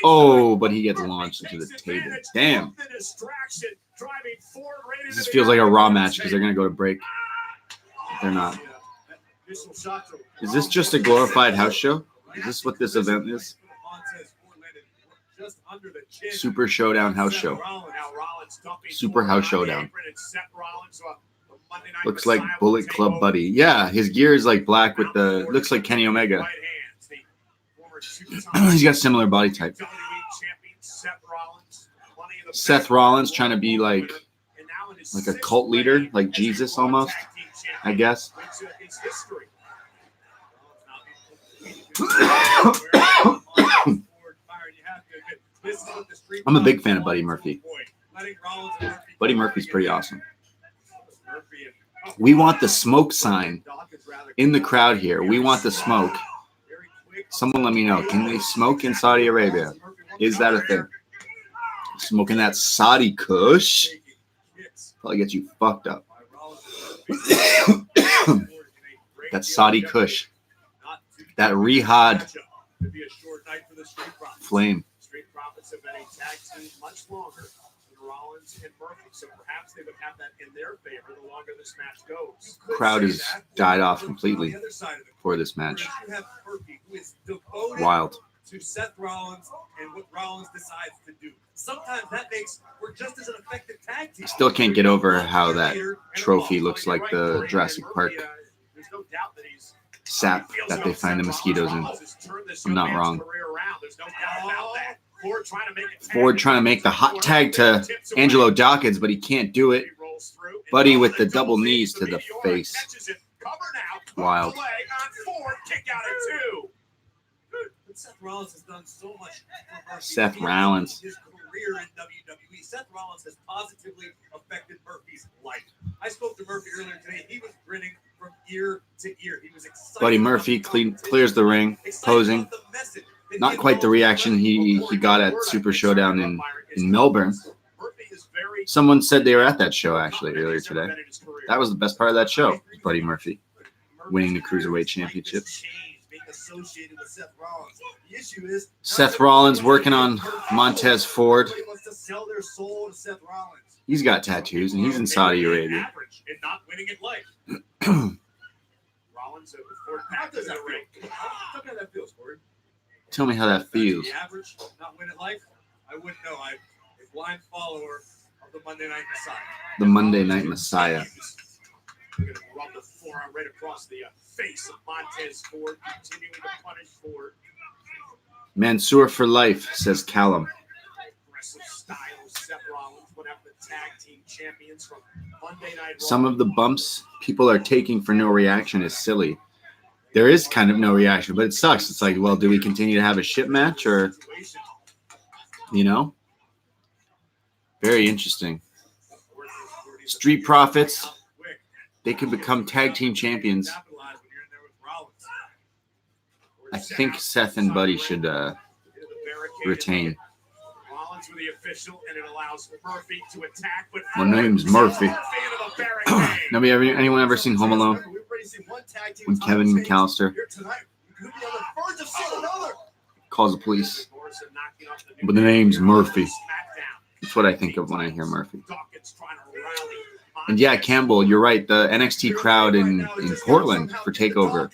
Oh, but he gets launched into the table. Damn. This feels like a Raw match because they're going to go to break. They're not. Is this just a glorified house show? Is this what this event is? Super Showdown house show. Super House Showdown. Looks like Bullet Club Buddy. Yeah, his gear is like black with the... Looks like Kenny Omega. He's got similar body type. Seth Rollins trying to be like like a cult leader, like Jesus almost, I guess. I'm a big fan of Buddy Murphy. Buddy Murphy's pretty awesome. We want the smoke sign in the crowd here. We want the smoke. Someone let me know. Can they smoke in Saudi Arabia? Is that a thing? Smoking that Saudi Kush probably gets you fucked up. That Saudi Kush. That Riyadh flame. Street Profits have been a tag team much longer than Rollins and Murphy, so perhaps they would have that in their favor the longer this match goes. Crowd has died off completely for this match. Wild. To Seth Rollins and what Rollins decides to do. Sometimes that makes for just as an effective tag team. Still can't get over how that trophy looks like the Jurassic Park sap that they find the mosquitoes in. I'm not wrong. Ford trying to make the hot tag to Angelo Dawkins, but he can't do it. Buddy with the double knees to the face. Wild. Seth Rollins has done so much for Murphy. Seth Rollins. His career in WWE. Seth Rollins has positively affected Murphy's life. I spoke to Murphy earlier today. He was grinning from ear to ear. He was excited. Buddy Murphy clears the ring, posing. Not quite the reaction he got at Super Showdown in Melbourne. Someone said they were at that show actually earlier today. That was the best part of that show. Buddy Murphy winning the Cruiserweight Championship. Associated with Seth Rollins. The issue is Seth Rollins working on Montez Ford. Wants to sell their soul to Seth Rollins. He's got tattoos and he's in Saudi Arabia. And not winning at life. Rollins Ford back to the ring. How that feels, Ford? Tell me how that feels. The average, not win at life. I wouldn't know. I'm a blind follower of the Monday Night Messiah. The Monday Night Messiah. We're going to rub the forearm right across the face of Montez Ford, continuing to punish Ford. Mansoor for life, says Callum. Aggressive style of Seth Rollins, one of the tag team champions from Monday Night Raw. Some of the bumps people are taking for no reaction is silly. There is kind of no reaction, but it sucks. It's like, well, do we continue to have a shit match or, you know? Very interesting. Street Profits. They could become tag team champions. I think Seth and Buddy should retain. My name's Murphy. Anyone ever seen Home Alone? When Kevin McAllister calls the police. But the name's Murphy. That's what I think of when I hear Murphy. And yeah, Campbell, you're right. The NXT crowd in Portland for TakeOver.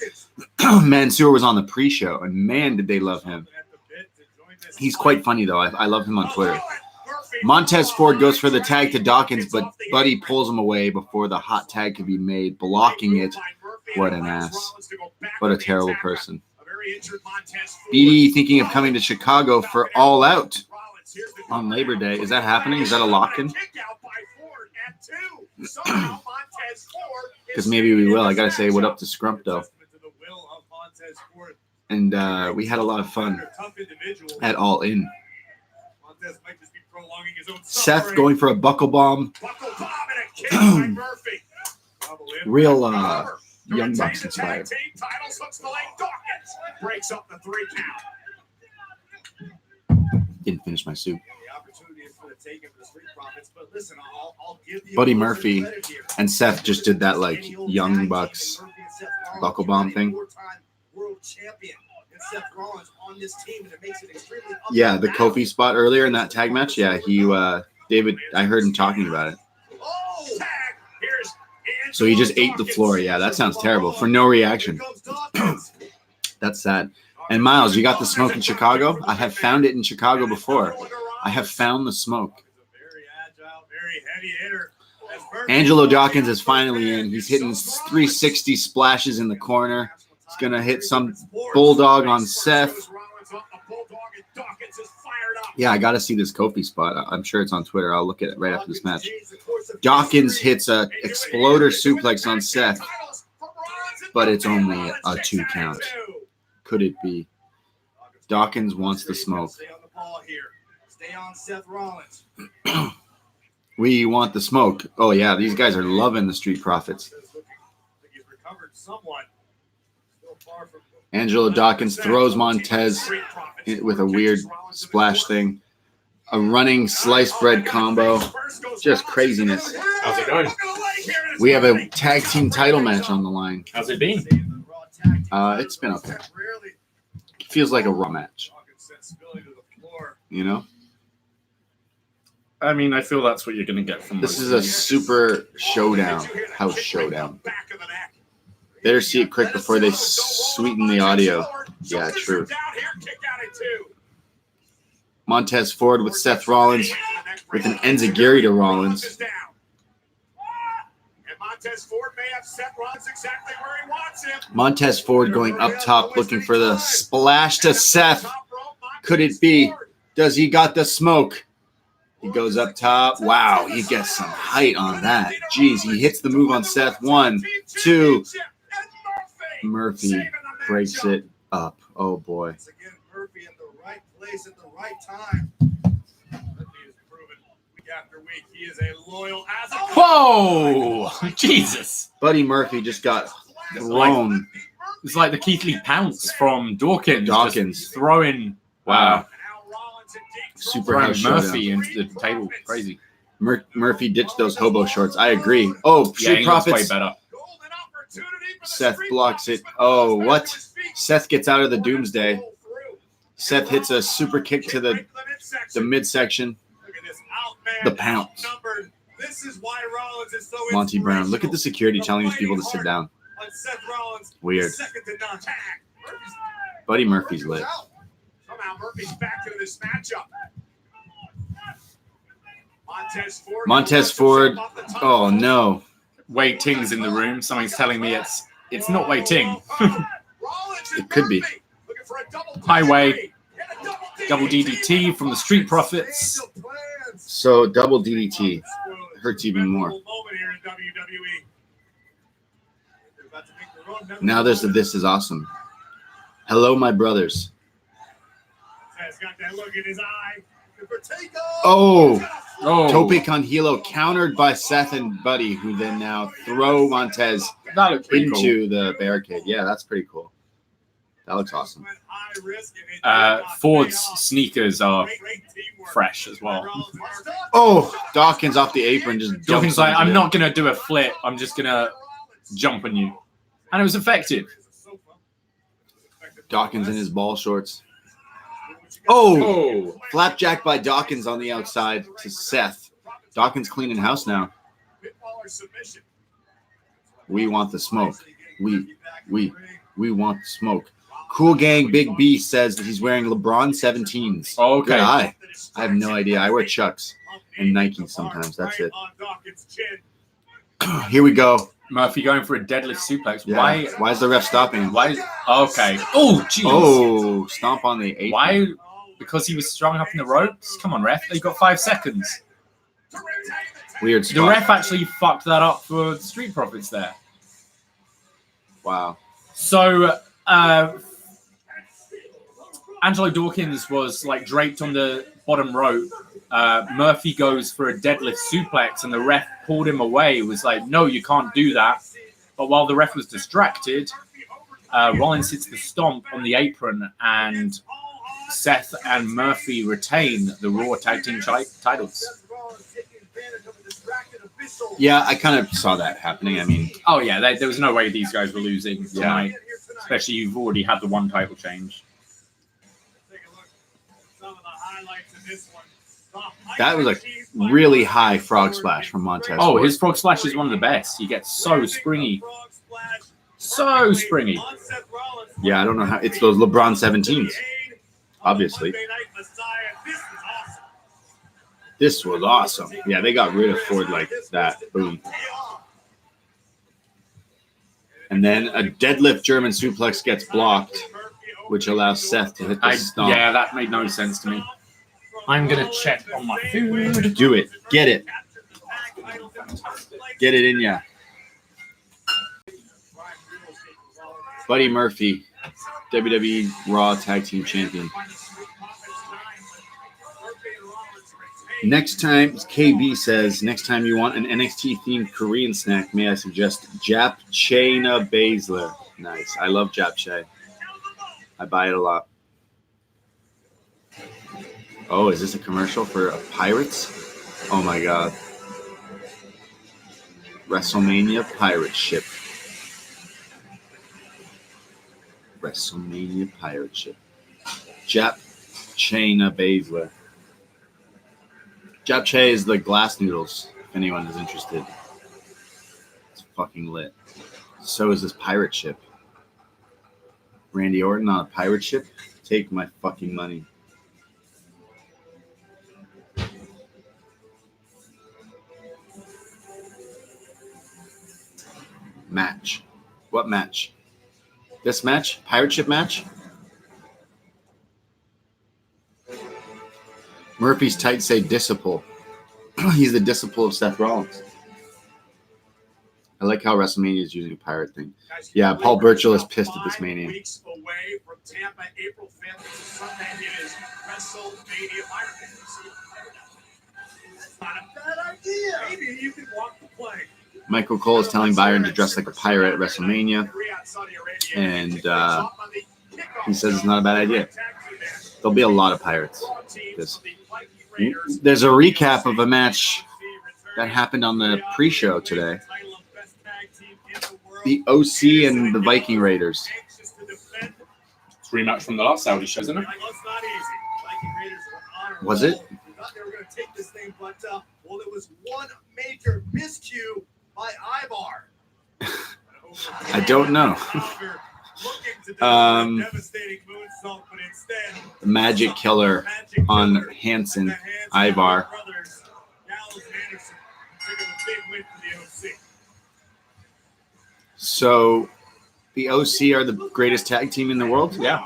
Mansoor was on the pre-show, and man, did they love him. He's quite funny, though. I love him on Twitter. Montez Ford goes for the tag to Dawkins, but Buddy pulls him away before the hot tag can be made, blocking it. What an ass. What a terrible person. BD thinking of coming to Chicago for All Out on Labor Day. Is that happening? Is that a lock-in? Because maybe we will. I got to say what up to Scrump, though. And we had a lot of fun at All In. Seth going for a buckle bomb. Real Young Bucks inspired. Didn't finish my soup. Buddy Murphy and Seth just did that like Young Bucks buckle bomb thing. Yeah, the Kofi spot earlier in that tag match. Yeah, David, I heard him talking about it. So he just ate the floor. Yeah, that sounds terrible. For no reaction. That's sad. And Miles, you got the smoke in Chicago? I have found it in Chicago before. I have found the smoke. Angelo Dawkins is finally in. He's hitting 360 splashes in the corner. He's going to hit some bulldog on Seth. Yeah, I got to see this Kofi spot. I'm sure it's on Twitter. I'll look at it right after this match. Dawkins hits a exploder suplex on Seth, but it's only a 2 count. Could it be? Dawkins wants the smoke. Stay on the ball here. Stay on Seth Rollins. We want the smoke. Oh, yeah, these guys are loving the Street Profits. He's recovered somewhat. Still far from Angelo Dawkins throws Montez with a weird splash thing. A running sliced bread combo. Just craziness. How's it going? We have a tag team title match on the line. How's it been? It's been okay. Feels like a Raw match. You know? I mean, I feel that's what you're going to get from This is a super showdown. House showdown. Better see it quick before they sweeten the audio. Yeah, true. Montez Ford with Seth Rollins with an enziguri to Rollins. Montez Ford going up top looking for the splash to Seth. Could it be? Does he got the smoke? He goes up top. Wow, he gets some height on that. Jeez, he hits the move on Seth. 1, 2. Murphy breaks it up. Oh, boy. Murphy in the right place at the right time. Murphy has proven week after week he is a loyal as a Whoa! Jesus. Buddy Murphy just got thrown. It's like the Keith Lee pounce from Dawkins. Dawkins. Just throwing, Super throwing house Murphy showdown. into the table. Crazy. Murphy ditched those hobo shorts. I agree. Oh, Yeah, Street he looks way Profits. better. Seth blocks it. Oh, what? Seth gets out of the Doomsday. Seth hits a super kick to the midsection. The pounce. Monty Brown. Look at the security telling these people to sit down. Weird. Buddy Murphy's lit. Somehow Murphy's back into this matchup. Montez Ford. Oh, no. Wei Ting's in the room. Something's telling me it's not Wei Ting. It could be. Highway. Double DDT from the Street Profits. So, double DDT hurts even more. Now there's the This Is Awesome. Hello, my brothers. Oh, Tope con Hilo countered by Seth and Buddy, who then now throw Montez That looks pretty into the barricade. Yeah, that's pretty cool. That looks awesome. cool. Ford's sneakers are fresh as well. Oh, Dawkins off the apron just Dawkins jumps like, into I'm it. not going to do a flip. I'm just going to jump on you. And it was effective. Dawkins in his ball shorts. Oh, Oh, flapjack by Dawkins on the outside to Seth. Dawkins cleaning house now. We want the smoke. We want the smoke. Cool Gang Big B says that he's wearing LeBron 17s. okay. Good eye. I have no idea. I wear Chucks and Nike sometimes. That's it. Here we go. Murphy going for a deadlift suplex. Yeah. Why is the ref stopping him? Why? Okay. Oh, jeez. Oh, stomp on the apron. Why? Because he was strung up in the ropes? Come on, ref. They got 5 seconds. Weird The spot. ref actually fucked that up for the Street Profits there. Wow. So, Angelo Dawkins was like draped on the bottom rope. Murphy goes for a deadlift suplex, and the ref pulled him away. Was like, no, you can't do that. But while the ref was distracted, Rollins hits the stomp on the apron, and Seth and Murphy retain the Raw Tag Team titles. Yeah, I kind of saw that happening. I mean, Oh yeah, there was no way these guys were losing tonight. Especially you've already had the one title change. that was a really high frog splash from Montez. Oh, Ford. his frog splash is one of the best. He gets so springy. So springy. Yeah, I don't know how. It's those LeBron 17s. Obviously. This was awesome. Yeah, they got rid of Ford like that. Boom. And then a deadlift German suplex gets blocked, which allows Seth to hit the stomp. Yeah, that made no sense to me. I'm going to check on my food. Do it. Get it. Get it in ya. Buddy Murphy, WWE Raw Tag Team Champion. Next time, KB says, next time you want an NXT-themed Korean snack, may I suggest Japchae Baszler. Nice. I love Japchae. I buy it a lot. Oh, is this a commercial for Pirates? Oh, my God. WrestleMania Pirate Ship. WrestleMania Pirate Ship. Japchae Baszler. Japchae is the glass noodles, if anyone is interested. It's fucking lit. So is this pirate ship. Randy Orton on a pirate ship? Take my fucking money. Match. What match? This match? Pirate ship match? Murphy's tights say disciple. He's the disciple of Seth Rollins. I like how WrestleMania is using a pirate thing. Yeah, Paul Burchill is pissed at this Mania. Weeks away from Tampa, April 5th. Sunday it is WrestleMania. That's not a bad idea. Maybe you can walk the plank. Michael Cole is telling Byron to dress like a pirate at WrestleMania. And he says it's not a bad idea. There'll be a lot of pirates. There's a recap of a match that happened on the pre-show today. The OC and the Viking Raiders. It's rematch from the last Saudi show, isn't it? Was it? They were going to take this thing, but well, it was one major miscue by Ivar. I don't know. Magic Killer on Hanson, Ivar. So, the OC are the greatest tag team in the world? Yeah.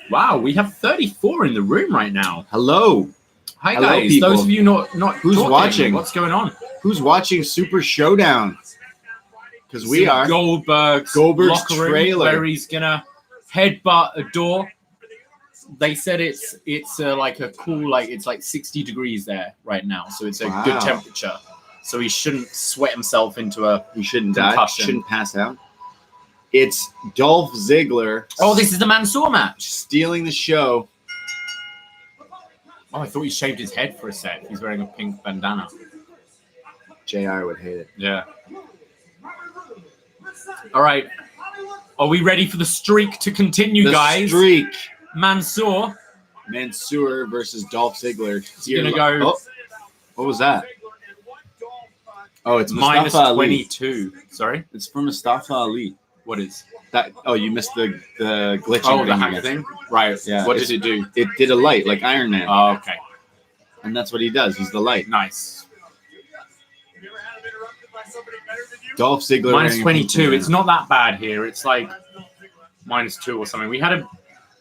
Wow, we have 34 in the room right now. Hello. Hi, Hello, guys. people. Those of you not Who's talking, watching? What's going on? Who's watching Super Showdown? Because we are. Goldberg's Goldberg's locker room trailer. where he's gonna headbutt a door. They said it's like a cool, like it's like 60 degrees there right now, so it's a Wow. good temperature. So he shouldn't sweat himself into a. You shouldn't die. Concussion. Shouldn't pass out. It's Dolph Ziggler. Oh, this is the Mansoor match. Stealing the show. Oh, I thought he shaved his head for a sec. He's wearing a pink bandana. JR would hate it. Yeah. All right. Are we ready for the streak to continue, The guys? streak. Mansoor. Mansoor versus Dolph Ziggler. He's gonna go. Oh, what was that? Oh, it's Minus Mustafa Ali. 22. Sorry? It's from Mustafa Ali. What is? That. Oh, you missed the glitching. Oh, the thing hack again. thing? Right. Yeah. What did it do? It did a light like Iron Man, Oh, okay. and that's what he does. He's the light. Nice. Dolph Ziggler Minus wearing a 22. pink It's not that bad here. It's like minus 2 or something. We had a.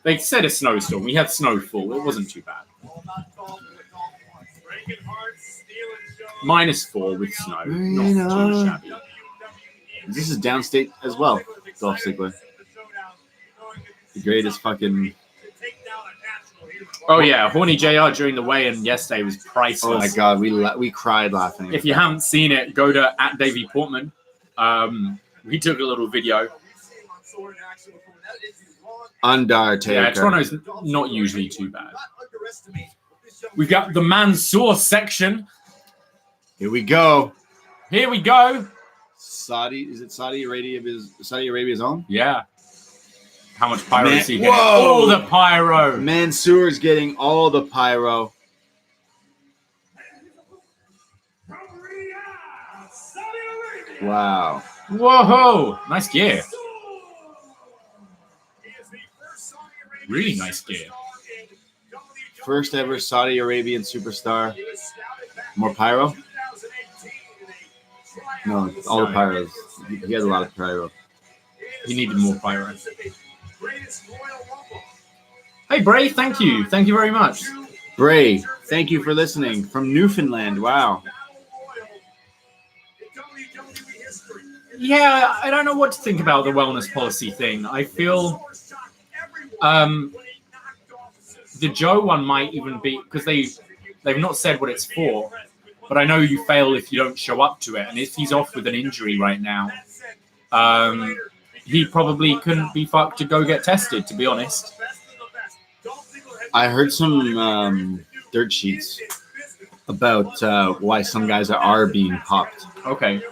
They said a snowstorm. We had snowfall. It wasn't too bad. Minus 4 with snow. Not too shabby. bandana. This is downstate as well. Dolph Ziggler, the greatest fucking. Oh yeah, Horny JR during the weigh-in yesterday was priceless. Oh my god, we cried laughing. If you haven't seen it, go to @Davie Portman. We took a little video. Undertaker. Yeah, Toronto's not usually too bad. We've got the Mansoor section. Here we go. Here we go. Saudi, is it Saudi Arabia's own? Yeah. How much pyro is he getting? Whoa! All the pyro. Mansoor's getting all the pyro. Wow. Whoa! Nice gear. Really nice gear. First ever Saudi Arabian superstar. More pyro? No, all the pyros. He has a lot of pyro. He needed more pyro. Hey, Bray, thank you. Thank you very much. Bray, thank you for listening from Newfoundland. Wow. Yeah, I don't know what to think about the wellness policy thing. I feel the Joe one might even be because they've not said what it's for, but I know you fail if you don't show up to it. And if he's off with an injury right now, he probably couldn't be fucked to go get tested, to be honest. I heard some dirt sheets about why some guys are being popped. Okay.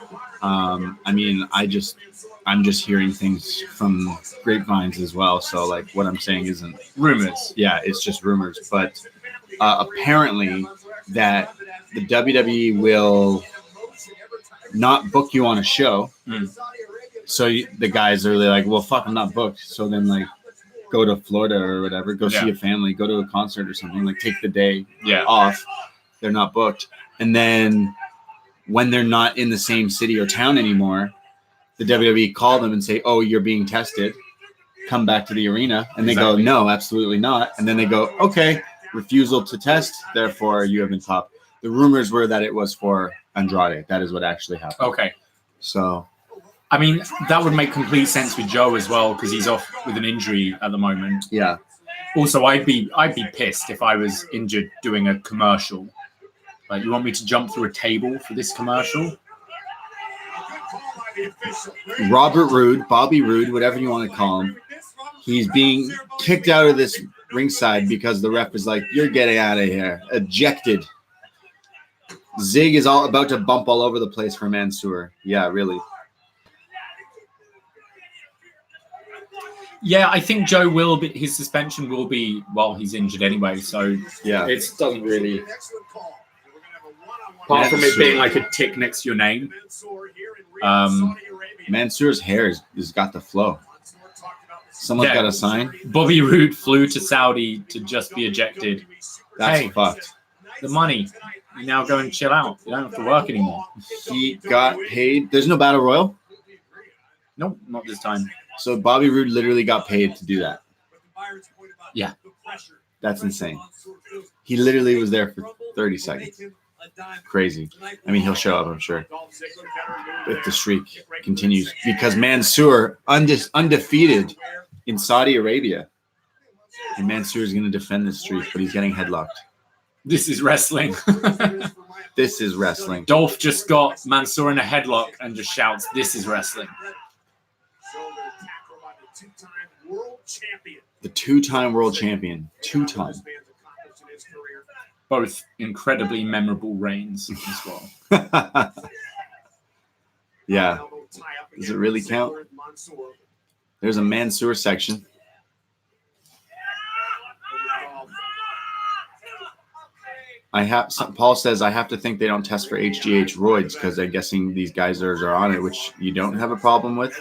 I mean, I'm just hearing things from grapevines as well. So like what I'm saying isn't Rumors. Yeah, it's just rumors. But apparently that the WWE will not book you on a show. So the guys are really like, well, fuck, I'm not booked. So then like go to Florida or whatever, go see a family, go to a concert or something, like take the day off. They're not booked. And then when they're not in the same city or town anymore, the WWE call them and say, oh, you're being tested. Come back to the arena. And they go, no, absolutely not. And then they go, okay, refusal to test. Therefore, you have been popped. The rumors were that it was for Andrade. That is what actually happened. Okay. So, I mean, that would make complete sense with Joe as well because he's off with an injury at the moment. Yeah. Also, I'd be pissed if I was injured doing a commercial. Like, you want me to jump through a table for this commercial? Robert Roode, Bobby Roode, whatever you want to call him, he's being kicked out of this ringside because the ref is like, you're getting out of here. Ejected. Zig is all about to bump all over the place for Mansoor. Yeah, really. Yeah, I think Joe will be, his suspension will be while he's injured anyway. So yeah, it doesn't really. Apart from it being like a tick next to your name. Mansoor's hair has got the flow. Someone's got a sign. Bobby Roode flew to Saudi to just be ejected. That's fucked. The money. You now go and chill out. You don't have to work anymore. He got paid. There's no battle royal? Nope, not this time. So Bobby Roode literally got paid to do that. Yeah. That's insane. He literally was there for 30 seconds. Crazy. I mean, he'll show up, I'm sure, if the streak continues. Because Mansoor, undefeated in Saudi Arabia. And Mansoor is going to defend this streak, but he's getting headlocked. This is wrestling. This is wrestling. Dolph just got Mansoor in a headlock and just shouts, this is wrestling. The two-time world champion. Two-time. Both incredibly memorable reigns as well. Yeah. Does it really count? There's a Mansoor section. Paul says I have to think they don't test for HGH roids because I'm guessing these guys are on it, which you don't have a problem with.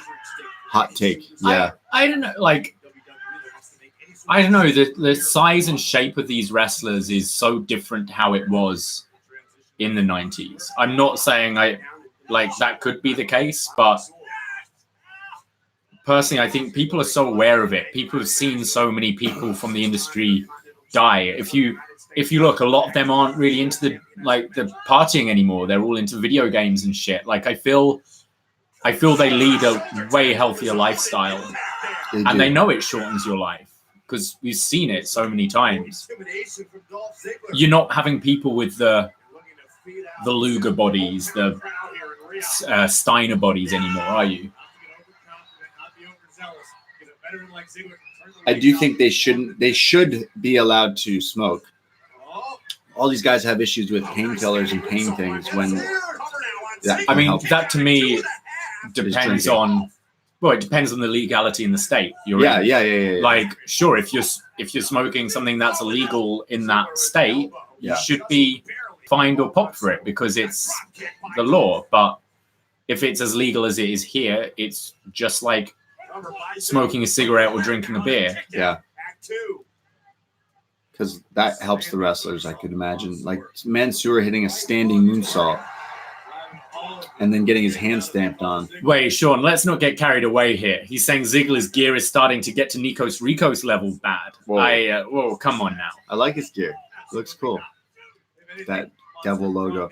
Hot take. Yeah. I don't know. Like, I don't know. The size and shape of these wrestlers is so different to how it was in the 90s. I'm not saying that could be the case, but personally, I think people are so aware of it. People have seen so many people from the industry die. If you look, a lot of them aren't really into the partying anymore. They're all into video games and shit. Like, I feel they lead a way healthier lifestyle, and they know it shortens your life because we've seen it so many times. You're not having people with the Luger bodies, the Steiner bodies anymore, are you? I do think they should be allowed to smoke. All these guys have issues with painkillers and pain things when that to me depends on it depends on the legality in the state you're in. Yeah. Like, sure, if you're smoking something that's illegal in that state, you should be fined or popped for it because it's the law. But if it's as legal as it is here, it's just like smoking a cigarette or drinking a beer. Yeah. Because that helps the wrestlers, I could imagine. Like Mansoor hitting a standing moonsault and then getting his hand stamped on. Wait, Sean, let's not get carried away here. He's saying Ziggler's gear is starting to get to Nikos Ricos level bad. Whoa, come on now. I like his gear. It looks cool. That devil logo.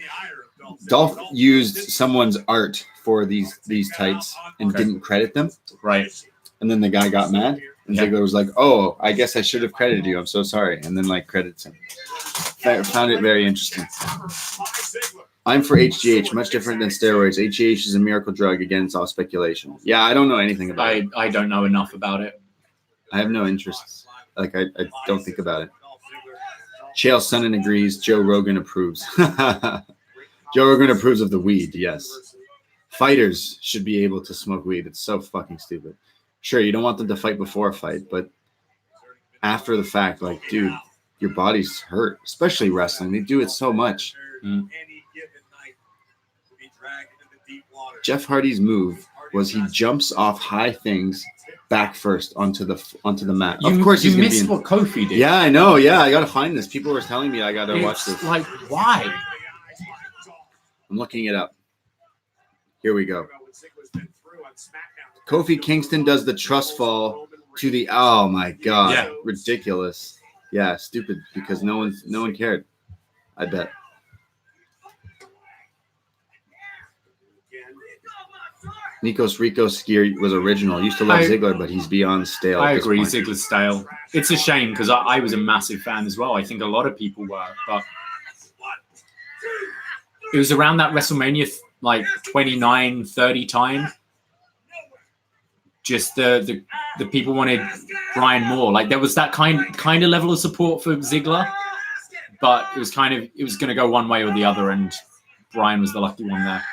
Dolph used someone's art for these tights and didn't credit them. Right. And then the guy got mad. And Ziggler was like, "Oh, I guess I should have credited you. I'm so sorry." And then like credits him. I found it very interesting. I'm for HGH, much different than steroids. HGH is a miracle drug. Again, it's all speculation. Yeah, I don't know anything about it. I don't know enough about it. I have no interest. Like, I don't think about it. Chael Sonnen agrees. Joe Rogan approves. Joe Rogan approves of the weed, yes. Fighters should be able to smoke weed. It's so fucking stupid. Sure, you don't want them to fight before a fight, but after the fact, like, dude, your body's hurt, especially wrestling. They do it so much. Mm. Jeff Hardy's move was he jumps off high things back first onto the mat. Of course, you he's gonna missed what Kofi did. Yeah, I know. Yeah, I gotta find this. People were telling me I gotta watch this. Like, why? I'm looking it up. Here we go. Kofi Kingston does the trust fall to the. Oh my god! Yeah. Ridiculous. Yeah, stupid because no one cared. I bet. Nikos Ricos gear was original. Used to love Ziggler, but he's beyond stale. I agree, Ziggler's stale. It's a shame because I was a massive fan as well. I think a lot of people were, but it was around that WrestleMania 29, 30 time. Just the people wanted Bryan more. Like there was that kind of level of support for Ziggler, but it was going to go one way or the other, and Bryan was the lucky one there.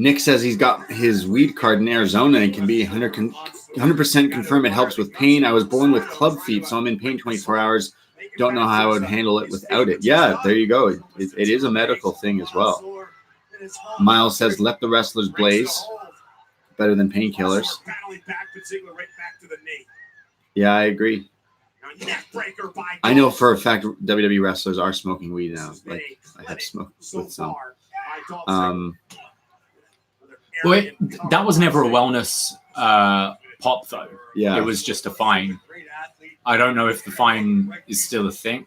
Nick says he's got his weed card in Arizona and can be 100% confirm it helps with pain. I was born with club feet, so I'm in pain 24 hours. Don't know how I would handle it without it. Yeah, there you go. It is a medical thing as well. Miles says, let the wrestlers blaze. Better than painkillers. Yeah, I agree. I know for a fact WWE wrestlers are smoking weed now. Like, I have smoked with some. Well, that was never a wellness pop, though. Yeah. It was just a fine. I don't know if the fine is still a thing.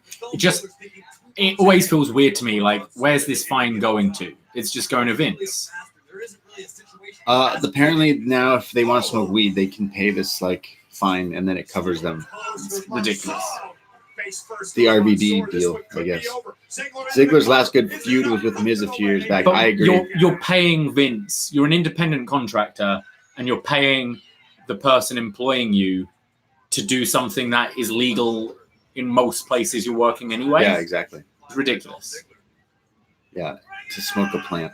It always feels weird to me. Like, where's this fine going to? It's just going to Vince. Apparently now, if they want to smoke weed, they can pay this like fine, and then it covers them. It's ridiculous. The RVD deal, I guess. Ziggler's last good feud was with Miz a few years back. But I agree. You're paying Vince. You're an independent contractor, and you're paying the person employing you to do something that is legal in most places you're working anyway. Yeah, exactly. It's ridiculous. Yeah, to smoke a plant.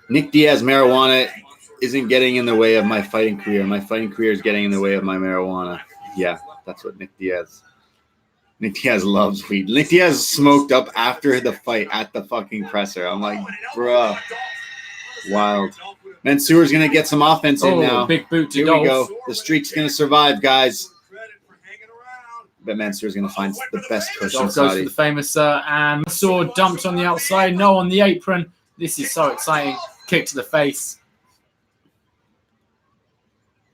Nick Diaz, marijuana isn't getting in the way of my fighting career. My fighting career is getting in the way of my marijuana. Yeah, that's what Nick Diaz loves weed. Nick Diaz smoked up after the fight at the fucking presser. I'm like, bruh. Wild. Mansoor's going to get some offense in now. Big boot to Here we go. The streak's going to survive, guys. But Mansoor's going to find the best cushion. Goes for the famous and Mansoor dumped on the outside. No on the apron. This is so exciting. Kick to the face.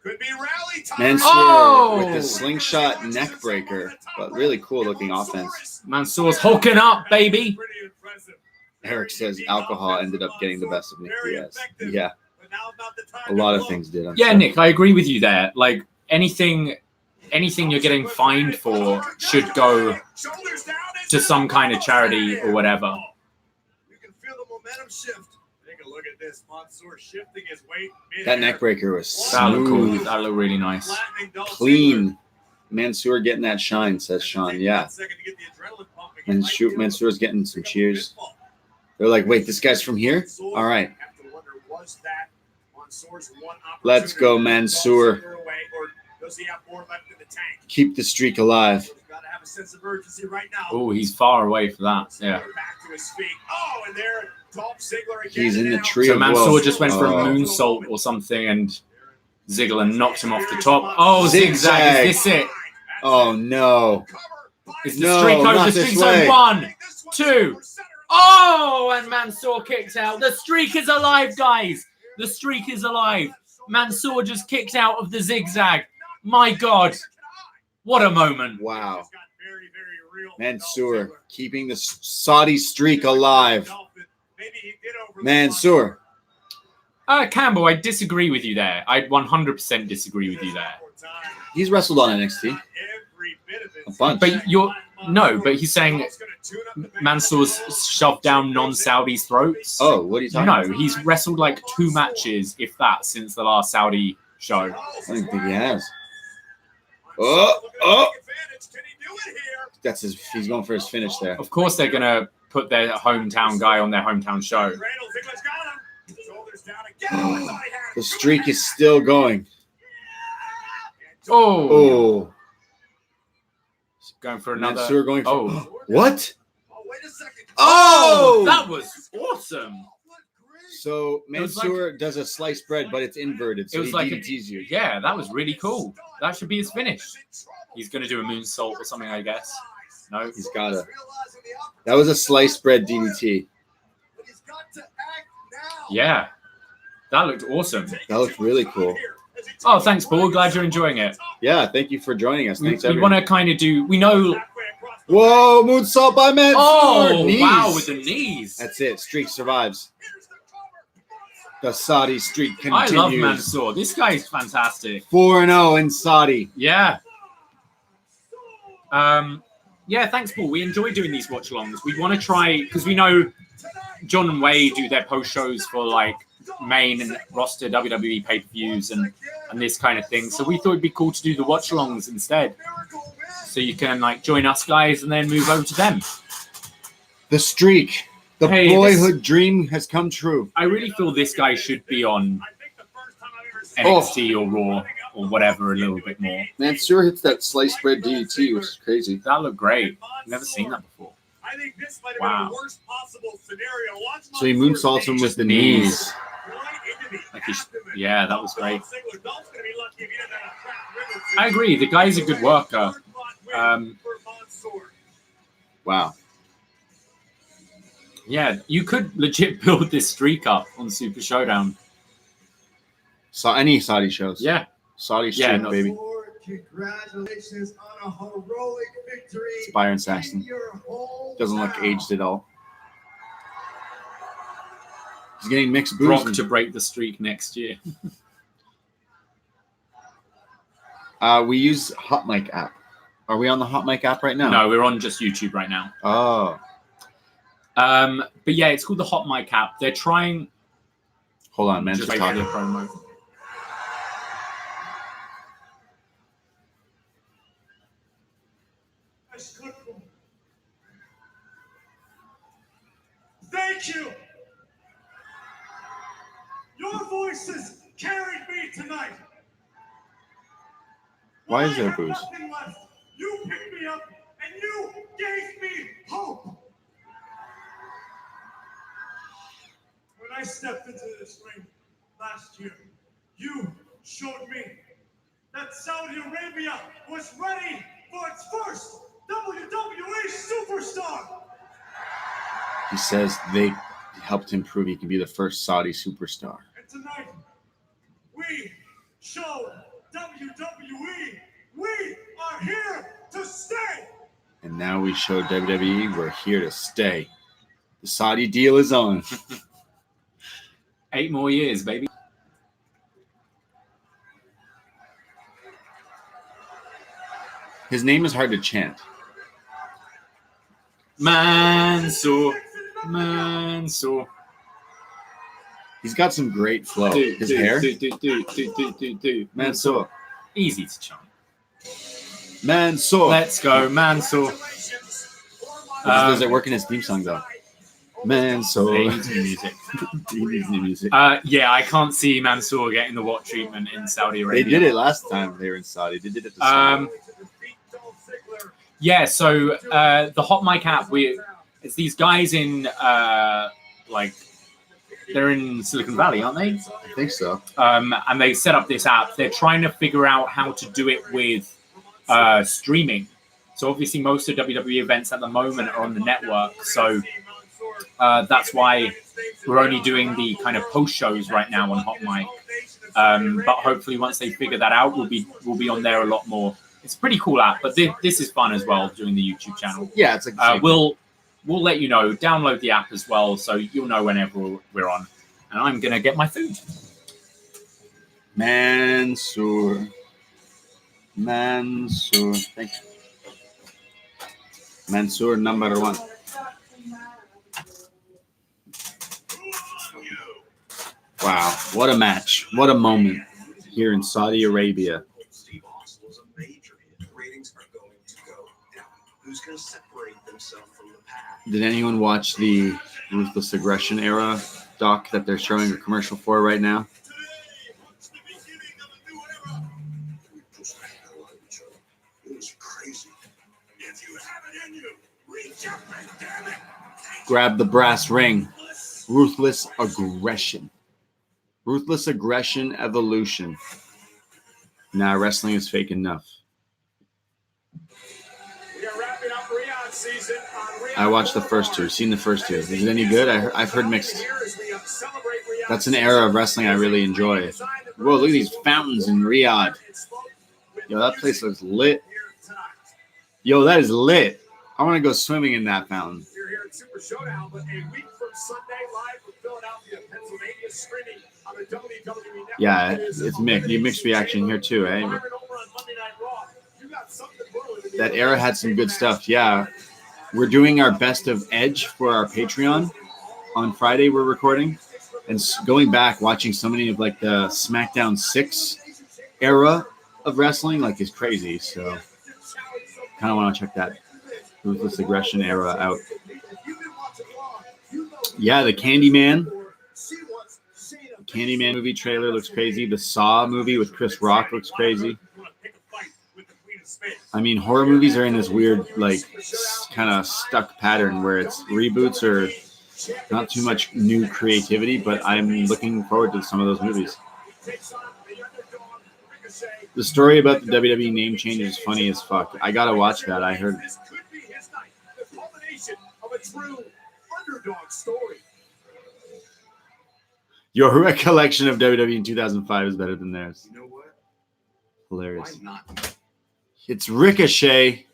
Could be rally time. Mansoor with the slingshot neck breaker, but really cool looking offense. Mansoor's hulking up, baby. Erick says alcohol ended up getting the best of Nick Diaz. Yeah, a lot of things did. Yeah, Nick, I agree with you there. Like anything you're getting fined for should go to some kind of charity or whatever. You can feel the momentum shift. Take a look at this. Mansoor shifting his weight. That neck breaker was That looked smooth, cool. That looked really nice. clean. Mansoor getting that shine, says Sean. Yeah, and Mansoor's getting some cheers. They're like, wait, this guy's from here? All right. Let's go, Mansoor. Keep the streak alive. Oh, he's far away for that. Yeah. He's in the tree So of Mansoor woe. just went for a moonsault or something, and Ziggler knocked him off the top. Oh, zigzag. Is this it? Oh, no. Is the No, streak over? not The this streak's way. on 1, 2. Oh, and Mansoor kicked out. The streak is alive, guys. The streak is alive. Mansoor just kicked out of the zigzag. My God. What a moment. Wow. Mansoor keeping the Saudi streak alive. Mansoor Campbell, I disagree with you there. I 100% disagree with you there. He's wrestled on NXT a bunch. But but he's saying Mansoor's shoved down non-Saudis' throats. Oh, what are you talking about? No, he's wrestled like 2 matches, if that, since the last Saudi show. I don't think he has. Oh! He's going for his finish there. Of course, they're gonna put their hometown guy on their hometown show. The streak is still going. Oh. Going for another. Mansoor going for. Oh. What? Wait a second. Oh! That was awesome. So Mansoor does a sliced bread, but it's inverted. So It was he like DDTs you. Yeah, that was really cool. That should be his finish. He's gonna do a moonsault or something, I guess. No, He's gotta. That was a sliced bread DDT. Yeah, that looked awesome. That looked really cool. Oh, thanks, Paul. Glad you're enjoying it. Yeah, thank you for joining us. Thanks, We everyone. want to kind of do. We know. Whoa, moonsault by Mansoor. Oh, Knees. wow, with the knees. That's it. Streak survives. The Saudi streak I continues. love Mansoor. This guy's fantastic. 4-0 in Saudi. Yeah. Yeah, thanks, Paul. We enjoy doing these watch-alongs. We want to try, because we know John and Way do their post-shows for, like, main and roster WWE pay-per-views and this kind of thing. So we thought it'd be cool to do the watch-alongs instead. So you can, like, join us guys and then move over to them. The streak. The boyhood dream has come true. I really feel this guy should be on NXT or Raw or whatever a little bit more. Mansoor hits that sliced bread DDT, which is crazy. That looked great. Never seen that before. I think this might have Wow. been the worst possible scenario. Watch So he moonsaults him with the knees. Like yeah, that was great. I agree. The guy's a good worker. Wow. Yeah, you could legit build this streak up on Super Showdown. So any Saudi shows. Yeah. Saudi streak, no. baby. Congratulations on a heroic victory. It's Byron Saxton. Doesn't look aged at all. He's getting mixed boos. Brock to break the streak next year. We use Hot Mic app. Are we on the Hot Mic app right now? No, we're on just YouTube right now. Oh. But yeah, it's called the Hot Mic app. They're trying. Hold on, man. Just Just wait for the talking. promo. Thank you. Your voices carried me tonight. Why is When I there had boos? nothing left, you picked me up and you gave me hope. When I stepped into this ring last year, you showed me that Saudi Arabia was ready for its first WWE superstar. He says they helped him prove he can be the first Saudi superstar. And tonight, we showed WWE we are here to stay. And now we show WWE we're here to stay. The Saudi deal is on. 8 more years, baby. His name is hard to chant. Mansoor. He's got some great flow. His hair. Mansoor. Easy to chant. Mansoor. Let's go, Mansoor. Does it work in his theme song though? Mansoor. He needs new music. He needs new music. Yeah, I can't see Mansoor getting the Watt treatment in Saudi They Arabia. did it last time they were in Saudi. They did it this time. Yeah, so the Hot Mic app, it's these guys in they're in Silicon Valley, aren't they? I think so. And they set up this app. They're trying to figure out how to do it with streaming. So obviously most of WWE events at the moment are on the network. So that's why we're only doing the kind of post shows right now on Hot Mic. But hopefully once they figure that out, we'll be on there a lot more. It's a pretty cool app, but this is fun as well, doing the YouTube channel. Yeah, it's like we'll let you know. Download the app as well, so you'll know whenever we're on. And I'm going to get my food. Mansoor. Thank you. Mansoor number 1. Wow, what a match. What a moment here in Saudi Arabia. Steve Austin was a major hit. Ratings are going to go down. Who's going to separate themselves from the pack? Did anyone watch the Ruthless Aggression era doc that they're showing a commercial for right now? It was crazy. If you have it in you, reach up and damn it. Grab the brass ring. Ruthless Aggression. Ruthless Aggression Evolution. Nah, wrestling is fake enough. We are wrapping up Riyadh season on Riyadh. I watched the first 2. Seen the first 2. Is it any good? I've heard mixed. That's an era of wrestling I really enjoy. Whoa, look at these fountains in Riyadh. Yo, that place looks lit. Yo, that is lit. I want to go swimming in that fountain. You're here at Super Showdown, but a week from Sunday, live from Philadelphia, Pennsylvania, streaming on the WWE Network. Yeah, it's mixed. You mixed reaction here too, eh? That era had some good stuff. Yeah, we're doing our best of Edge for our Patreon on Friday. We're recording and going back, watching so many of like the SmackDown 6 era of wrestling, like is crazy. So, kind of want to check that Ruthless Aggression era out. Yeah, the Candyman movie trailer looks crazy. The Saw movie with Chris Rock looks crazy. I mean, horror movies are in this weird, like, kind of stuck pattern where it's reboots or not too much new creativity, but I'm looking forward to some of those movies. The story about the WWE name change is funny as fuck. I gotta watch that. I heard. Your recollection of WWE in 2005 is better than theirs. You know what? Hilarious. Why not? It's Ricochet.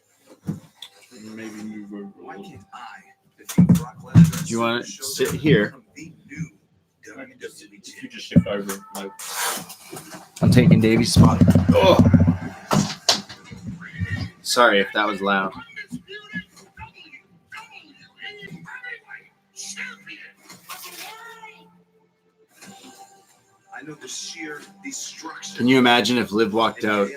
Maybe move over. Why can't I defeat Brock Lesnar? Do you want to sit here? If you just shift over. Like, I'm taking Davie's spot. Oh. Sorry if that was loud. I know the sheer destruction. Can you imagine if Liv walked out?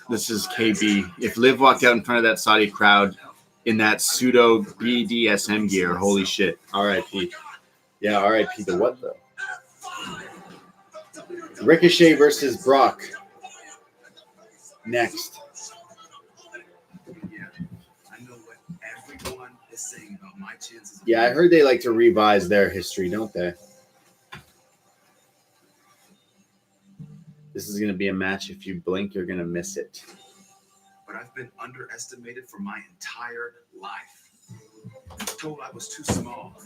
This is KB. If Liv walked out in front of that Saudi crowd in that pseudo BDSM gear, holy shit. R.I.P. Yeah, R.I.P. to what though? Ricochet versus Brock. Next. Yeah, I heard they like to revise their history, don't they? This is going to be a match. If you blink, you're going to miss it. But I've been underestimated for my entire life. Told I was too small.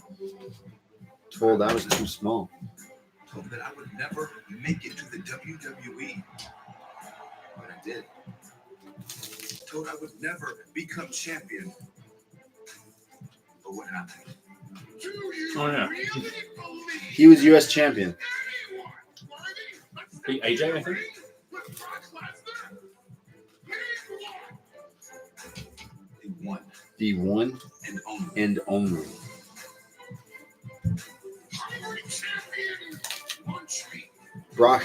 Told I was too small. Told that I would never make it to the WWE. But I did. Told I would never become champion. But what happened? oh, yeah. He was U.S. champion. Beat AJ, I think. He won. The one and only. Brock.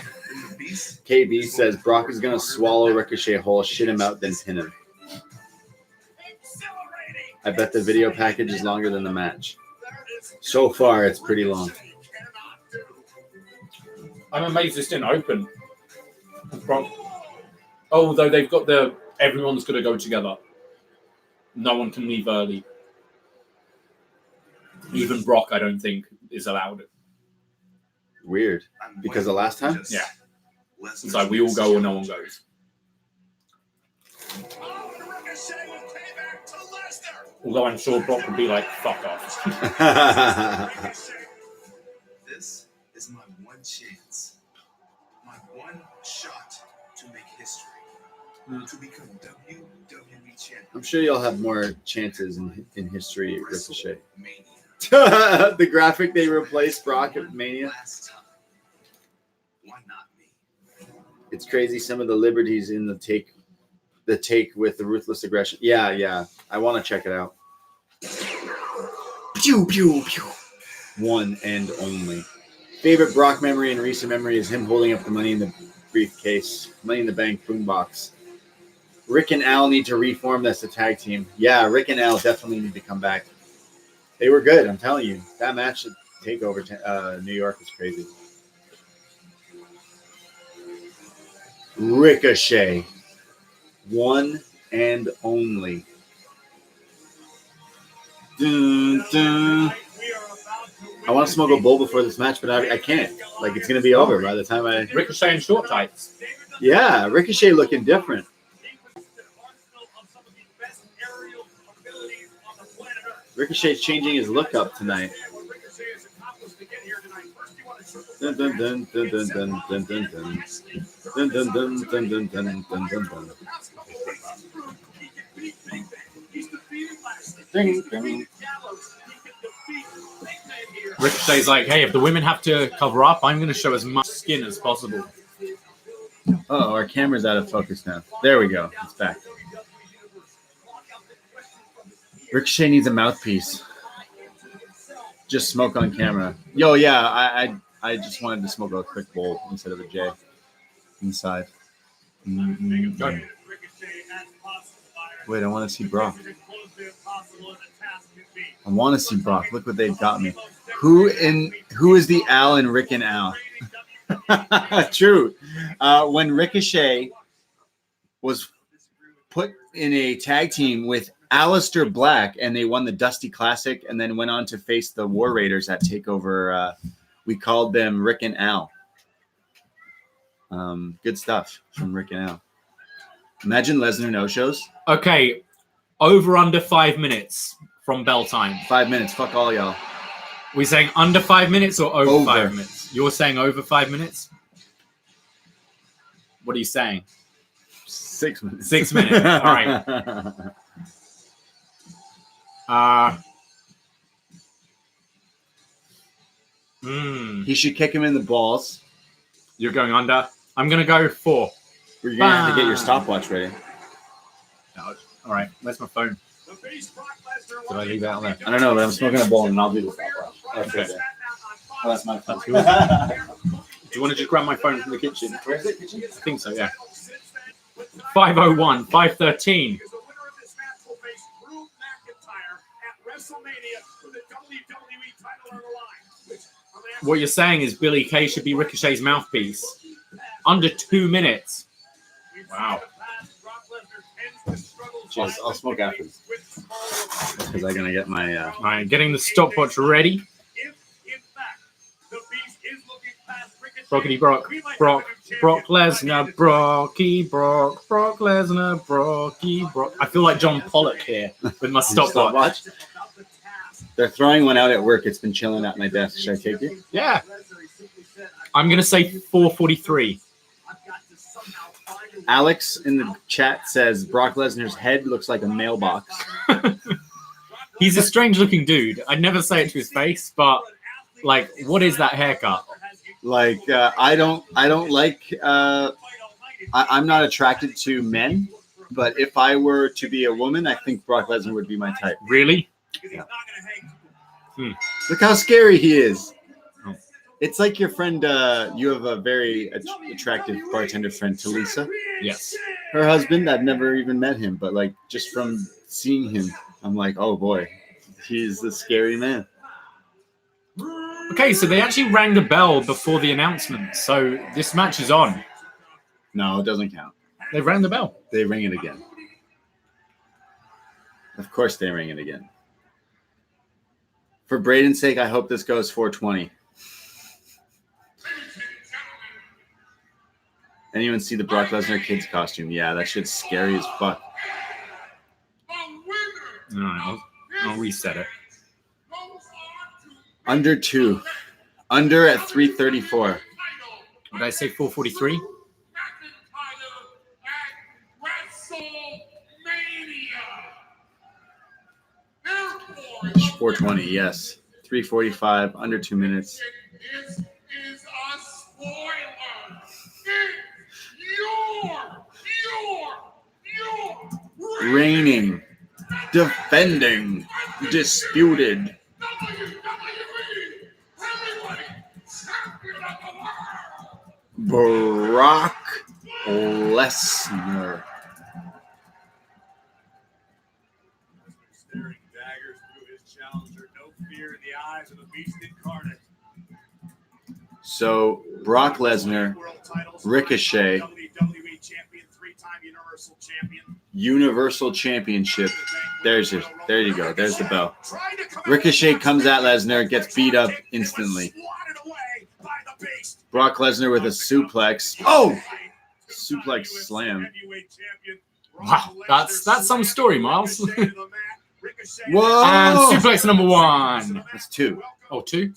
KB says Brock is going to swallow Ricochet whole, shit him out, then pin him. I bet the video package is longer than the match. So far, it's pretty long. I'm amazed this didn't open. Although they've got everyone's going to go together. No one can leave early. Even Brock, I don't think, is allowed. Weird. Because the last time? Yeah. It's like we all go or no one goes. Although I'm sure Brock would be like, fuck off. This is my one chance. My one shot to make history. To become WWE champion. I'm sure you'll have more chances in history, Ricochet. The graphic they replaced Brock at Mania. Why not me? It's crazy some of the liberties in the take with the ruthless aggression. Yeah. I want to check it out. Pew, pew, pew. One and only. Favorite Brock memory and recent memory is him holding up the Money in the briefcase, Money in the Bank boombox. Rick and Al need to reform as a tag team. Yeah, Rick and Al definitely need to come back. They were good, I'm telling you. That match at TakeOver New York was crazy. Ricochet. One and only. Dun, dun. I want to smoke a bowl before this match, but I can't. Like, it's going to be over by the time I... Ricochet in short tights. Yeah, Ricochet looking different. Ricochet's changing his look up tonight. Dun, dun, dun, dun, dun, dun, dun, dun, dun. Dun, dun, dun, dun, dun, dun, dun, dun, dun. Ding, ding. Ricochet's like, hey, if the women have to cover up, I'm going to show as much skin as possible. Oh, our camera's out of focus now. There we go. It's back. Ricochet needs a mouthpiece. Just smoke on camera. Yo, yeah, I just wanted to smoke a quick bowl instead of a J inside. Mm-hmm. Wait, I want to see Brock. I want to see Brock. Look what they've got me. Who is the Al and Rick and Al? True. When Ricochet was put in a tag team with Aleister Black and they won the Dusty Classic and then went on to face the War Raiders at TakeOver, we called them Rick and Al. Good stuff from Rick and Al. Imagine Lesnar no-shows. Okay, over under 5 minutes from bell time. 5 minutes. Fuck all y'all. We saying under 5 minutes or over 5 minutes? You're saying over 5 minutes? What are you saying? 6 minutes. 6 minutes. All right. He should kick him in the balls. You're going under. I'm going to go 4. You're going to have to get your stopwatch ready. No. All right. Where's my phone? Did I leave that on there? I don't know, but I'm smoking a bowl and I'll do the stopwatch. Okay. Oh, that's my phone. Do you want to just grab my phone from the kitchen? Where is it? Kitchen? I think so, yeah. 5:01, 5:13. What you're saying is Billy Kay should be Ricochet's mouthpiece. Under 2 minutes. Wow. Cheers. I'll smoke after this. Because I'm going to get my... All right, getting the stopwatch ready. Brockity Brock. Brock Lesnar. Brocky Brock. Brock Lesnar. Brocky Brock. I feel like John Pollock here with my stopwatch. They're throwing one out at work. It's been chilling at my desk. Should I take it? Yeah. I'm going to say 4:43. Alex in the chat says Brock Lesnar's head looks like a mailbox. He's a strange looking dude. I'd never say it to his face, but like, what is that haircut? Like, I don't like, I'm not attracted to men, but if I were to be a woman, I think Brock Lesnar would be my type. Really? Yeah. Look how scary he is. It's like your friend, you have a very attractive bartender friend, Talisa. Yes. Her husband, I've never even met him, but like just from seeing him, I'm like, oh boy, he's a scary man. Okay, so they actually rang the bell before the announcement, so this match is on. No, it doesn't count. They rang the bell. They ring it again. Of course they ring it again. For Braden's sake, I hope this goes 420. Anyone see the Brock Lesnar kids costume? Yeah, that shit's scary as fuck. All right, I'll reset it. Under 2. Under at 3:34. Did I say 4:43? 420, yes. 3:45, under 2 minutes. This is a spoiler. Your Reigning, defending, disputed. Brock Lesnar. Staring daggers through his challenger, no fear in the eyes of the beast incarnate. So Brock Lesnar, World titles, Ricochet, WWE champion, 3-time Universal champion. Universal Championship. There you go. There's the bell. Ricochet comes at Lesnar, gets beat up instantly. Brock Lesnar with a suplex. Oh! Suplex slam. Wow, that's some story, Miles. Whoa! And suplex number 1. That's 2. Oh, 2?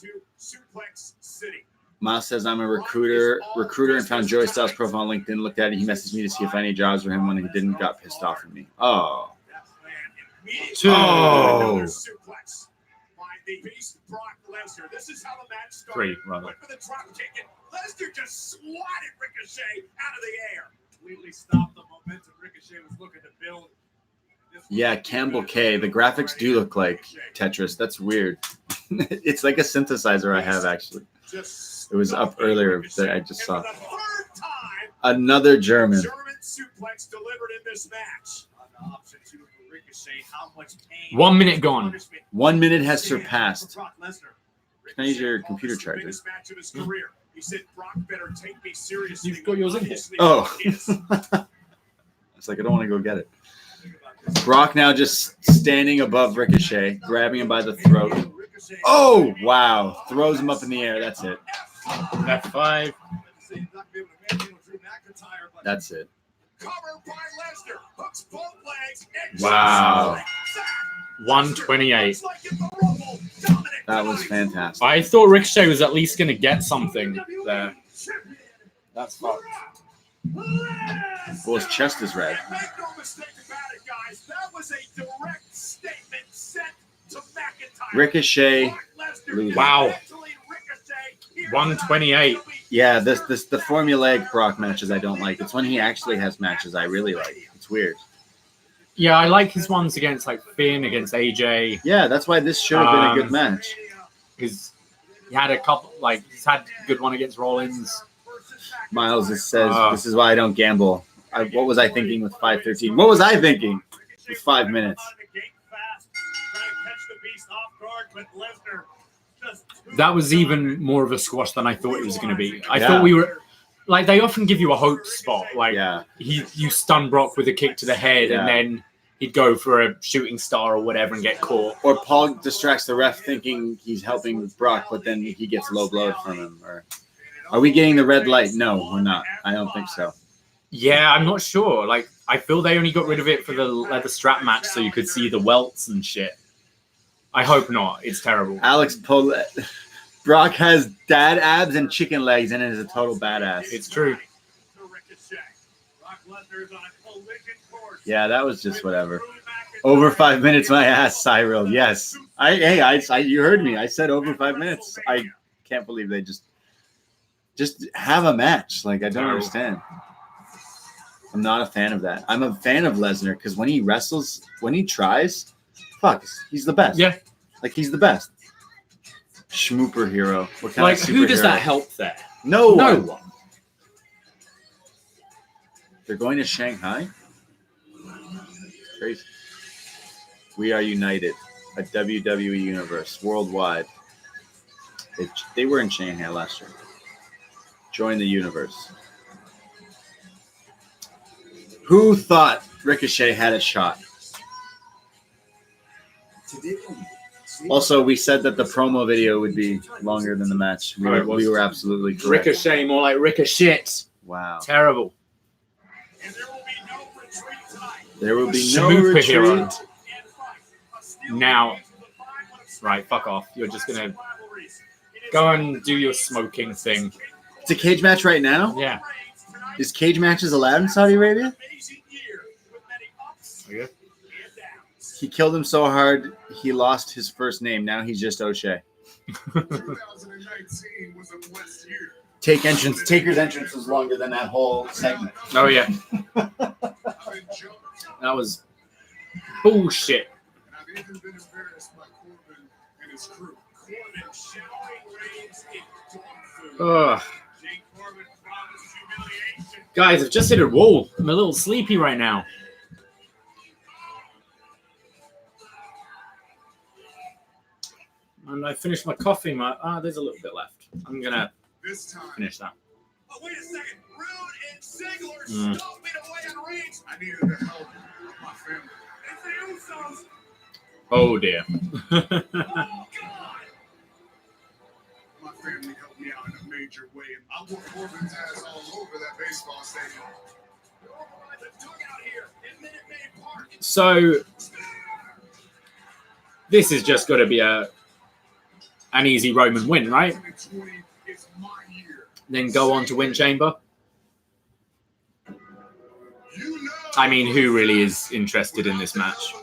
Miles says, I'm a recruiter and found Joey Styles' profile on LinkedIn. Looked at it. He messaged me to see if any jobs for him when he didn't. Got pissed off at me. Oh. 2. Oh. This is how the match started. 3, rather. Went for the drop kick and Lesnar just swatted Ricochet out of the air. Completely stopped the momentum Ricochet was looking to build. Yeah, Campbell K. The graphics do look like Tetris. That's weird. It's like a synthesizer I have, actually. It was up earlier that I just saw. Another German. German suplex delivered in this match. Option 2 for Ricochet. How much pain? 1 minute gone. 1 minute has surpassed. Can I use your computer charger? He said, Brock better take me seriously. You've got yours in here. Oh. It's like, I don't want to go get it. Brock now just standing above Ricochet, grabbing him by the throat. Oh, wow. Throws him up in the air. That's it. F5. That's it. Wow. 128. That was fantastic. I thought Ricochet was at least going to get something there. That's fucked. Well, his chest is red. Make no mistake about it, guys. That was a direct statement sent to McIntyre. Ricochet. Wow. 128. Yeah, this the formulaic Brock matches I don't like. It's when he actually has matches I really like. It's weird. Yeah, I like his ones against like Finn, against AJ. Yeah, that's why this should have been a good match. Because he had a couple, like he's had a good one against Rollins. Miles says, this is why I don't gamble. What was I thinking with 5:13? What was I thinking with 5 minutes? That was even more of a squash than I thought it was going to be. I thought we were like, they often give you a hope spot. Like you stun Brock with a kick to the head and then he'd go for a shooting star or whatever and get caught. Or Paul distracts the ref thinking he's helping Brock, but then he gets low blowed from him. Or are we getting the red light? No, we're not. I don't think so. Yeah, I'm not sure. Like, I feel they only got rid of it for the leather strap match so you could see the welts and shit. I hope not. It's terrible. Alex Paulette. Brock has dad abs and chicken legs and is a total badass. It's true. Yeah, that was just whatever. Over 5 minutes, my ass, Cyril. Yes. You heard me. I said over 5 minutes. I can't believe they just have a match. Like, I don't understand. I'm not a fan of that. I'm a fan of Lesnar because when he wrestles, when he tries, he's the best. Yeah. Like, he's the best. Schmooper hero. What kind like, of who does superhero? that help there? No one. They're going to Shanghai? Crazy. We are united. A WWE universe. Worldwide. They were in Shanghai last year. Join the universe. Who thought Ricochet had a shot? Also, we said that the promo video would be longer than the match. We were absolutely correct. Ricochet, more like Ricochet. Wow. Terrible. There will be no Schmooper retreat. hero. Now, right, fuck off. You're just going to go and do your smoking thing. It's a cage match right now? Yeah. Is cage matches allowed in Saudi Arabia? Yeah. He killed him so hard, he lost his first name. Now he's just O'Shea. 2019 was a blessed year. Taker's entrance was longer than that whole segment. Oh, yeah. That was bullshit. And I've even been embarrassed by Corbin and his crew. Corbin showering Reigns in dog food. Ugh. Jake Corbin promised humiliation. Guys, I've just hit a wall. I'm a little sleepy right now. And I finished my coffee. There's a little bit left. I'm going to finish that. Oh, wait a second. Rude and Ziggler stomping away on Reigns. I needed the help of my family. It's the Usos. Oh, dear. Oh, God. My family helped me out in a major way, and I whooped Corbin's ass all over that baseball stadium. They're over by the dugout here in Minute Maid Park. So, this is just got to be an easy Roman win, right? 2020 is my year. Then go on to win Chamber. You know, I mean, who really is interested in this match?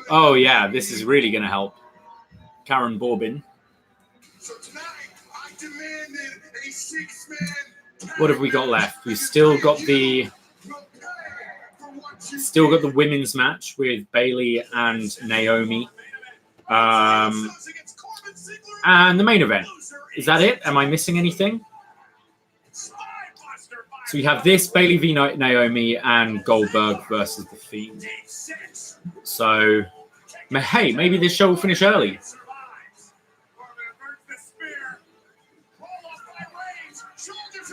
Oh, yeah, this is really going to help. Karen Corbin. So tonight, I demanded a six-man. What have we got left? We've still got the women's match with Bayley and Naomi. And the main event. Is that it? Am I missing anything? So we have this, Bayley v Naomi and Goldberg versus the Fiend. So, hey, maybe this show will finish early.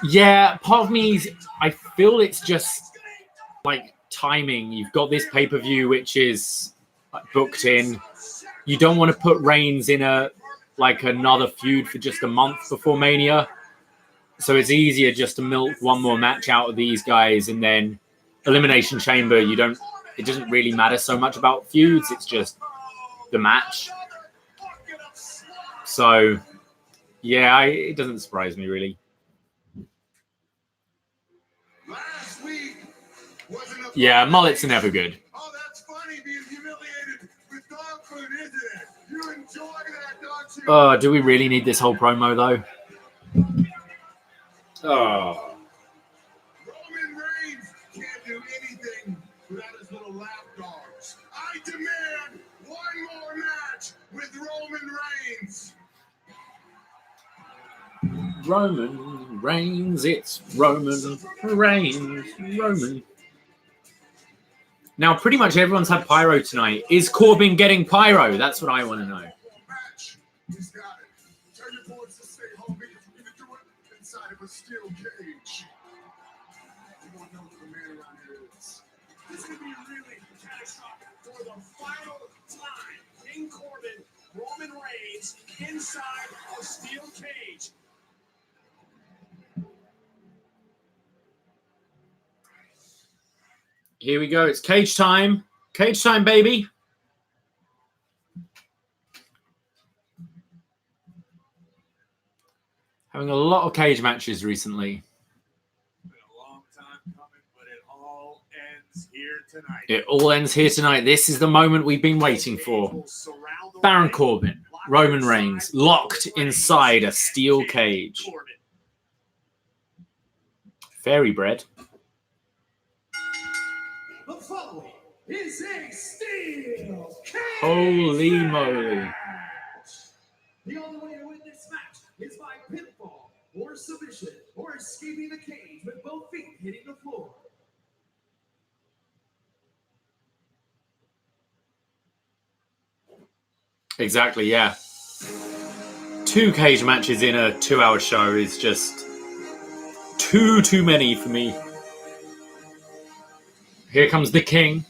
Yeah, part of me, I feel it's just like timing. You've got this pay-per-view which is booked in. You don't want to put Reigns in another feud for just a month before Mania. So it's easier just to milk one more match out of these guys, and then Elimination Chamber, it doesn't really matter so much about feuds, it's just the match. So yeah, it doesn't surprise me really. Yeah, mullets are never good. Oh, that's funny being humiliated with dog food, isn't it? You enjoy that, don't you? Oh, do we really need this whole promo though? Oh. Roman Reigns can't do anything without his little lap dogs. I demand one more match with Roman Reigns. Roman Reigns, it's Roman Reigns, Roman. Now, pretty much everyone's had pyro tonight. Is Corbin getting pyro? That's what I want to know. Match. He's got it. Tell your boys to stay home because we're going to do it inside of a steel cage. You won't know who the man around here is. This is going to be really catastrophic for the final time. King Corbin, Roman Reigns, inside a steel cage. Here we go. It's cage time. Cage time, baby. Having a lot of cage matches recently. Been a long time coming, but it all ends here tonight. It all ends here tonight. This is the moment we've been waiting for. Baron Corbin, Roman Reigns, locked inside a steel cage. Fairy bread. The following is a steel cage. Holy moly. The only way to win this match is by pinfall or submission or escaping the cage with both feet hitting the floor. Exactly, yeah. 2 cage matches in a 2-hour show is just too many for me. Here comes the king.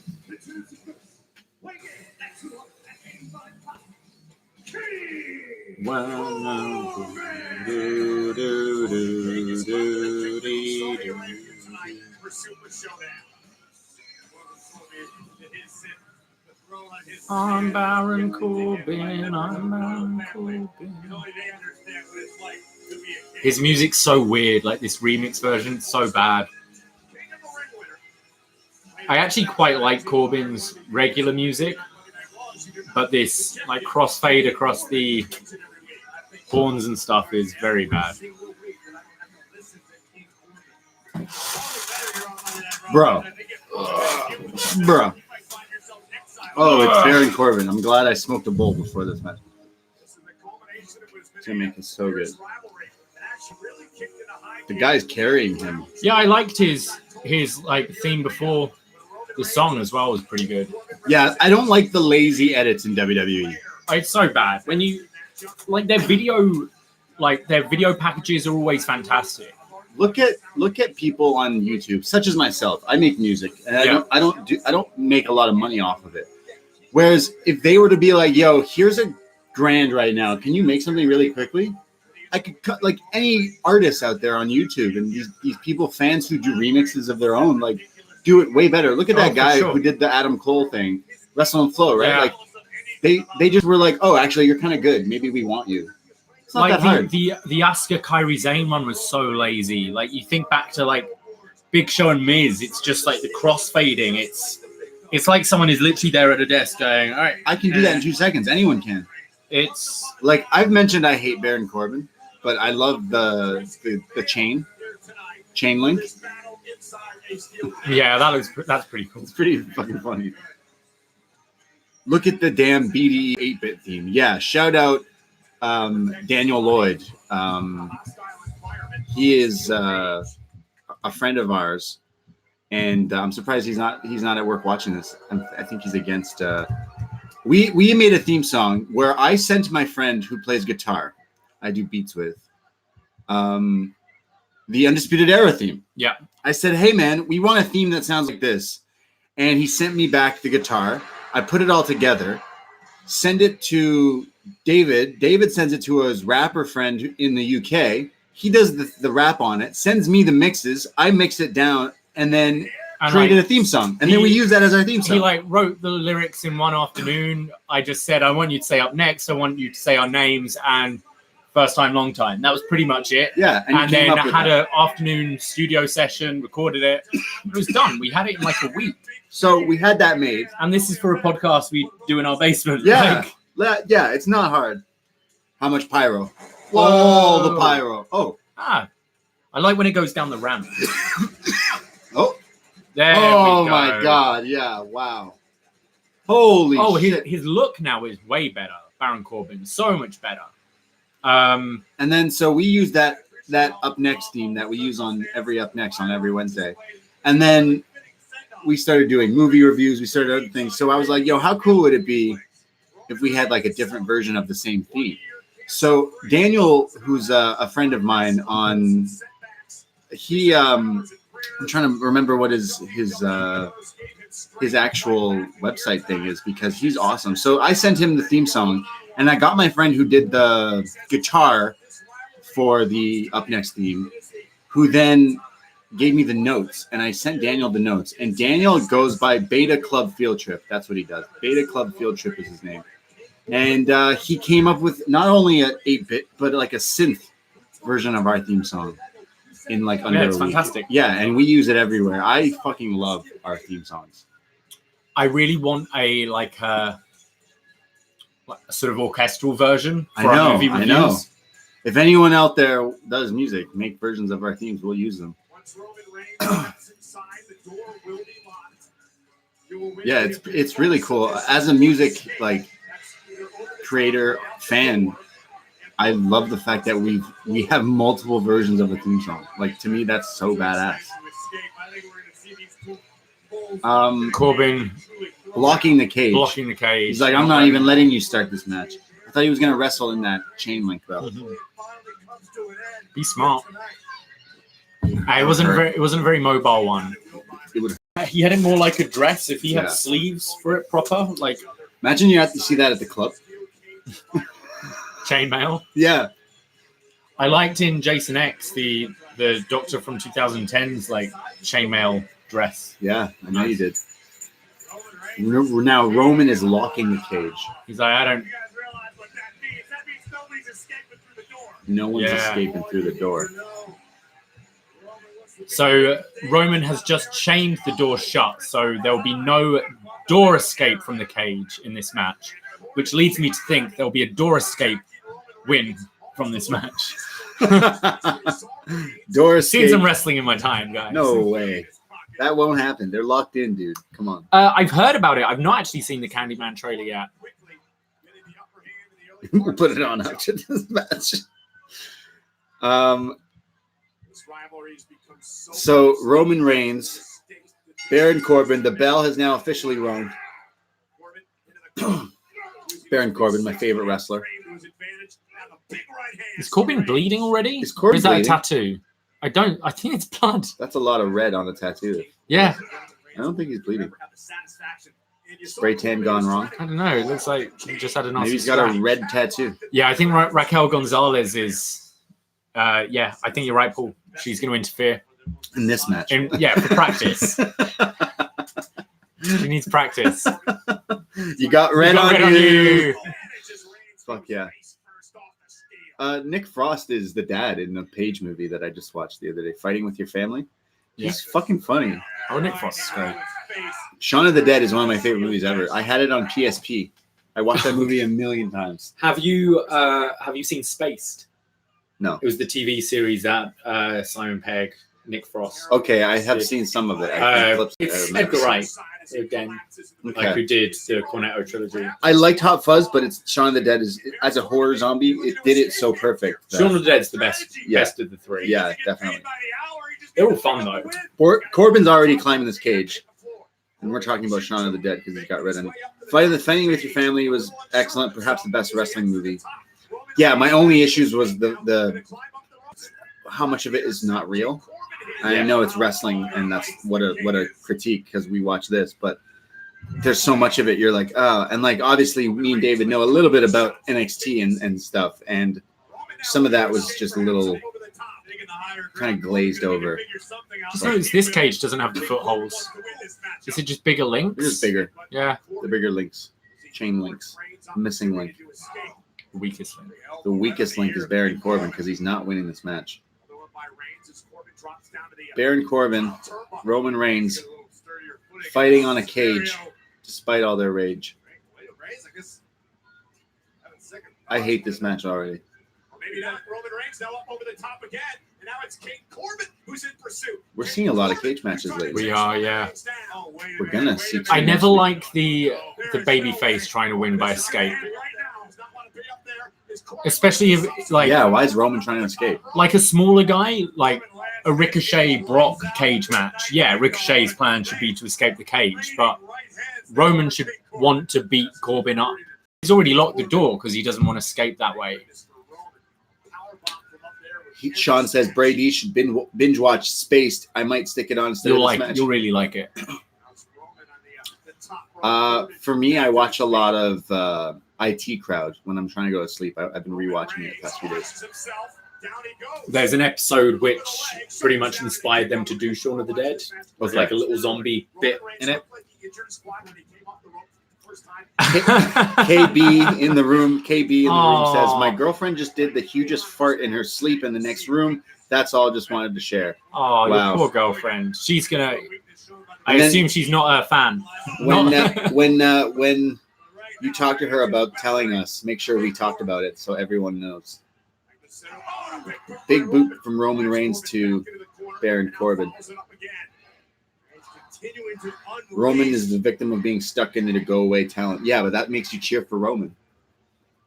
I'm Baron Corbin. I'm Baron Corbin. His music's so weird, like this remix version, so bad. I actually quite like Corbin's regular music. but this like crossfade across the horns and stuff is very bad. Bro. Oh, it's Baron Corbin. I'm glad I smoked a bowl before this match. It's gonna make it so good. The guy's carrying him. Yeah, I liked his like theme before the song as well was pretty good. Yeah, I don't like the lazy edits in WWE. It's so bad when you like their video packages are always fantastic. Look at people on YouTube, such as myself. I make music, and I don't make a lot of money off of it. Whereas if they were to be like, "Yo, here's $1,000 right now. Can you make something really quickly?" I could cut like any artists out there on YouTube, and these people, fans who do remixes of their own, like do it way better. Look at that guy who did the Adam Cole thing, Wrestle and Flow, right? Yeah. Like they just were like, "Oh, actually, you're kind of good. Maybe we want you." It's not that hard. The Asuka Kairi Sane one was so lazy. Like you think back to like Big Show and Miz, it's just like the cross fading. It's like someone is literally there at a desk going, "All right, I can do that in 2 seconds. Anyone can." It's like I've mentioned, I hate Baron Corbin, but I love the chain link. Yeah, that's pretty cool. It's pretty fucking funny. Look at the damn BDE 8-bit theme. Yeah, shout out Daniel Lloyd. He is a friend of ours, and I'm surprised he's not at work watching this. I think he's against. We made a theme song where I sent my friend who plays guitar, I do beats with, the Undisputed Era theme. Yeah. I said, "Hey man, we want a theme that sounds like this," and he sent me back the guitar. I put it all together, send it to David. David sends it to his rapper friend in the UK. He does the rap on it, sends me the mixes. I mix it down, and then created a theme song. And then we use that as our theme song. He like wrote the lyrics in one afternoon. I just said, "I want you to say up next. I want you to say our names and first time, long time." That was pretty much it. Yeah. And then I had an afternoon studio session, recorded it. It was done. We had it in like a week. So we had that made. And this is for a podcast we do in our basement. Yeah. Yeah, it's not hard. How much pyro? Whoa, the pyro. Oh. I like when it goes down the ramp. Oh. There we go. My God. Yeah. Wow. Holy shit. His look now is way better. Baron Corbin. So much better. And then so we use that upNXT theme that we use on every upNXT on every Wednesday. And then we started doing movie reviews. We started other things. So I was like, "Yo, how cool would it be if we had like a different version of the same theme?" So Daniel, who's a friend of mine I'm trying to remember what his actual website thing is because he's awesome. So I sent him the theme song, and I got my friend who did the guitar for the upNXT theme, who then gave me the notes, and I sent Daniel the notes. And Daniel goes by Beta Club Field Trip. That's what he does. Beta Club Field Trip is his name. And he came up with not only an 8-bit, but like a synth version of our theme song in like under it's a week. fantastic. Yeah, and we use it everywhere. I fucking love our theme songs. I really want a sort of orchestral version for our movie reviews. I know. If anyone out there does music, make versions of our themes, we'll use them. Yeah, it's really cool. As a music like creator fan, I love the fact that we have multiple versions of a theme song. Like to me, that's so badass. Corbin blocking the cage. He's like, "I'm not even letting you start this match." I thought he was gonna wrestle in that chain link belt. Be smart. It wasn't a very mobile one. He had it more like a dress. If he had sleeves for it proper, like imagine you have to see that at the club. Chainmail. Yeah. I liked in Jason X the Doctor from 2010's like chainmail dress. Yeah, I know you did. Now Roman is locking the cage. He's like, "I don't." No one's escaping through the door. So Roman has just chained the door shut, so there will be no door escape from the cage in this match. which leads me to think there'll be a door escape win from this match. Door Seen escape. some wrestling in my time, guys. No way. That won't happen. They're locked in, dude. Come on. I've heard about it. I've not actually seen the Candyman trailer yet. We'll put it on after this match. So Roman Reigns, Baron Corbin. The bell has now officially rung. Baron Corbin, my favorite wrestler. Is Corbin bleeding already? Is Corbin or is that bleeding? a tattoo? I think it's blood. That's a lot of red on the tattoo. Yeah. I don't think he's bleeding. Spray tan gone wrong. I don't know. It looks like he just had a nasty Maybe he's got a red tattoo. Yeah, I think Raquel Gonzalez is... yeah, I think you're right, Paul. She's going to interfere. In this match. For practice. She needs practice. You got red, You got on, red you. on you. Fuck yeah. Nick Frost is the dad in the Page movie that I just watched the other day, Fighting with Your Family. He's fucking funny. Oh, Nick Frost is great. Shaun of the Dead is one of my favorite movies ever. I had it on PSP. I watched that movie a million times. Have you seen Spaced? No. It was the TV series that Simon Pegg, Nick Frost. Okay, I have seen some of it. It's Edgar Wright again, like who did the Cornetto trilogy. I liked Hot Fuzz, but it's Shaun of the Dead is as a horror zombie. It did it so perfect. Shaun of the Dead's the best of the three. Yeah, definitely. They're all fun though. Corbin's already climbing this cage, and we're talking about Shaun of the Dead because he's got red on it. Fighting with Your Family was excellent, perhaps the best wrestling movie. Yeah, my only issues was the how much of it is not real. I know it's wrestling, and that's what a critique because we watch this, but there's so much of it. You're like, oh, and like obviously me and David know a little bit about NXT and stuff, and some of that was just a little kind of glazed over. Just notice this cage doesn't have the footholes. Is it just bigger links? It's just bigger. Yeah. The bigger links, chain links, missing link. The weakest link. The weakest link is Baron Corbin because he's not winning this match. Baron Corbin, Roman Reigns, fighting on a cage despite all their rage. I hate this match already. Maybe not. Roman Reigns now up over the top again, and now it's King Corbin who's in pursuit. We're seeing a lot of cage matches lately. We are, yeah. We're gonna see. I never like the baby face trying to win by escape. Especially if like why is Roman trying to escape? Like a smaller guy, like a Ricochet Brock cage match. Yeah, Ricochet's plan should be to escape the cage, but Roman should want to beat Corbin up. He's already locked the door because he doesn't want to escape that way. Sean says Brady should binge watch Spaced. I might stick it on instead of this match. You'll really like it. For me, I watch a lot of IT Crowd when I'm trying to go to sleep. I've been rewatching it the past few days. There's an episode which pretty much inspired them to do Shaun of the Dead. With like a little zombie bit in it. KB in the room says, my girlfriend just did the hugest fart in her sleep in the next room. That's all. Just wanted to share. Oh, wow. Your poor girlfriend. She's gonna. I assume she's not a fan. When you talk to her about telling us, make sure we talked about it so everyone knows. Big boot from Roman Reigns to Baron Corbin. Roman is the victim of being stuck into the go-away talent. Yeah, but that makes you cheer for Roman.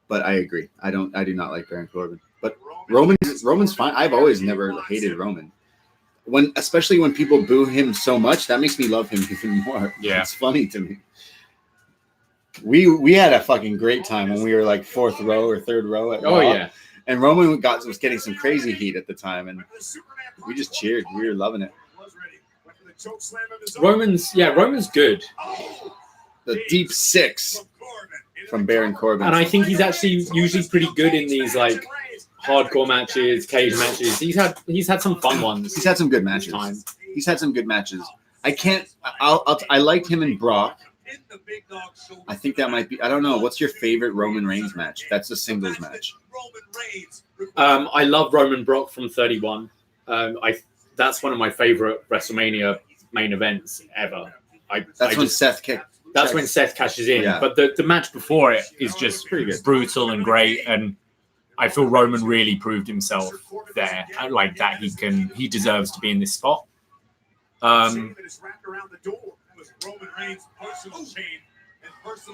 But I agree. I do not like Baron Corbin. But Roman's fine. I've always never hated Roman. Especially when people boo him so much, that makes me love him even more. Yeah. It's funny to me. We had a fucking great time when we were like fourth row or third row at Raw. Yeah. And Roman was getting some crazy heat at the time, and we just cheered. We were loving it. Roman's good. The deep six from Baron Corbin. And I think he's actually usually pretty good in these like hardcore matches, cage matches. He's had some fun ones. He's had some good matches. He's had some good matches. I liked him in Brock. I think that might be. I don't know. What's your favorite Roman Reigns match? That's a singles match. I love Roman Brock from 31. That's one of my favorite WrestleMania main events ever. That's when Seth kicked That's when Seth cashes in. Yeah. But the match before it is just Pretty good. brutal and great. And I feel Roman really proved himself there. Like that he deserves to be in this spot.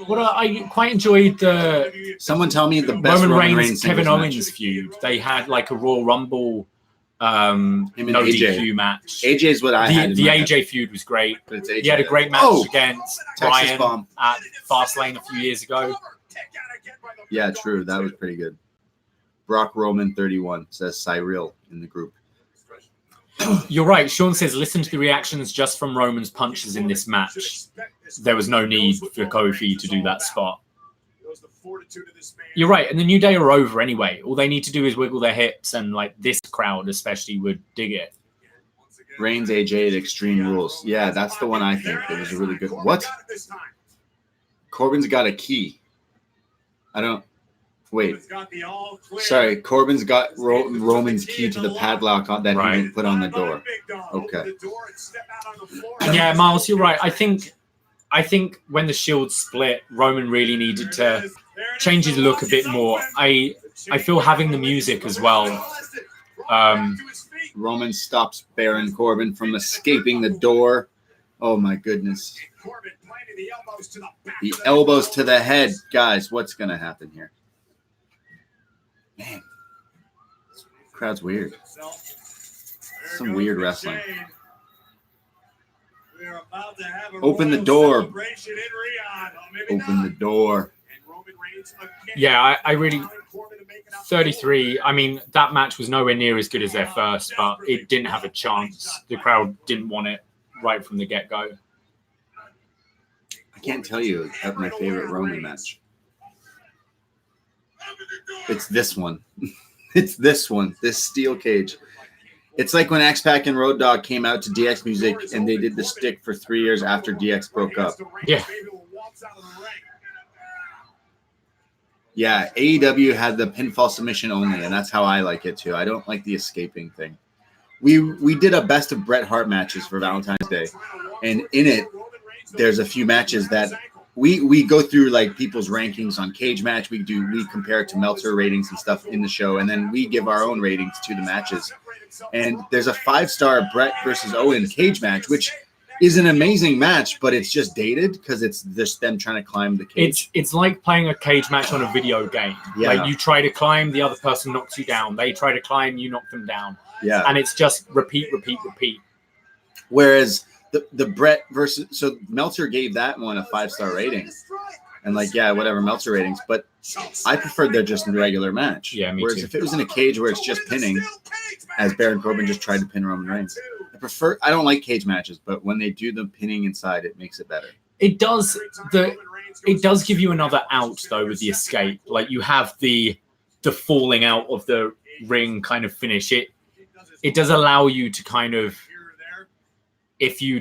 What I quite enjoyed the Someone tell me the best Roman Reigns Kevin singles Owens match. feud. They had like a Royal Rumble and no AJ. DQ match. AJ's what I had. The AJ feud was great. But it's AJ. He had a great match against Texas Ryan bomb. at Fastlane a few years ago. Yeah, true. That was pretty good. Brock Roman 31 says Cyril in the group. You're right. Sean says, listen to the reactions just from Roman's punches in this match. There was no need for Kofi to do that spot. You're right. And the New Day are over anyway. All they need to do is wiggle their hips, and like this crowd especially would dig it. Reigns AJ at Extreme Rules. Yeah, that's the one I think. It was a really good. What? Corbin's got a key. I don't. Wait. Sorry, Corbin's got Roman's key to the padlock that he put on the door. Okay. Yeah, Miles, you're right. I think when the Shield split, Roman really needed to change his look a bit more. I feel having the music as well. Roman stops Baron Corbin from escaping the door. Oh my goodness. The elbows to the head. Guys, what's going to happen here? Man, crowd's weird. Some weird wrestling. Open the door. Open the door. Yeah, I really 33. I mean, that match was nowhere near as good as their first, but it didn't have a chance. The crowd didn't want it right from the get-go. I can't tell you about my favorite Roman match. It's this one. It's this one. This steel cage. It's like when X-Pac and Road Dogg came out to DX Music and they did the stick for 3 years after DX broke up. Yeah. Yeah, AEW had the pinfall submission only, and that's how I like it too. I don't like the escaping thing. We did a best of Bret Hart matches for Valentine's Day, and in it, there's a few matches that we go through like people's rankings on Cage Match. We compare it to Meltzer ratings and stuff in the show, and then we give our own ratings to the matches. And there's a 5-star Bret versus Owen Cage Match, which is an amazing match, but it's just dated because it's just them trying to climb the cage. It's like playing a cage match on a video game. Yeah. Like you try to climb, the other person knocks you down. They try to climb, you knock them down. Yeah. And it's just repeat. Whereas the Bret versus, so Meltzer gave that one a 5-star rating. And like, yeah, whatever, Meltzer ratings. But I preferred their just regular match. Yeah, me Whereas too. if it was in a cage where it's just pinning, as Baron Corbin just tried to pin Roman Reigns, I don't like cage matches, but when they do the pinning inside, it makes it better. It does give you another out though with the escape. Like you have the falling out of the ring kind of finish. It does allow you to kind of, if you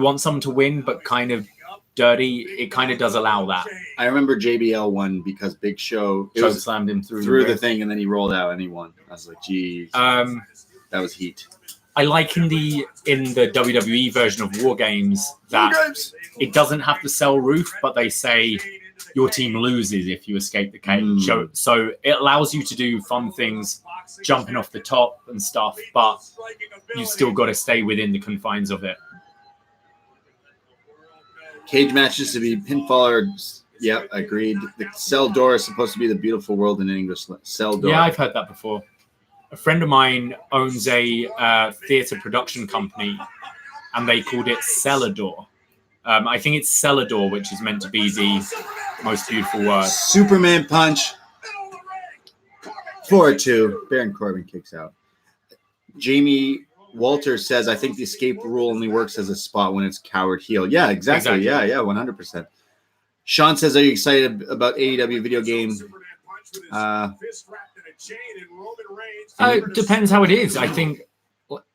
want someone to win but kind of dirty, it kind of does allow that. I remember JBL won because Big Show Slammed him through the thing, and then he rolled out and he won. I was like, geez, that was heat. I like in the WWE version of War Games that it doesn't have to sell roof, but they say your team loses if you escape the cage. So it allows you to do fun things, jumping off the top and stuff, but you still got to stay within the confines of it. Cage matches to be pinfall or, yep, agreed. The cell door is supposed to be the beautiful world in English. Cell door. Yeah, I've heard that before. A friend of mine owns a theatre production company, and they called it Cellador. I think it's Cellador, which is meant to be the most beautiful word. Superman punch. 4-2. Baron Corbin kicks out. Jamie Walter says, I think the escape rule only works as a spot when it's coward heel. Yeah, exactly. Yeah, 100%. Sean says, are you excited about AEW video game? It depends how it is. I think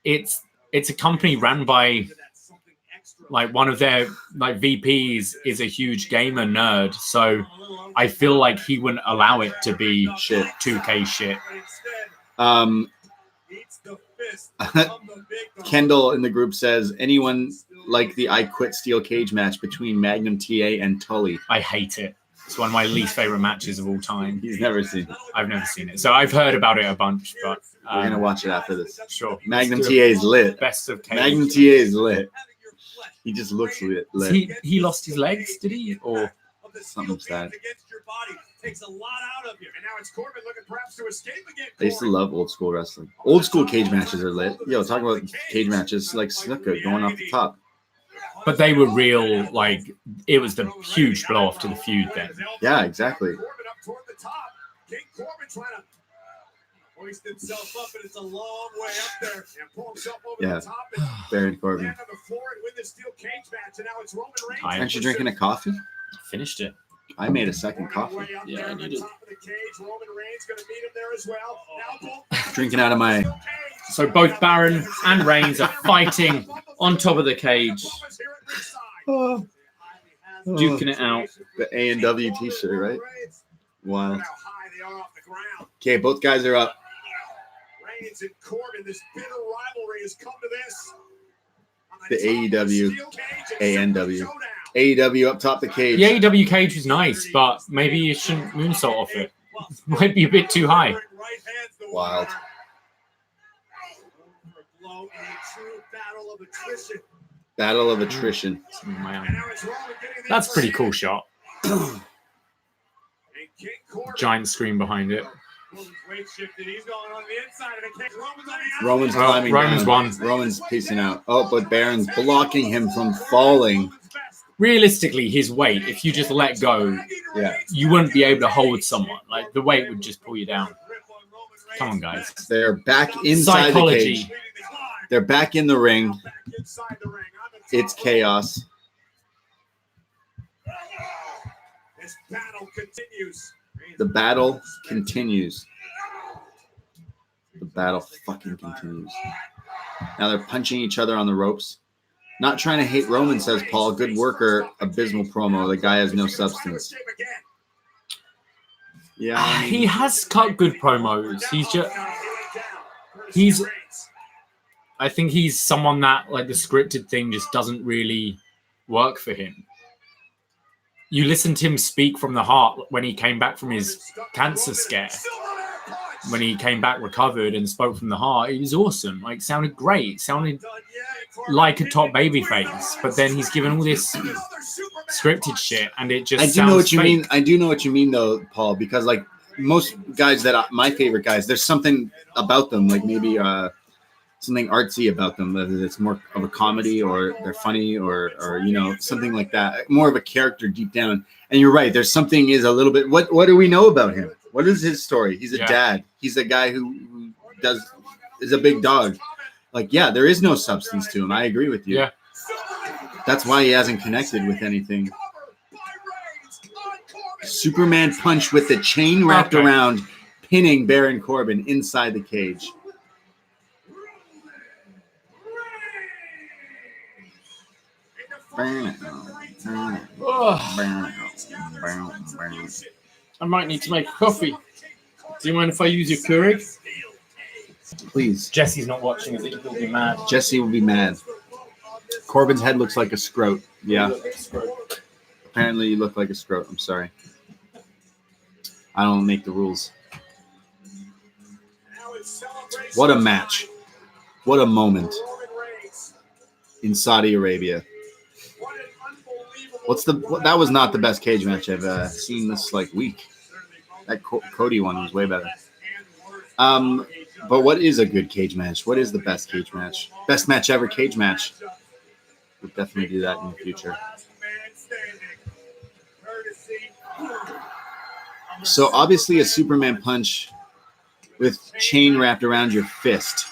it's a company run by like one of their like VPs is a huge gamer nerd, so I feel like he wouldn't allow it to be 2K shit. Kendall in the group says, anyone like the I Quit Steel Cage match between Magnum TA and Tully? I hate it. It's one of my least favorite matches of all time. He's never seen it. I've never seen it. So I've heard about it a bunch, but We're going to watch it after this. sure. Magnum Let's TA do is lit. Best of Cage. Magnum TA is lit. He just looks lit. He lost his legs, did he? Or something sad. Takes a lot out of you. And now it's Corbin looking perhaps to escape again. I used to love old school wrestling. Old school cage matches are lit. Yo, talk about cage matches like snooker going off the top. but they were real, like, it was the huge blow off to the feud then. Yeah, exactly. Corbin up toward the top. King Corbin trying to hoist himself up, and it's a long way up there and pull himself over the top and Baron Corbin. land on the floor and win the steel cage match. And now it's Roman Reigns. Aren't you drinking a coffee? Finished it. I made a second coffee. Yeah, I needed. Roman Reigns going to meet him there as well. Now Drinking out of my... So both Baron and Reigns are fighting on top of the cage, duking it out. The A&W t-shirt, right? Wild. Okay, both guys are up. Reigns and Corbin, this bitter rivalry has come to this. The AEW, A&W. AEW up top the cage. The AEW cage was nice, but maybe you shouldn't moonsault off it. Might be a bit too high. Wild. Battle of attrition. That's a pretty cool shot. Giant screen behind it. Roman's climbing Roman's down. won. Roman's piecing out. Oh, but Baron's blocking him from falling. Realistically, his weight, if you just let go, you wouldn't be able to hold someone. Like, the weight would just pull you down. Come on, guys. They're back inside Psychology. the cage. They're back in the ring. It's chaos. This battle continues. The battle continues. The battle fucking continues. Now they're punching each other on the ropes. Not trying to hate Roman, says Paul. Good worker, abysmal promo. The guy has no substance. Yeah, I mean, He has cut good promos. I think he's someone that, like, the scripted thing just doesn't really work for him. You listen to him speak from the heart when he came back from his cancer scare. When he came back recovered and spoke from the heart, it was awesome. Like, sounded great. Sounded like a top baby face. But then he's given all this scripted shit, and it just I do know sounds what you fake. mean. I do know what you mean, though, Paul, because like most guys my favorite guys, there's something about them, like maybe something artsy about them, whether it's more of a comedy or they're funny or you know, something like that, more of a character deep down. And you're right, there's something is a little bit. What do we know about him? What is his story? He's a dad. He's a guy who is a big dog. Like, yeah, there is no substance to him. I agree with you. Yeah. That's why he hasn't connected with anything. Superman punch with the chain wrapped around, pinning Baron Corbin inside the cage. I might need to make a coffee. Do you mind if I use your Keurig? Please. Jesse's not watching, is it? He'll be mad. Jesse will be mad. Corbin's head looks like a scrote. Yeah. Apparently you look like a scrote. I'm sorry. I don't make the rules. What a match. What a moment in Saudi Arabia. That was not the best cage match I've seen this like week. That Cody one was way better. But what is a good cage match? What is the best cage match? Best match ever cage match. We'll definitely do that in the future. So obviously a Superman punch with chain wrapped around your fist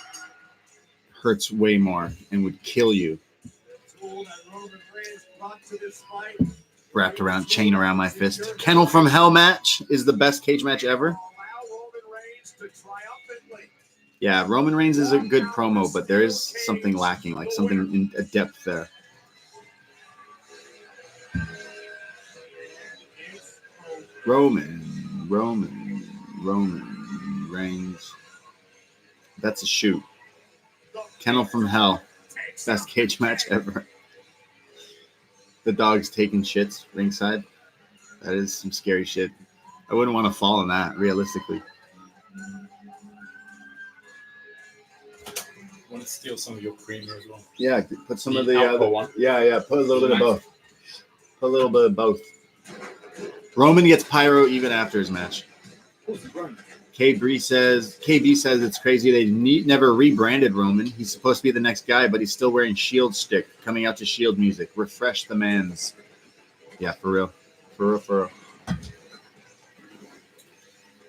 hurts way more and would kill you. Wrapped around, chain around my fist. Kennel from Hell match is the best cage match ever. Yeah, Roman Reigns is a good promo, but there is something lacking, like something in a depth there. Roman Reigns. That's a shoot. Kennel from Hell. Best cage match ever. The dog's taking shits ringside. That is some scary shit. I wouldn't want to fall in that, realistically. I want to steal some of your creamer as well. Yeah, put some of The the alcohol other one. Yeah, put a little bit of both. Put a little bit of both. Roman gets pyro even after his match. KB says it's crazy they never rebranded Roman. He's supposed to be the next guy, but he's still wearing Shield stick, coming out to Shield music. Refresh the mans. Yeah, for real. For real.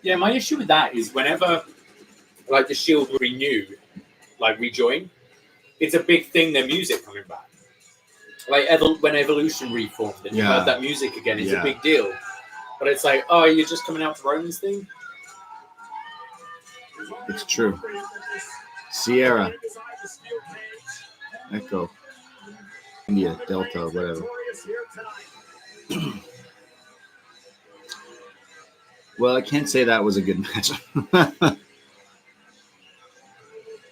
Yeah, my issue with that is whenever like the Shield rejoin, it's a big thing, their music coming back. Like when Evolution reformed and you heard that music again, it's a big deal. But it's like, oh, you're just coming out to Roman's thing? It's true. Sierra. Echo. India, Delta, whatever. Well, I can't say that was a good match.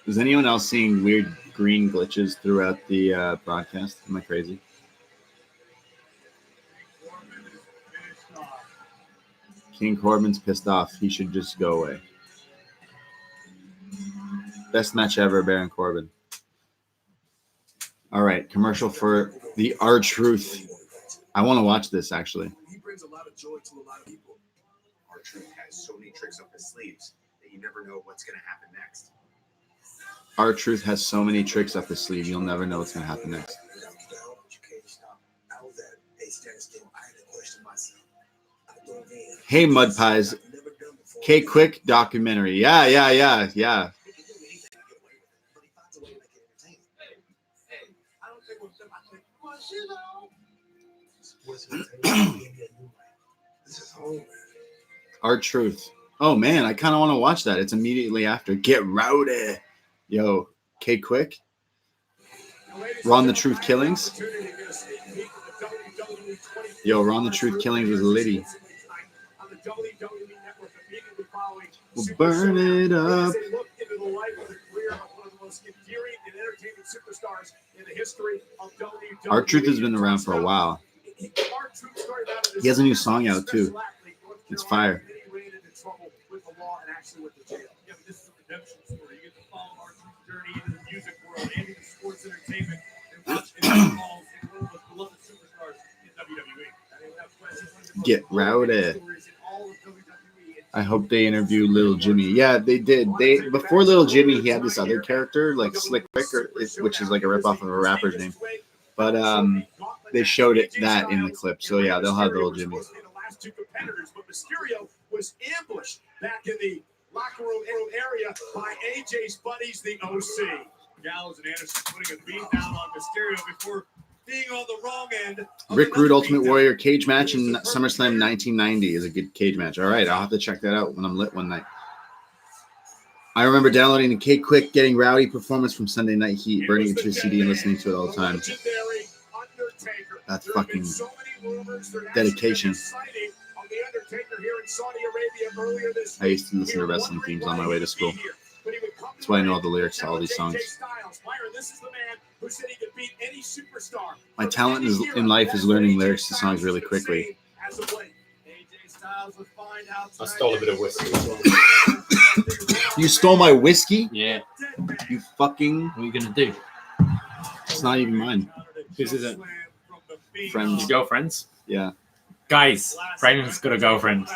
Is anyone else seeing weird green glitches throughout the broadcast? Am I crazy? King Corbin's pissed off. He should just go away. Best match ever, Baron Corbin. All right, commercial for the R-Truth. I want to watch this, actually. He brings a lot of joy to a lot of people. R-Truth has so many tricks up his sleeves that you never know what's going to happen next. R-Truth has so many tricks up his sleeve, you'll never know what's going to happen next. Hey, Mud Pies. K-Quick documentary. Yeah. R-Truth. Oh, man, I kind of want to watch that. It's immediately after. Get rowdy. Yo, K-Quick. Ron the Truth Killings. Yo, Ron the Truth Killings was litty. We'll burn it up. R-Truth has been around for a while. He has a new song out, too. It's fire. Get rowdy. I hope they interview Little Jimmy. Yeah, they did. Before Little Jimmy, he had this other character, like Slick Rick, which is like a ripoff of a rapper's name. But they showed that in the clip. So yeah, they'll have Little Jimmy. But Mysterio was ambushed back in the locker room area by AJ's buddies, the OC. Gallows and Anderson putting a beat down on Mysterio before being on the wrong end. Rick Rude Ultimate Warrior cage match in SummerSlam 1990 is a good cage match. All right, I'll have to check that out when I'm lit one night. I remember downloading the K-Quick Getting Rowdy performance from Sunday Night Heat, burning it to a CD and listening to it all the time. That's fucking dedication. I used to listen to wrestling themes on my way to school. That's why I know all the lyrics to all these songs. My talent in life is learning lyrics to songs really quickly. I stole a bit of whiskey as well. You stole my whiskey? Yeah. You fucking... What are you going to do? It's not even mine. Whose is it? Friends. Your girlfriend's? Yeah. Guys, Braden's got a girlfriend.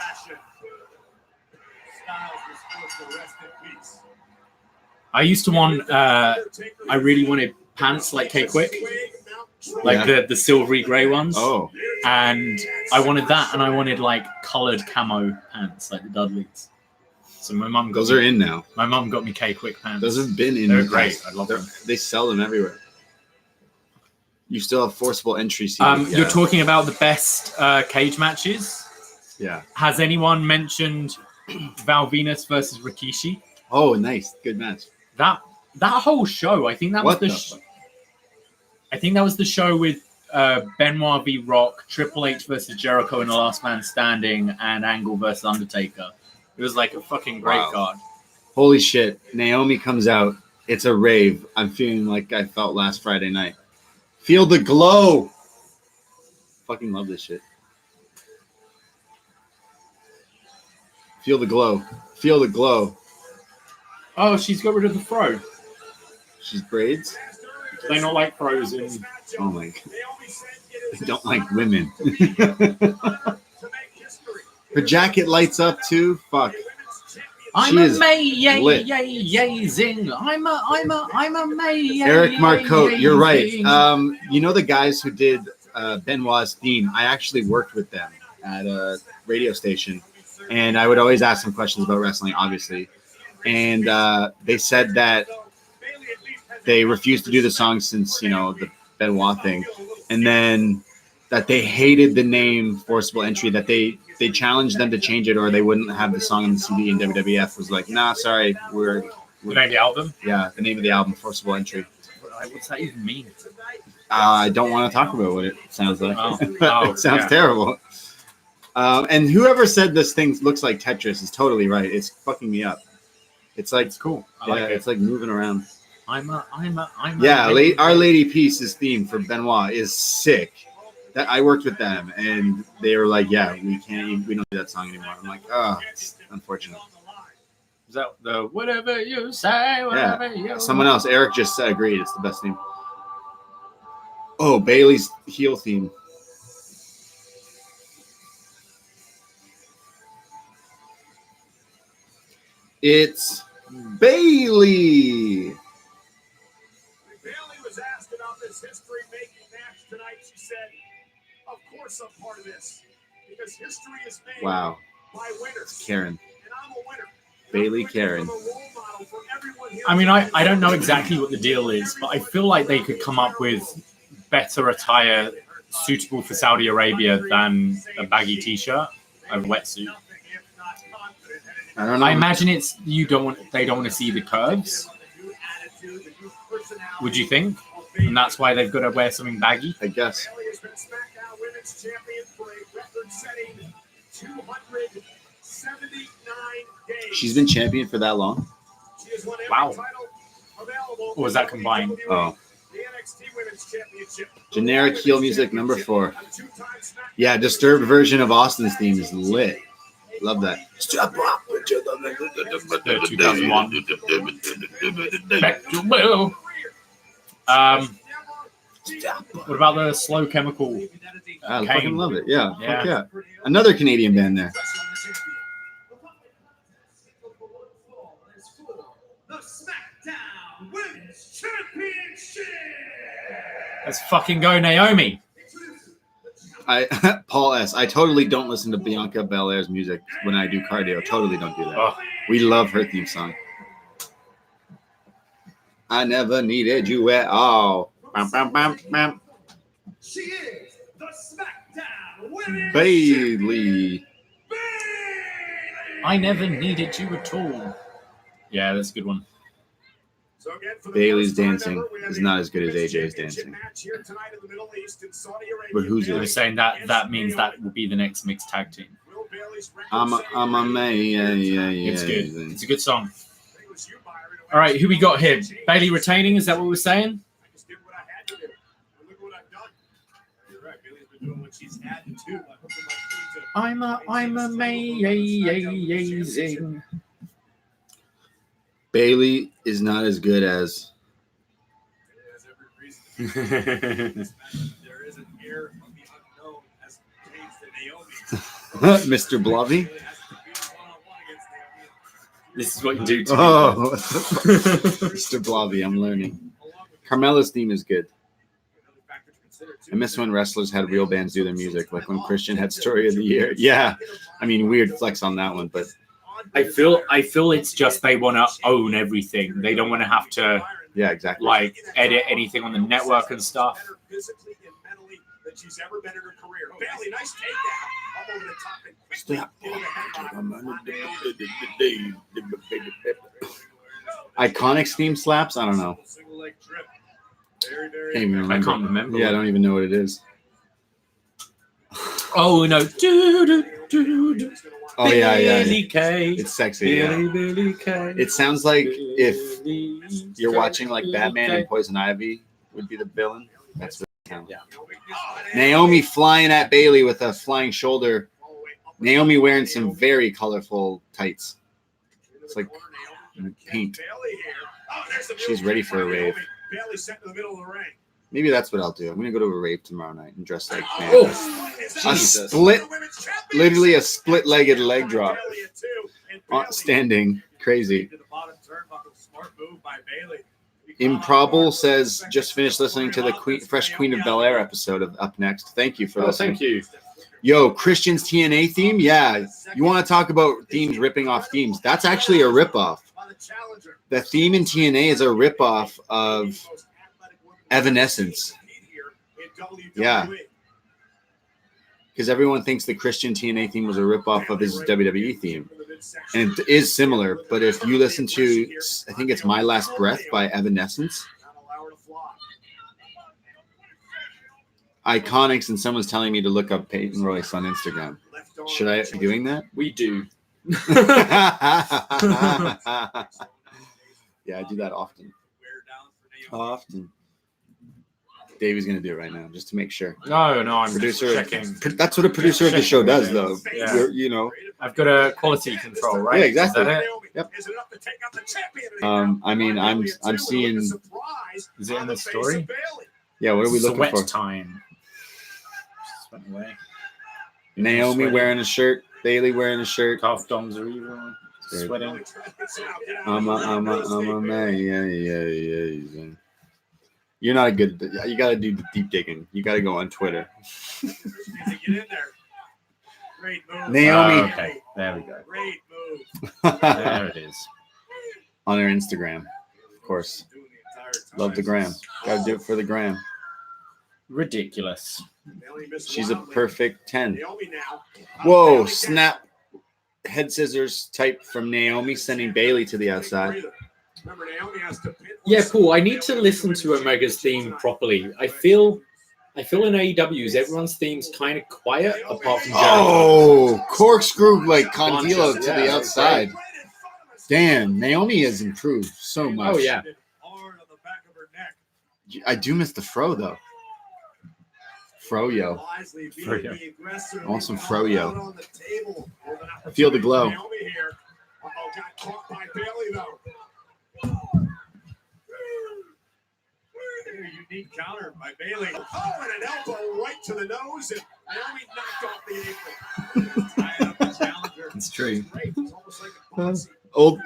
I used to want, I really wanted pants like K-Quick, like the silvery grey ones. Oh. And I wanted that, and I wanted like coloured camo pants like the Dudleys. So my mum got Those are in now. My mum got me K-Quick pants. Those have been in. They're great. I love them. They sell them everywhere. You still have forcible entry seats. You're talking about the best cage matches. Yeah. Has anyone mentioned Val Venus versus Rikishi? Oh, nice. Good match. That whole show, I think that was I think that was the show with Benoit v Rock, Triple H versus Jericho in the Last Man Standing, and Angle versus Undertaker. It was like a fucking great card. Holy shit. Naomi comes out. It's a rave. I'm feeling like I felt last Friday night. Feel the glow. Fucking love this shit. Feel the glow. Feel the glow. Oh, she's got rid of the throw. She's braids. They not like throws in. Oh my god. They don't like women. Her jacket lights up too. Fuck. I'm She is lit. amazing. I'm amazing. Eric Marcotte, you're right. You know the guys who did Benoit's theme? I actually worked with them at a radio station, and I would always ask them questions about wrestling, obviously. And they said that they refused to do the song since, you know, the Benoit thing, and then that they hated the name Forcible Entry, that they challenged them to change it or they wouldn't have the song on the CD, and WWF was like, nah, sorry, we're The name of the album? yeah, the name of the album, Forcible Entry. What's that even mean? I don't want to talk about what it sounds like. Oh. It sounds Yeah. terrible. And whoever said this thing looks like Tetris is totally right. It's fucking me up. It's like It's cool. I yeah, like it. it's like moving around. I'm Yeah, Our Lady Peace's theme for Benoit is sick. That I worked with them, and they were like, "Yeah, we don't do that song anymore." I'm like, "Oh, it's unfortunate." Is that the whatever you say, whatever you Someone else, Eric, just agreed. It's the best theme. Oh, Bayley's heel theme. It's Bayley. Bayley was asked about this history-making match tonight. She said, "Of course I'm part of this, because history is made Wow, by winners, Karen. and I'm a winner." Bayley Karen. I mean, I don't know exactly what the deal is, but I feel like they could come up with better attire suitable for Saudi Arabia than a baggy t-shirt, a wetsuit. I don't know. I imagine they don't want to see the curves. Would you think? And that's why they've got to wear something baggy. I guess. Bayley has been SmackDown Women's Champion for a record-setting 279 days. She's been champion for that long. She has won every Wow. title available Or was that combined? WWE, Oh. the NXT Women's Championship. Generic heel music number 4. A two-time SmackDown Yeah, disturbed version of Austin's theme is lit. Love that. The 2001. Back to Will. What about the Slow Chemical? I Kane. fucking love it. Yeah, Yeah. fuck yeah. Another Canadian band there. The SmackDown Women's Championship. Let's fucking go, Naomi. Paul S. I totally don't listen to Bianca Belair's music when I do cardio. Totally don't do that. Oh, We love her theme song. I never needed you at all. Bam, bam, bam, bam. She is the SmackDown Women's Bayley. I never needed you at all. Yeah, that's a good one. So again, for the Bayley's first time dancing ever, we have is a not as good as women's AJ's championship dancing. match here tonight in the Middle East in Saudi Arabia. But who's I it? was saying that means that will be the next mixed tag team. Will Bayley's I'm a record-setting man. Yeah. It's good. It's a good song. I think it was you, Byron, who All right, who we got here? asked me to Bayley retaining, is that what we're saying? I just did what I had to do. And look what I've done. You're right. Bayley's been doing what she's had to do. I hope it might I'm amazing. Bayley is not as good as has every reason to be. There is an air of the unknown as pertains to Naomi. Mr. Blavy. Bayley has to be one-on-one against Naomi. This is what you do to Oh, Mr. Blavy, I'm learning. Carmella's theme is good. I miss when wrestlers had real bands do their music, like when Christian had Story of the Year. Yeah, I mean, weird flex on that one, but I feel it's just they want to own everything. They don't want to have to yeah, exactly. like edit anything on the network and stuff. Physically and mentally than she's ever been in her career. Bayley, nice takedown. Up over the top and quickly Stop. into the headlock. Iconic theme slaps? I don't know. Single leg trip. Very, very. Can't even I remember. can't remember. Yeah, I don't even know what it is. Oh no! Oh yeah. Billy Kay. It's sexy. Yeah. Billy Kay. It sounds like if you're watching like Batman and Poison Ivy would be the villain. That's what SmackDown. Yeah. Naomi flying at Bayley with a flying shoulder. Naomi wearing some very colorful tights. It's like paint. She's ready for a rave. Maybe that's what I'll do. I'm going to go to a rave tomorrow night and dress like man. Literally a split-legged leg drop. Standing. Crazy. Improbable says, just finished listening to the Fresh Queen of Bel-Air episode of Up Next. Thank you for listening. Thank you. Yo, Christian's TNA theme? Yeah. You want to talk about themes ripping off themes? That's actually a ripoff. The theme in TNA is a ripoff of Evanescence. Yeah. Because everyone thinks the Christian TNA theme was a ripoff of his WWE theme. And it is similar, but if you listen to, I think it's My Last Breath by Evanescence. Iconics, and someone's telling me to look up Peyton Royce on Instagram. Should I be doing that? We do. Yeah, I do that often. Davey's going to do it right now, just to make sure. No, I'm Producer, checking. That's what a producer of the show does, though. Yeah. You know. I've got a quality control, right? Yeah, exactly. Is that it? Yep. I mean, I'm seeing. Is it in the story? Yeah, what are we looking Sweat for? time. Just went away. Naomi Sweating. wearing a shirt. Bayley wearing a shirt. Calf doms are evil. Sweating. I'm a man. Yeah. You're not a good. You got to do the deep digging. You got to go on Twitter. Naomi. Oh, okay, there we go. There it is. On her Instagram, of course. Love the gram. Got to do it for the gram. Ridiculous. She's a perfect 10. Whoa, snap. Head scissors type from Naomi sending Bayley to the outside. Yeah, Paul, I need to listen to Omega's theme properly. I feel in AEW's everyone's theme's kind of quiet apart from Jericho. Oh, corkscrew like Condilo to the Yeah, outside. Damn, Naomi has improved so much. Oh, yeah. I do miss the fro, though. Froyo. Froyo. I want some froyo. I feel the glow. Unique counter by Bayley. Oh, and an elbow right to the nose, and Naomi knocked off the apron. It's true.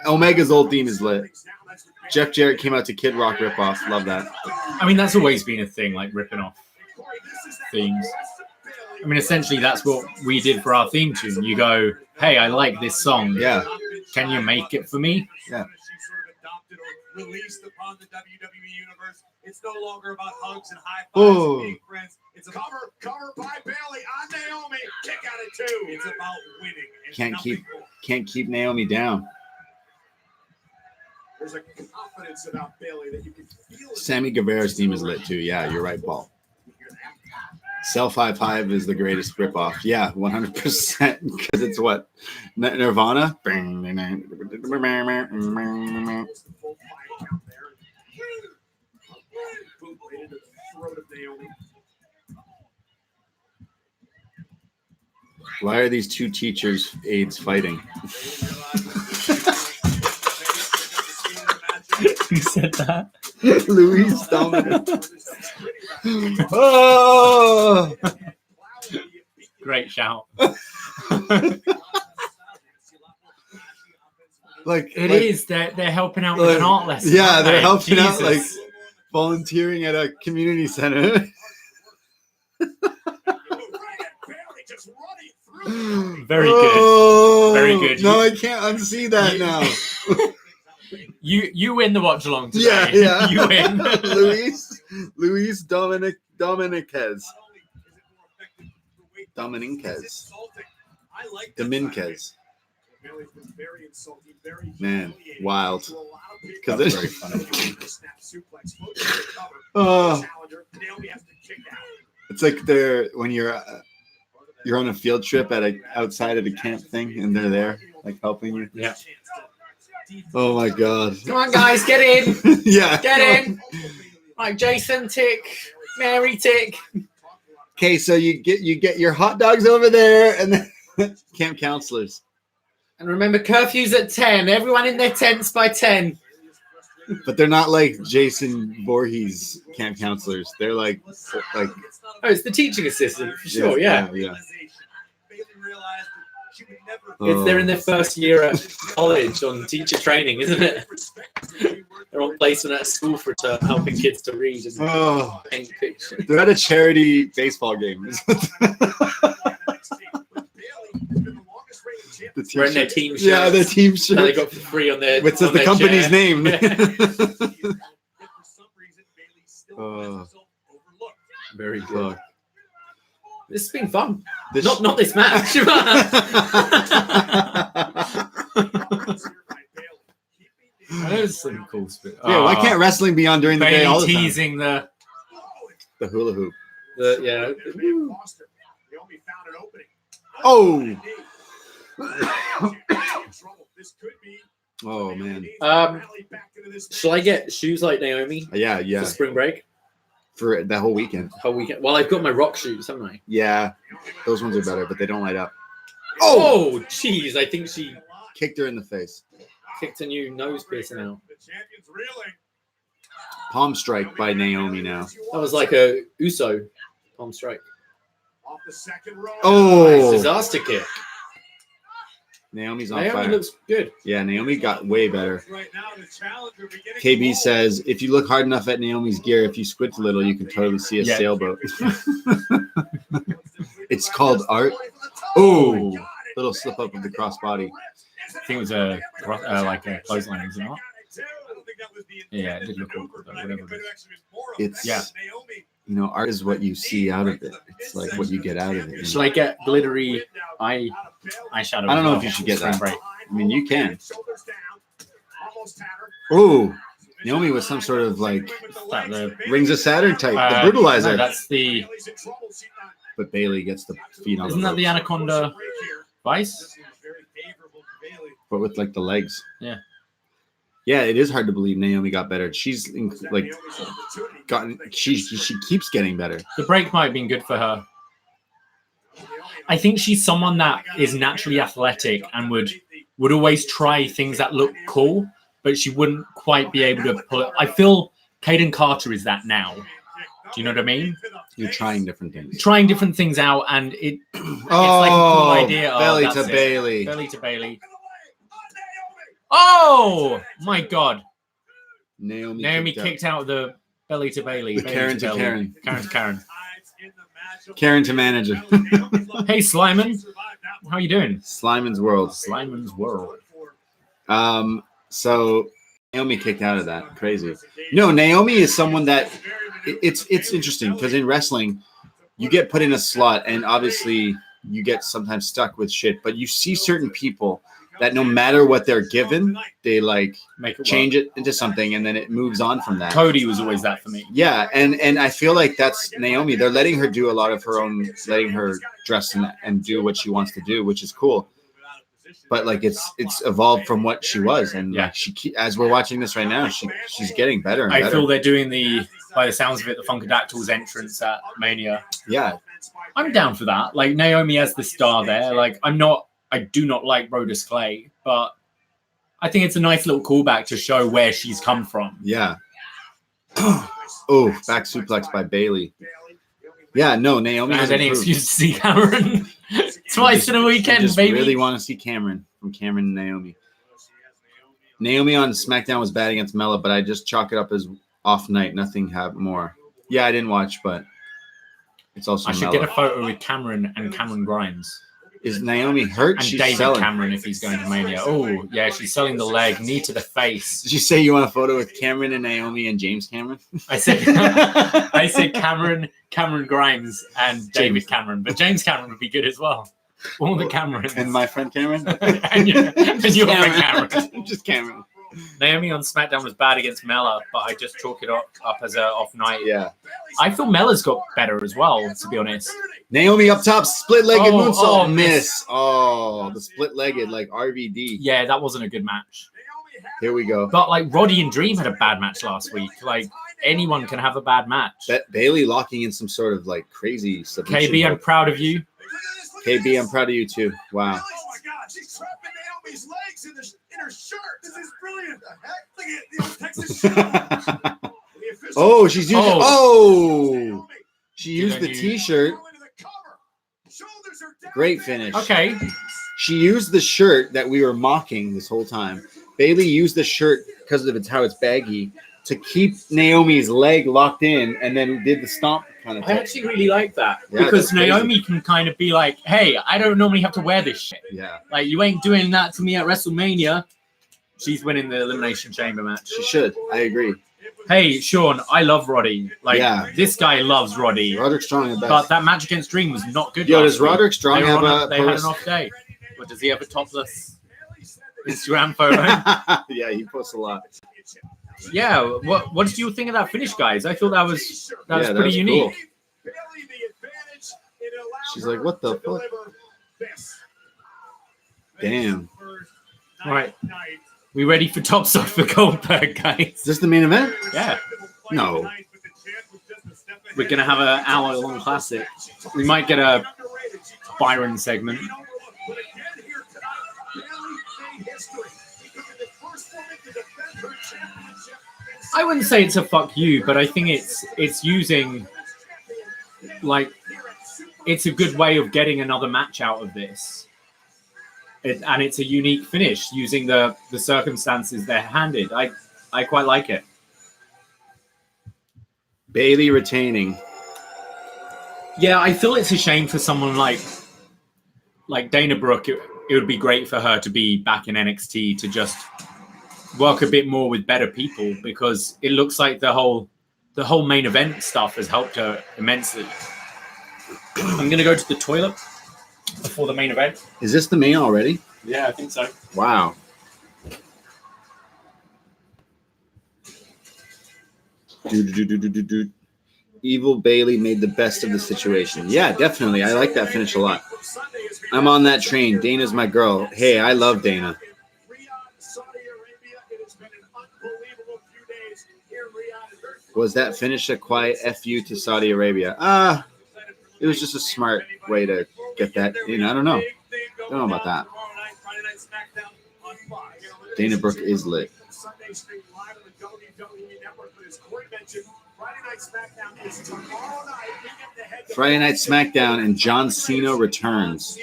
Omega's old theme is lit. Jeff Jarrett came out to Kid Rock ripoff. Love that. I mean, that's always been a thing, like ripping off themes. I mean, essentially, that's what we did for our theme tune. You go, hey, I like this song. Yeah. Can you make it for me? Yeah. Released upon the WWE universe. It's no longer about hugs and high fives Oh. and being friends. It's a cover by Bayley on Naomi. Kick out at 2. It's about winning. And Can't keep Naomi down. There's a confidence about Bayley that you can feel. Sammy Guevara's theme is lit too. Yeah, you're right, Paul. Self High Five is the greatest ripoff. Yeah, 100%. Because it's what? Nirvana? Why are these two teachers' aides fighting? Who said that? Luis Dominic. Oh! Great shout. Like It is. They're helping out with an art lesson. Yeah, aren't they're they? helping out, like Jesus. volunteering at a community center. Very good. Oh, Very good. No, I can't unsee that now. You win the watch along today. Yeah. You win. Luis Dominquez. Dominquez. Man, wild. Because That's it's very funny. Oh, it's like they're when you're on a field trip at outside of a camp thing, and they're there like helping you. Yeah. Oh my god. Come on, guys, get in. Yeah. Get in. Right, Jason, tick. Mary Tick. Okay, so you get your hot dogs over there, and then camp counselors. And remember, curfew's at 10. Everyone in their tents by 10. But they're not like Jason Voorhees camp counselors. They're like Oh, it's the teaching assistant for sure. Yeah. It's they're in their first year at college on teacher training, isn't it? They're on placement at school for helping kids to read and paint pictures. They're at a charity baseball game. Wearing their team shirts. Yeah, their team shirts. That they got for free on their. Which is the company's name. Very good. This has been fun. This not this match. There's some cool stuff. Yeah, why can't wrestling be on during the day all the time? Teasing the hula hoop. Yeah. Oh. Oh man. Shall I get shoes like Naomi? Yeah. For spring break? For that whole weekend. Well, I've got my rock shoes, haven't I? Yeah. Those ones are better, but they don't light up. Oh, jeez. I think she kicked her in the face. Kicked a new nose piercing out. Palm strike by Naomi now. That was like a Uso palm strike. Oh. Nice disaster kick. Naomi's on Naomi fire. looks good. Yeah, Naomi got way better. KB says, if you look hard enough at Naomi's gear, if you squint a little, you can totally see a sailboat. It's called art. Oh, little slip up of the crossbody. I think it was a clothesline, was it not? Yeah, it did look awkward though. Whatever it is. It's art is what you see out of it. It's like what you get out of it. Should I get glittery eyeshadow? I don't know if you should get that. I mean, you can. Oh, Naomi was some sort of like the Rings of Saturn type, the brutalizer. No, that's the. But Bayley gets the feet on. Isn't that the Anaconda Vice? But with like the legs. Yeah. Yeah, it is hard to believe Naomi got better. She's like gotten. She keeps getting better. The break might have been good for her. I think she's someone that is naturally athletic and would always try things that look cool, but she wouldn't quite be able to pull it. I feel Kaden Carter is that now. Do you know what I mean? You're trying different things. Trying different things out, and it's like a cool idea. Belly to Bayley. Belly to Bayley. Oh my God! Naomi kicked out the belly to Bayley. Karen to Karen. Karen to Karen. Karen to manager. Hey, Slyman. How you doing? Slyman's World. Slyman's World. So Naomi kicked out of that. Crazy. No, Naomi is someone that it's interesting because in wrestling, you get put in a slot and obviously you get sometimes stuck with shit, but you see certain people that no matter what they're given, they like change it into something and then it moves on from that. Cody was always that for me. Yeah, and I feel like that's Naomi. They're letting her do a lot of her own, letting her dress and do what she wants to do, which is cool. But like it's evolved from what she was, and yeah, as we're watching this right now, she's getting better and better. I feel they're doing by the sounds of it, the Funkadactyl's entrance at Mania. Yeah, I'm down for that. Like Naomi as the star there. Like I do not like Brodus Clay, but I think it's a nice little callback to show where she's come from. Yeah. Oh, back suplex by Bayley. Yeah, no, Naomi has any improved. excuse to see Cameron twice in a weekend, just baby. Really want to see Cameron from Cameron and Naomi. Naomi on SmackDown was bad against Mella, but I just chalk it up as off night. Nothing more. Yeah, I didn't watch, but it's also. I should get a photo with Cameron and Cameron Grimes. Is Naomi hurt? And she's David selling. Cameron if he's going to Mania. Oh, yeah, she's selling the leg, knee to the face. Did you say you want a photo with Cameron and Naomi and James Cameron? I said Cameron Grimes, and David Cameron, but James Cameron would be good as well. All the Camerons. And my friend Cameron? and your friend Cameron. Just Cameron. Naomi on SmackDown was bad against Mella, but I just chalk it up as an off night. Yeah. I feel Mella's got better as well, to be honest. Naomi up top, split-legged moonsault. miss. Miss. Oh, the split-legged, like RVD. Yeah, that wasn't a good match. Here we go. But like Roddy and Dream had a bad match last week. Like anyone can have a bad match. Bayley locking in some sort of like crazy submission. KB, I'm proud of you. KB, I'm proud of you too. Wow. Oh my God, she's trapping Naomi's legs in her shirt. This is brilliant. Look at the old Texas show. Oh, she's using. Oh, she used the T-shirt. Great finish. Okay. She used the shirt that we were mocking this whole time. Bayley used the shirt because of how it's baggy to keep Naomi's leg locked in, and then did the stomp kind of I thing. actually really like that Yeah, because that's crazy. Naomi can kind of be like, hey, I don't normally have to wear this shit. Yeah, Like, you ain't doing that to me at WrestleMania. She's winning the Elimination Chamber match. she should. I agree. Hey, Sean, I love Roddy. Like, Yeah. this guy loves Roddy. Roderick Strong at But best. that match against Dream was not good. Yo, last does week. Roderick Strong They have were on a they had post? an off day. But does he have a topless Instagram photo? Yeah, he posts a lot. Yeah. What did you think of that finish, guys? I thought that was Yeah, that pretty was unique. cool. She's like, what the fuck? Damn. All right. We ready for tops off for Goldberg, Is guys? this the main event? Yeah. No. We're gonna have an hour-long classic. We might get a Byron segment. I wouldn't say it's a fuck you, but I think it's using, like, it's a good way of getting another match out of this. And it's a unique finish using the circumstances they're handed. I quite like it. Bayley retaining. Yeah, I feel it's a shame for someone like Dana Brooke. It would be great for her to be back in NXT to just work a bit more with better people, because it looks like the whole main event stuff has helped her immensely. I'm gonna go to the toilet before the main event. Is this the main already? Yeah, I think so. Wow. Evil Bayley made the best of the situation. Yeah, definitely. I like that finish a lot. I'm on that train. Dana's my girl. Hey, I love Dana. Was that finish a quiet FU to Saudi Arabia? It was just a smart way to get that in. I don't know. I don't know about that. Dana Brooke is lit. Friday Night SmackDown and John Cena returns.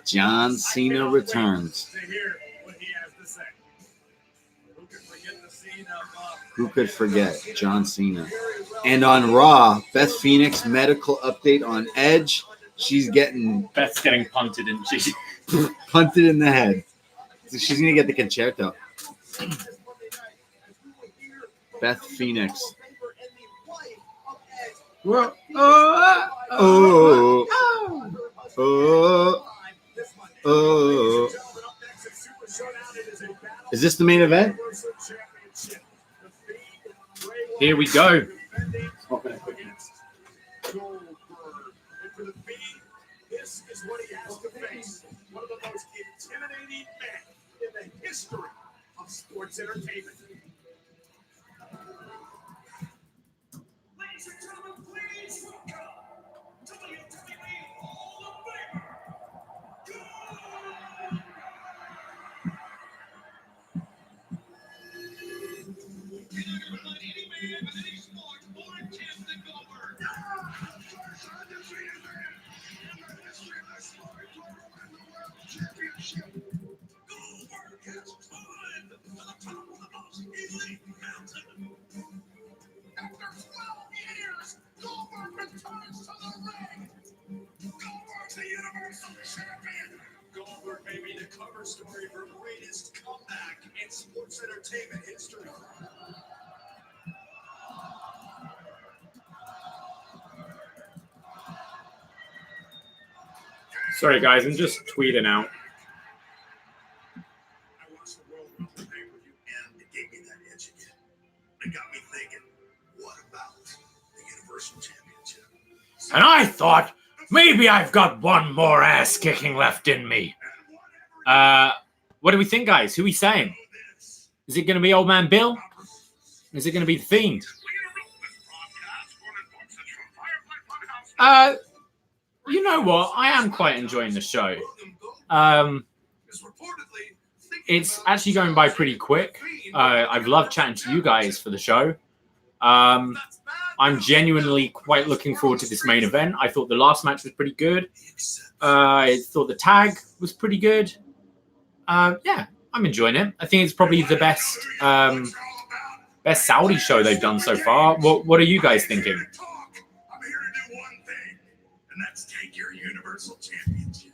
John Cena returns. Who could forget John Cena? And on Raw, Beth Phoenix medical update on Edge. She's getting Beth's getting punted, and she. punted in the head. So she's gonna get the concerto. Beth Phoenix. Oh. Is this the main event? Here we go. This is what he has to face. One of the most intimidating men in the history of sports entertainment. Ladies and gentlemen, please welcome WWE Hall of Famer, Goldberg has climbed to the top of the most elite mountain. After 12 years, Goldberg returns to the ring. Goldberg's the Universal Champion. Goldberg may be the cover story for greatest comeback in sports entertainment history. Sorry, guys, I'm just tweeting out. I watched the World Wrestling pay-per-view and it gave me that edge again. It got me thinking, what about the Universal Championship? And I thought, maybe I've got one more ass kicking left in me. What do we think, guys? Who are we saying? Is it going to be Old Man Bill? Is it going to be the Fiend? You know what? I am quite enjoying the show. It's actually going by pretty quick. I've loved chatting to you guys for the show. I'm genuinely quite looking forward to this main event. I thought the last match was pretty good. I thought the tag was pretty good. Yeah, I'm enjoying it. I think it's probably the best Saudi show they've done so far. What are you guys thinking? I'm here to do one thing, and that's take your Universal Championship.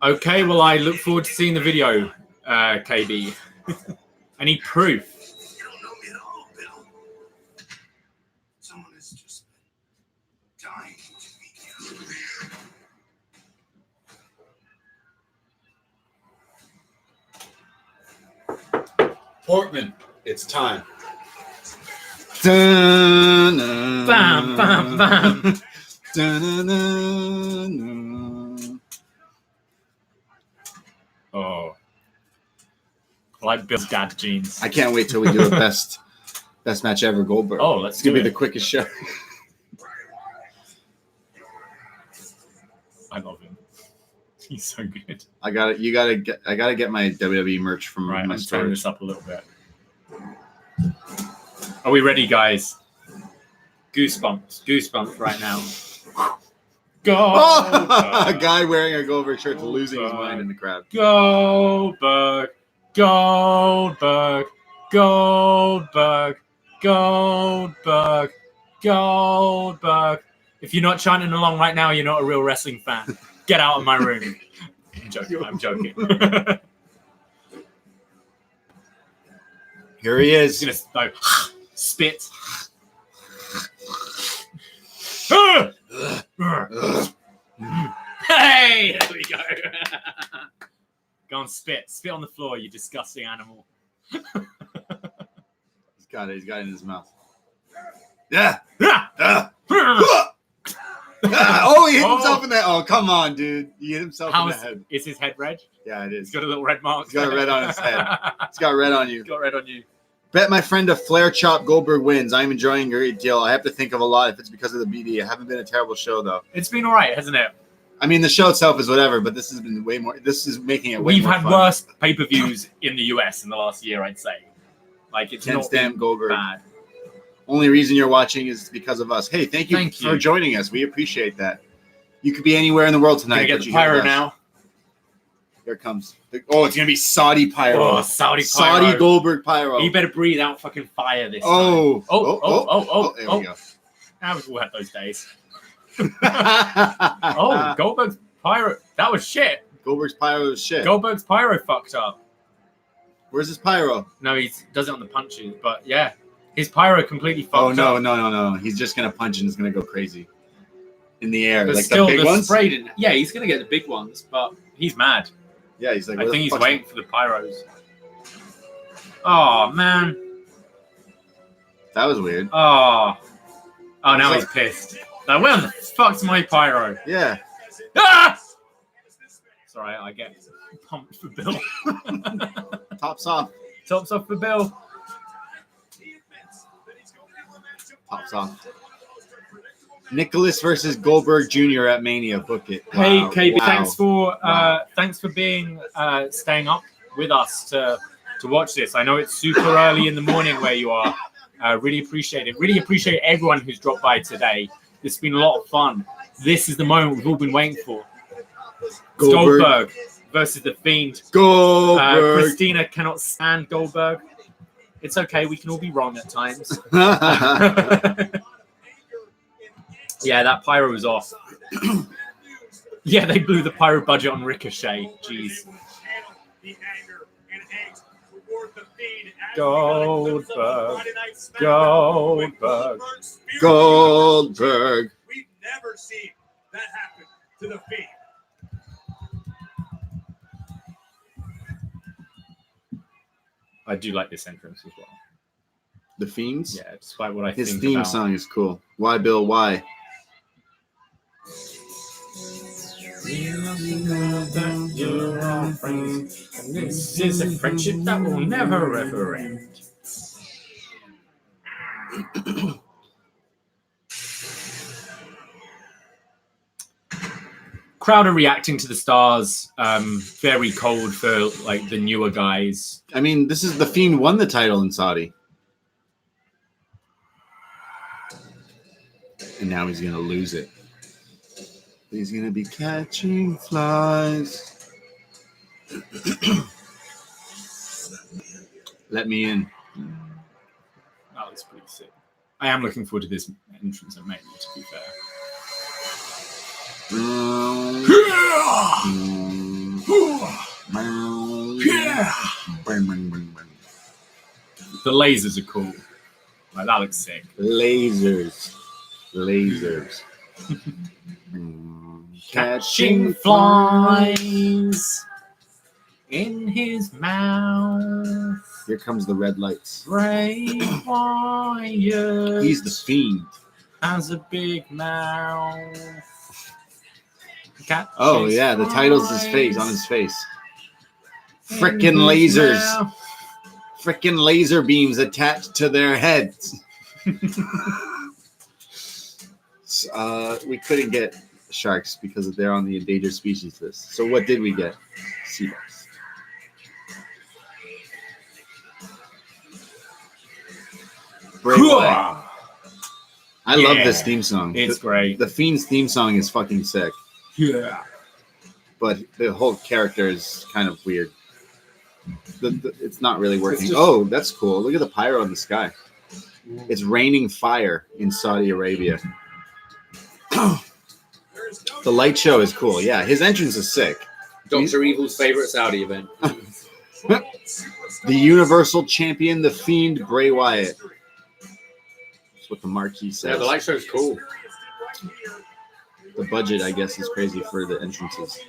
Okay, well, I look forward to seeing the video, KB. Any proof? You don't know me at all, Bill. Someone has just been dying to meet you. Portman, it's time. Bam, bam, bam. Oh. I like Bill's dad jeans. I can't wait till we do a best match ever Goldberg. Oh, let's It's gonna do be it. the quickest show. I love him. He's so good. I gotta get my WWE merch from Right, my I'm turning storage. this up a little bit. Are we ready, guys? Goosebumps right now. Go! A guy wearing a Goldberg shirt losing his mind in the crowd. Goldberg, Goldberg, Goldberg, Goldberg, Goldberg. If you're not chanting along right now, you're not a real wrestling fan. Get out of my room. I'm joking. Here he is. He's gonna spit. Hey, there we go. Go and spit. Spit on the floor, you disgusting animal. He's got it. He's got it in his mouth. Yeah. Oh, he hit himself in the. Oh, come on, dude. He hit himself in the head. Is his head red? Yeah, it He's is. got a little red mark. He's got a red on his head. He's got red on you. He's got red on you. Bet my friend a flare chop Goldberg wins. I'm enjoying a great deal. I have to think of a lot if it's because of the BD. It haven't been a terrible show, though. It's been all right, hasn't it? I mean, the show itself is whatever, but this has been way more. This is making it way We've more had fun. worse pay-per-views in the US in the last year, I'd say. Like, it's Can't not stand been Goldberg. bad. Only reason you're watching is because of us. Hey, thank you for joining us. We appreciate that. You could be anywhere in the world tonight. Gonna get the pyro now. Here it comes. Oh, it's gonna be Saudi pyro. Oh, Saudi pyro. Saudi Goldberg pyro. You better breathe out fucking fire this time. Oh. There There we go. Now we've all had those days. Oh, Goldberg's pyro. That was shit. Goldberg's pyro is shit. Goldberg's pyro fucked up. Where's his pyro? No, he does it on the punches, but yeah. His pyro completely fucked up. Oh, no. He's just going to punch and it's going to go crazy. In the air. But like still, the big ones? Braden, yeah, he's going to get the big ones, but he's mad. Yeah, he's like, I think he's waiting for the pyros. Oh, man. That was weird. Oh, now he's pissed. Like, where the fuck's my pyro? Yeah. Ah! Sorry, I get pumped for Bill. Tops off. Tops off for Bill. Pops off. Nicholas versus Goldberg Jr. at Mania. Book it. Wow. Hey, KB, Wow. thanks for being staying up with us to watch this. I know it's super early in the morning where you are. Really appreciate it. Really appreciate everyone who's dropped by today. It's been a lot of fun. This is the moment we've all been waiting for. Goldberg versus the Fiend. Goldberg. Christina cannot stand Goldberg. It's okay. We can all be wrong at times. Yeah, that pyro was off. Yeah, they blew the pyro budget on Ricochet. Jeez. Goldberg. Goldberg. Goldberg. We've never seen that happen to the Fiend. I do like this entrance as well. The Fiends? Yeah, despite what I His think theme about. song is cool. Why, Bill? Why? You're our friends, and this is a friendship that will never ever end. Crowd are reacting to the stars. Very cold for like the newer guys. I mean, this is the Fiend won the title in Saudi, and now he's gonna lose it. He's gonna be catching flies. Let me in. That looks pretty sick. I am looking forward to this entrance at Mania, to be fair. The lasers are cool. Like, that looks sick. Lasers. Catching flies in his mouth. Here comes the red lights. Bray Wyatt. He's the Fiend. Has a big mouth. Oh yeah, the title's his face on his face. Frickin' lasers. Frickin' laser beams attached to their heads. We couldn't get sharks because they're on the endangered species list. So what did we get? Seahawks. Bray Wyatt. I love this theme song. It's great. The Fiend's theme song is fucking sick. Yeah. But the whole character is kind of weird. It's not really working. just- Oh, that's cool. Look at the pyro in the sky. It's raining fire in Saudi Arabia. The light show is cool. Yeah, his entrance is sick. Dr. Evil's favorite Saudi event. The Universal Champion, the Fiend, Bray Wyatt. That's what the marquee says. Yeah, the light show's cool. The budget, I guess, is crazy for the entrances.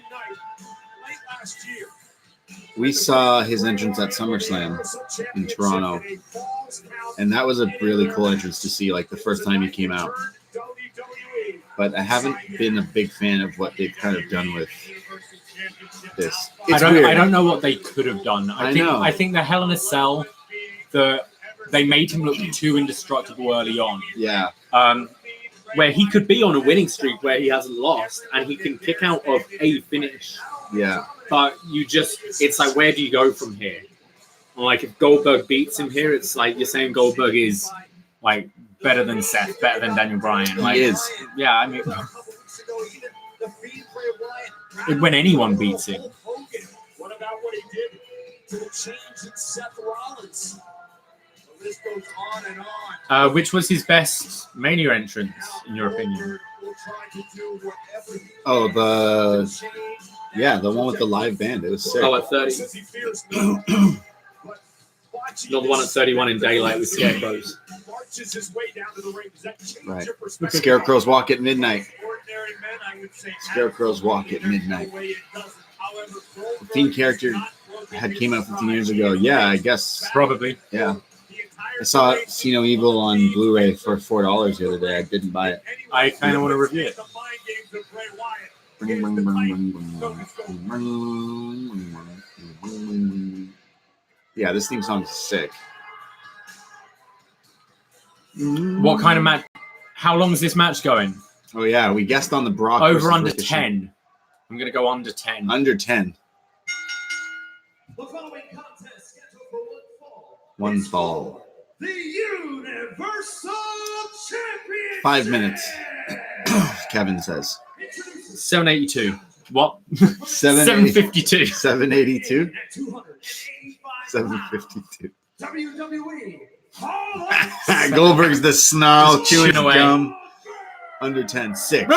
We saw his entrance at SummerSlam in Toronto, and that was a really cool entrance to see, like the first time he came out. But I haven't been a big fan of what they've kind of done with this. It's weird. I don't know what they could have done. I know. I think the Hell in a Cell, they made him look too indestructible early on. Yeah. Where he could be on a winning streak where he hasn't lost and he can kick out of a finish. Yeah. But it's like, where do you go from here? Like, if Goldberg beats him here, it's like you're saying Goldberg is like better than Seth, better than Daniel Bryan. Like, He is. Yeah, I mean, when anyone beats him. What about what he did to the change in Seth Rollins? The list goes on and on. Which was his best Mania entrance, in your opinion? Oh, the one with the live band. It was sick. Oh, at 30. Not the one at 31 in daylight with scarecrows. Right. Scarecrows walk at midnight. Scarecrows walk at midnight. The Fiend character came out 15 years ago. Yeah, I guess. Probably. Yeah. I saw See No Evil on Blu-ray for $4 the other day. I didn't buy it. I kind of want to review it. Yeah, this theme song is sick. What kind of match? How long is this match going? Oh yeah, we guessed on the Brock. Over versus under Ricochet. 10. I'm going to go under 10. Under 10. One fall. The Universal Champion. 5 minutes. Kevin says. 782. What? 752. 752. 752. WWE. Goldberg's the snarl chewing away. gum. Under 10. 6.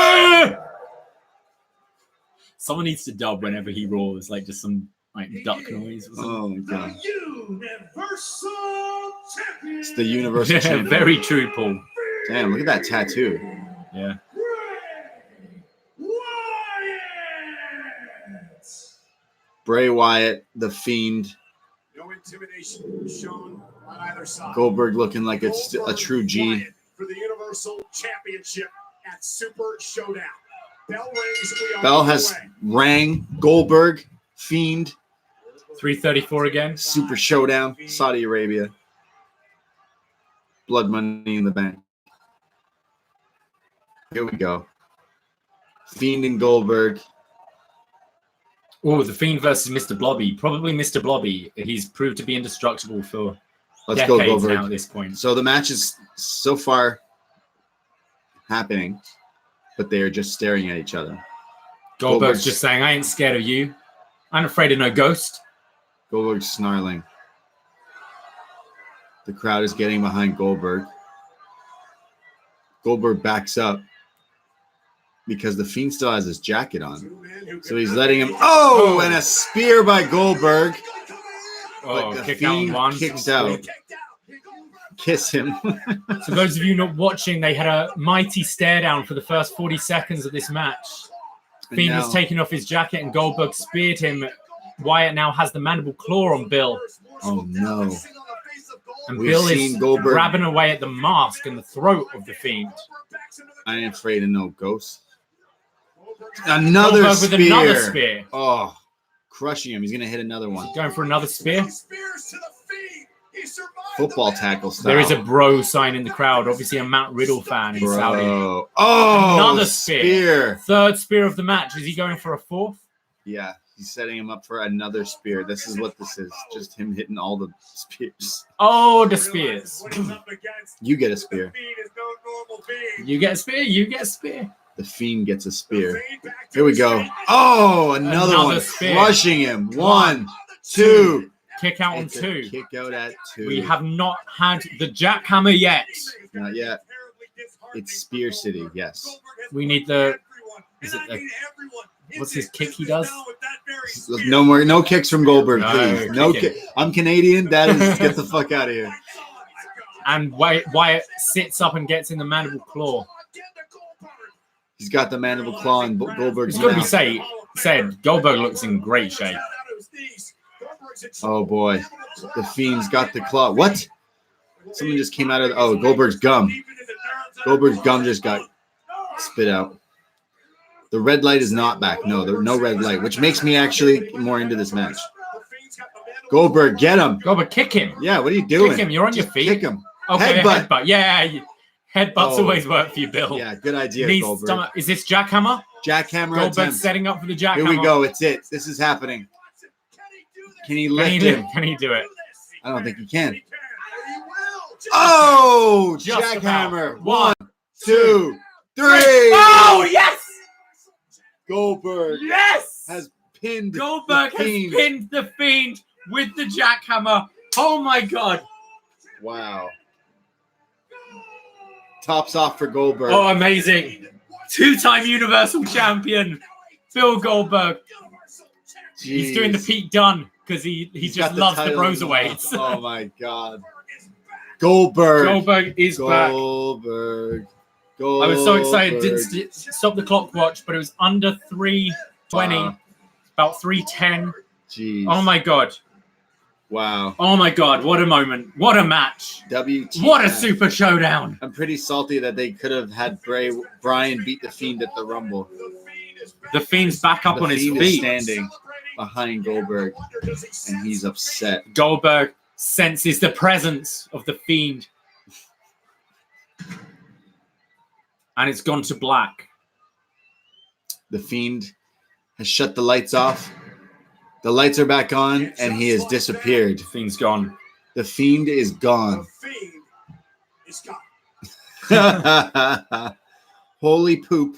Someone needs to dub whenever he roars, like just some like duck noise or something. Oh my god. Universal Champion. It's the Universal Yeah, Champion. very true, Paul. Damn, look at that tattoo. Yeah. Bray Wyatt, the Fiend. No intimidation shown on either side. Goldberg looking like a true G. For the Universal Championship at Super Showdown. Bell has rang Goldberg, Fiend, 334 again. Super Showdown, Saudi Arabia. Blood Money in the Bank. Here we go. Fiend and Goldberg. Oh, the Fiend versus Mr. Blobby. Probably Mr. Blobby. He's proved to be indestructible for Let's go, decades Goldberg. now at this point. So the match is so far happening, but they are just staring at each other. Goldberg's just saying, I ain't scared of you. I'm afraid of no ghost. Goldberg's snarling. The crowd is getting behind Goldberg. Goldberg backs up because the Fiend still has his jacket on. So he's letting him... Oh, and a spear by Goldberg. Oh, But the kick out Fiend one. kicks out. Kiss him. For those of you not watching, they had a mighty stare down for the first 40 seconds of this match. Fiend was taking off his jacket and Goldberg speared him. Wyatt now has the mandible claw on Bill. Oh, no. And We've Bill seen is Goldberg- grabbing away at the mask and the throat of the Fiend. I ain't afraid of no ghosts. Another Goldberg spear. with another spear. Oh, crushing him. He's going to hit another one. Going for another spear. Football tackle style. There is a bro sign in the crowd. Obviously a Matt Riddle fan in Saudi. Bro. Oh, Another spear. Third spear of the match. Is he going for a fourth? Yeah, he's setting him up for another spear. This is what this is. Just him hitting all the spears. Oh, the spears. You get a spear. You get a spear. You get a spear. The Fiend gets a spear. Here we go. Oh, another one. spear. Crushing him. 1, 2. Kick out on It's a 2. Kick out at 2. We have not had the jackhammer yet. Not yet. It's Spear City. Yes. We need the... Is it the... What's his kick he does? No more. No kicks from Goldberg, No, please. No kick kick. I'm Canadian. That is, get the fuck out of here. And Wyatt sits up and gets in the mandible claw. He's got the mandible claw and Goldberg's It's got to be mouth. said, Goldberg looks in great shape. Oh boy, the Fiend's got the claw. What? Someone just came out of. Oh, Goldberg's gum. Goldberg's gum just got spit out. The red light is not back. No, there's no red light, which makes me actually more into this match. Goldberg, get him. Goldberg, kick him. Yeah, what are you doing? Kick him. You're on your feet. Kick him. Okay, Headbutt. headbutt. Yeah, headbutts Oh. always work for you, Bill. Yeah, good idea, These Goldberg. is this jackhammer? Jackhammer Goldberg attempt. setting up for the jackhammer. Here we go. It's it. This is happening. Can he lift him? Can he do it? I don't think he can. Oh, Just jackhammer. about. 1, 2, 3. Oh, yes! Goldberg Yes! has pinned Goldberg the has Fiend. pinned the Fiend with the jackhammer. Oh, my God. Wow. Tops off for Goldberg. Oh, amazing. Two-time Universal Champion, Bill Goldberg. He's doing the Jeez. Pete Dunne because he He's just got loves the title. Broserweights. Oh my God. Goldberg. Goldberg is back. Goldberg. I was so excited. Didn't stop the clock watch, but it was under 3:20, Wow. about 3:10. Jeez. Oh my God. Wow. Oh my God. What a moment. What a match. WTF. What a super showdown. I'm pretty salty that they could have had Brian beat the Fiend at the Rumble. The Fiend's back up The on his Fiend is feet. standing behind Goldberg, and he's upset. Goldberg senses the presence of the Fiend. And it's gone to black. The Fiend has shut the lights off. The lights are back on, and he has disappeared. The Fiend's gone. The Fiend is gone. Holy poop,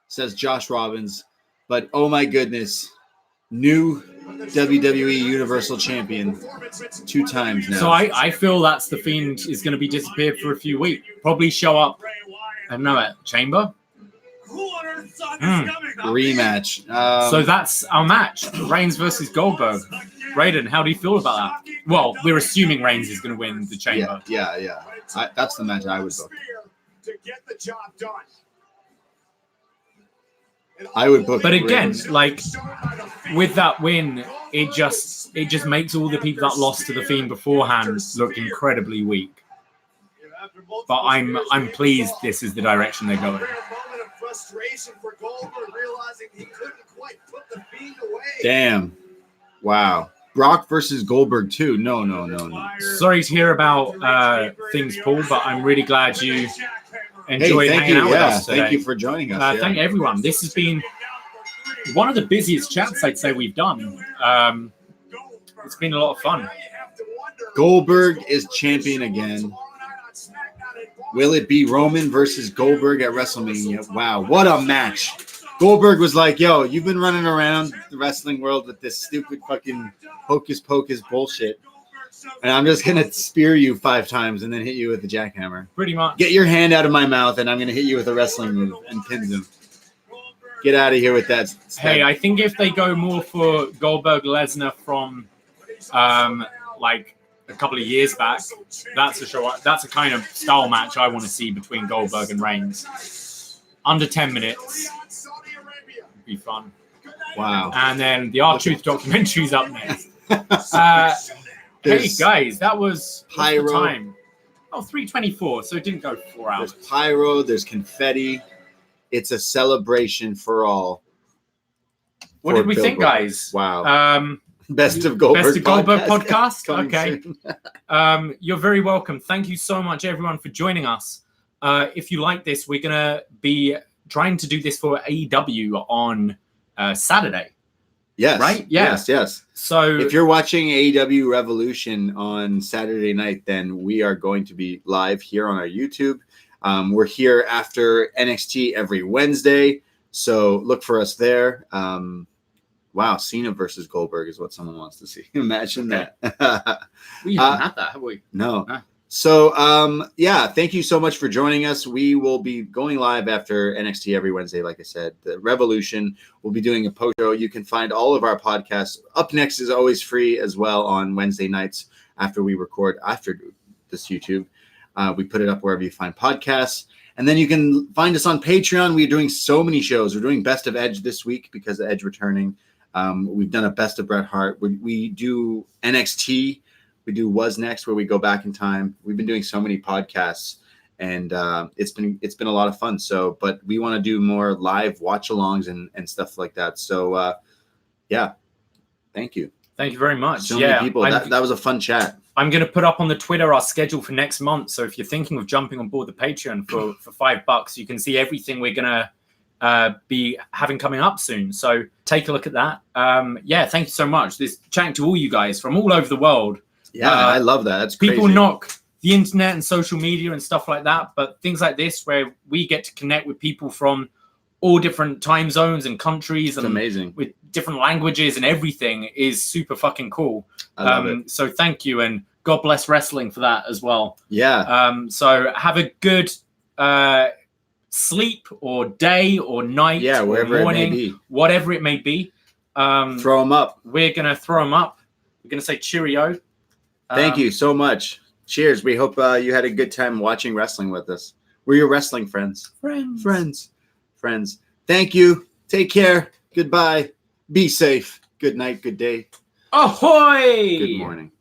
says Josh Robbins. But oh my goodness, new WWE Universal Champion 2 times now. So I feel that's the Fiend is going to be disappeared for a few weeks. Probably show up, I don't know, at Chamber. Rematch. So that's our match. Reigns versus Goldberg. Braden, how do you feel about that? Well, we're assuming Reigns is going to win the Chamber. Yeah. That's the match I would book. I would book. But again, Reigns. like with that win, it just makes all the people that lost to the Fiend beforehand look incredibly weak. But I'm pleased this is the direction they're going. frustration for Goldberg, realizing he couldn't quite put the Fiend away. Damn. Wow. Brock versus Goldberg too. No. Sorry to hear about things, Paul, but I'm really glad you enjoyed hanging out with us today. Thank you for joining us. Thank everyone. This has been one of the busiest chats I'd say we've done. It's been a lot of fun. Goldberg is champion again. Will it be Roman versus Goldberg at WrestleMania? Wow, what a match. Goldberg was like, yo, you've been running around the wrestling world with this stupid fucking hocus pocus bullshit. And I'm just going to spear you 5 times and then hit you with the jackhammer. Pretty much. Get your hand out of my mouth and I'm going to hit you with a wrestling move and pin him. Get out of here with that. Hey, I think if they go more for Goldberg Lesnar from like a couple of years back, that's a show. That's a kind of style match I want to see between Goldberg and Reigns. Under 10 minutes. It'd be fun. Wow. And then the R-Truth documentary's up next. Hey guys, that was pyro. The time. Oh, 3:24, so it didn't go 4 hours. There's pyro, there's confetti. It's a celebration for all. What did we think, guys? Wow. Best of Goldberg podcast. Okay. You're very welcome. Thank you so much, everyone, for joining us. If you like this, we're going to be trying to do this for AEW on Saturday. Yes. Right? Yeah. Yes. So if you're watching AEW Revolution on Saturday night, then we are going to be live here on our YouTube. We're here after NXT every Wednesday. So look for us there. Wow, Cena versus Goldberg is what someone wants to see. Imagine that. We haven't had that, have we? No. So, yeah, thank you so much for joining us. We will be going live after NXT every Wednesday, like I said. The Revolution, we'll be doing a post show. You can find all of our podcasts. UpNXT is always free as well on Wednesday nights after we record, after this YouTube. We put it up wherever you find podcasts. And then you can find us on Patreon. We're doing so many shows. We're doing Best of Edge this week because of Edge returning. We've done a Best of Bret Hart. We do NXT. We do Was Next, where we go back in time. We've been doing so many podcasts, and it's been a lot of fun. So, but we want to do more live watch-alongs and stuff like that. So, yeah, thank you. Thank you very much. So many people. That was a fun chat. I'm going to put up on the Twitter our schedule for next month. So if you're thinking of jumping on board the Patreon for $5, you can see everything we're going to be having coming up soon. So take a look at that. Yeah, thank you so much. This chatting to all you guys from all over the world. Yeah, I love that. That's crazy. People knock the internet and social media and stuff like that, but things like this where we get to connect with people from all different time zones and countries and amazing with different languages and everything is super fucking cool. I love it. So thank you, and God bless wrestling for that as well. Yeah. So have a good sleep or day or night, or wherever morning, it may be. Whatever it may be. Throw them up. We're gonna throw them up. We're gonna say cheerio. Thank you so much. Cheers. We hope you had a good time watching wrestling with us. We're your wrestling friends. Friends. Thank you. Take care. Goodbye. Be safe. Good night. Good day. Ahoy! Good morning.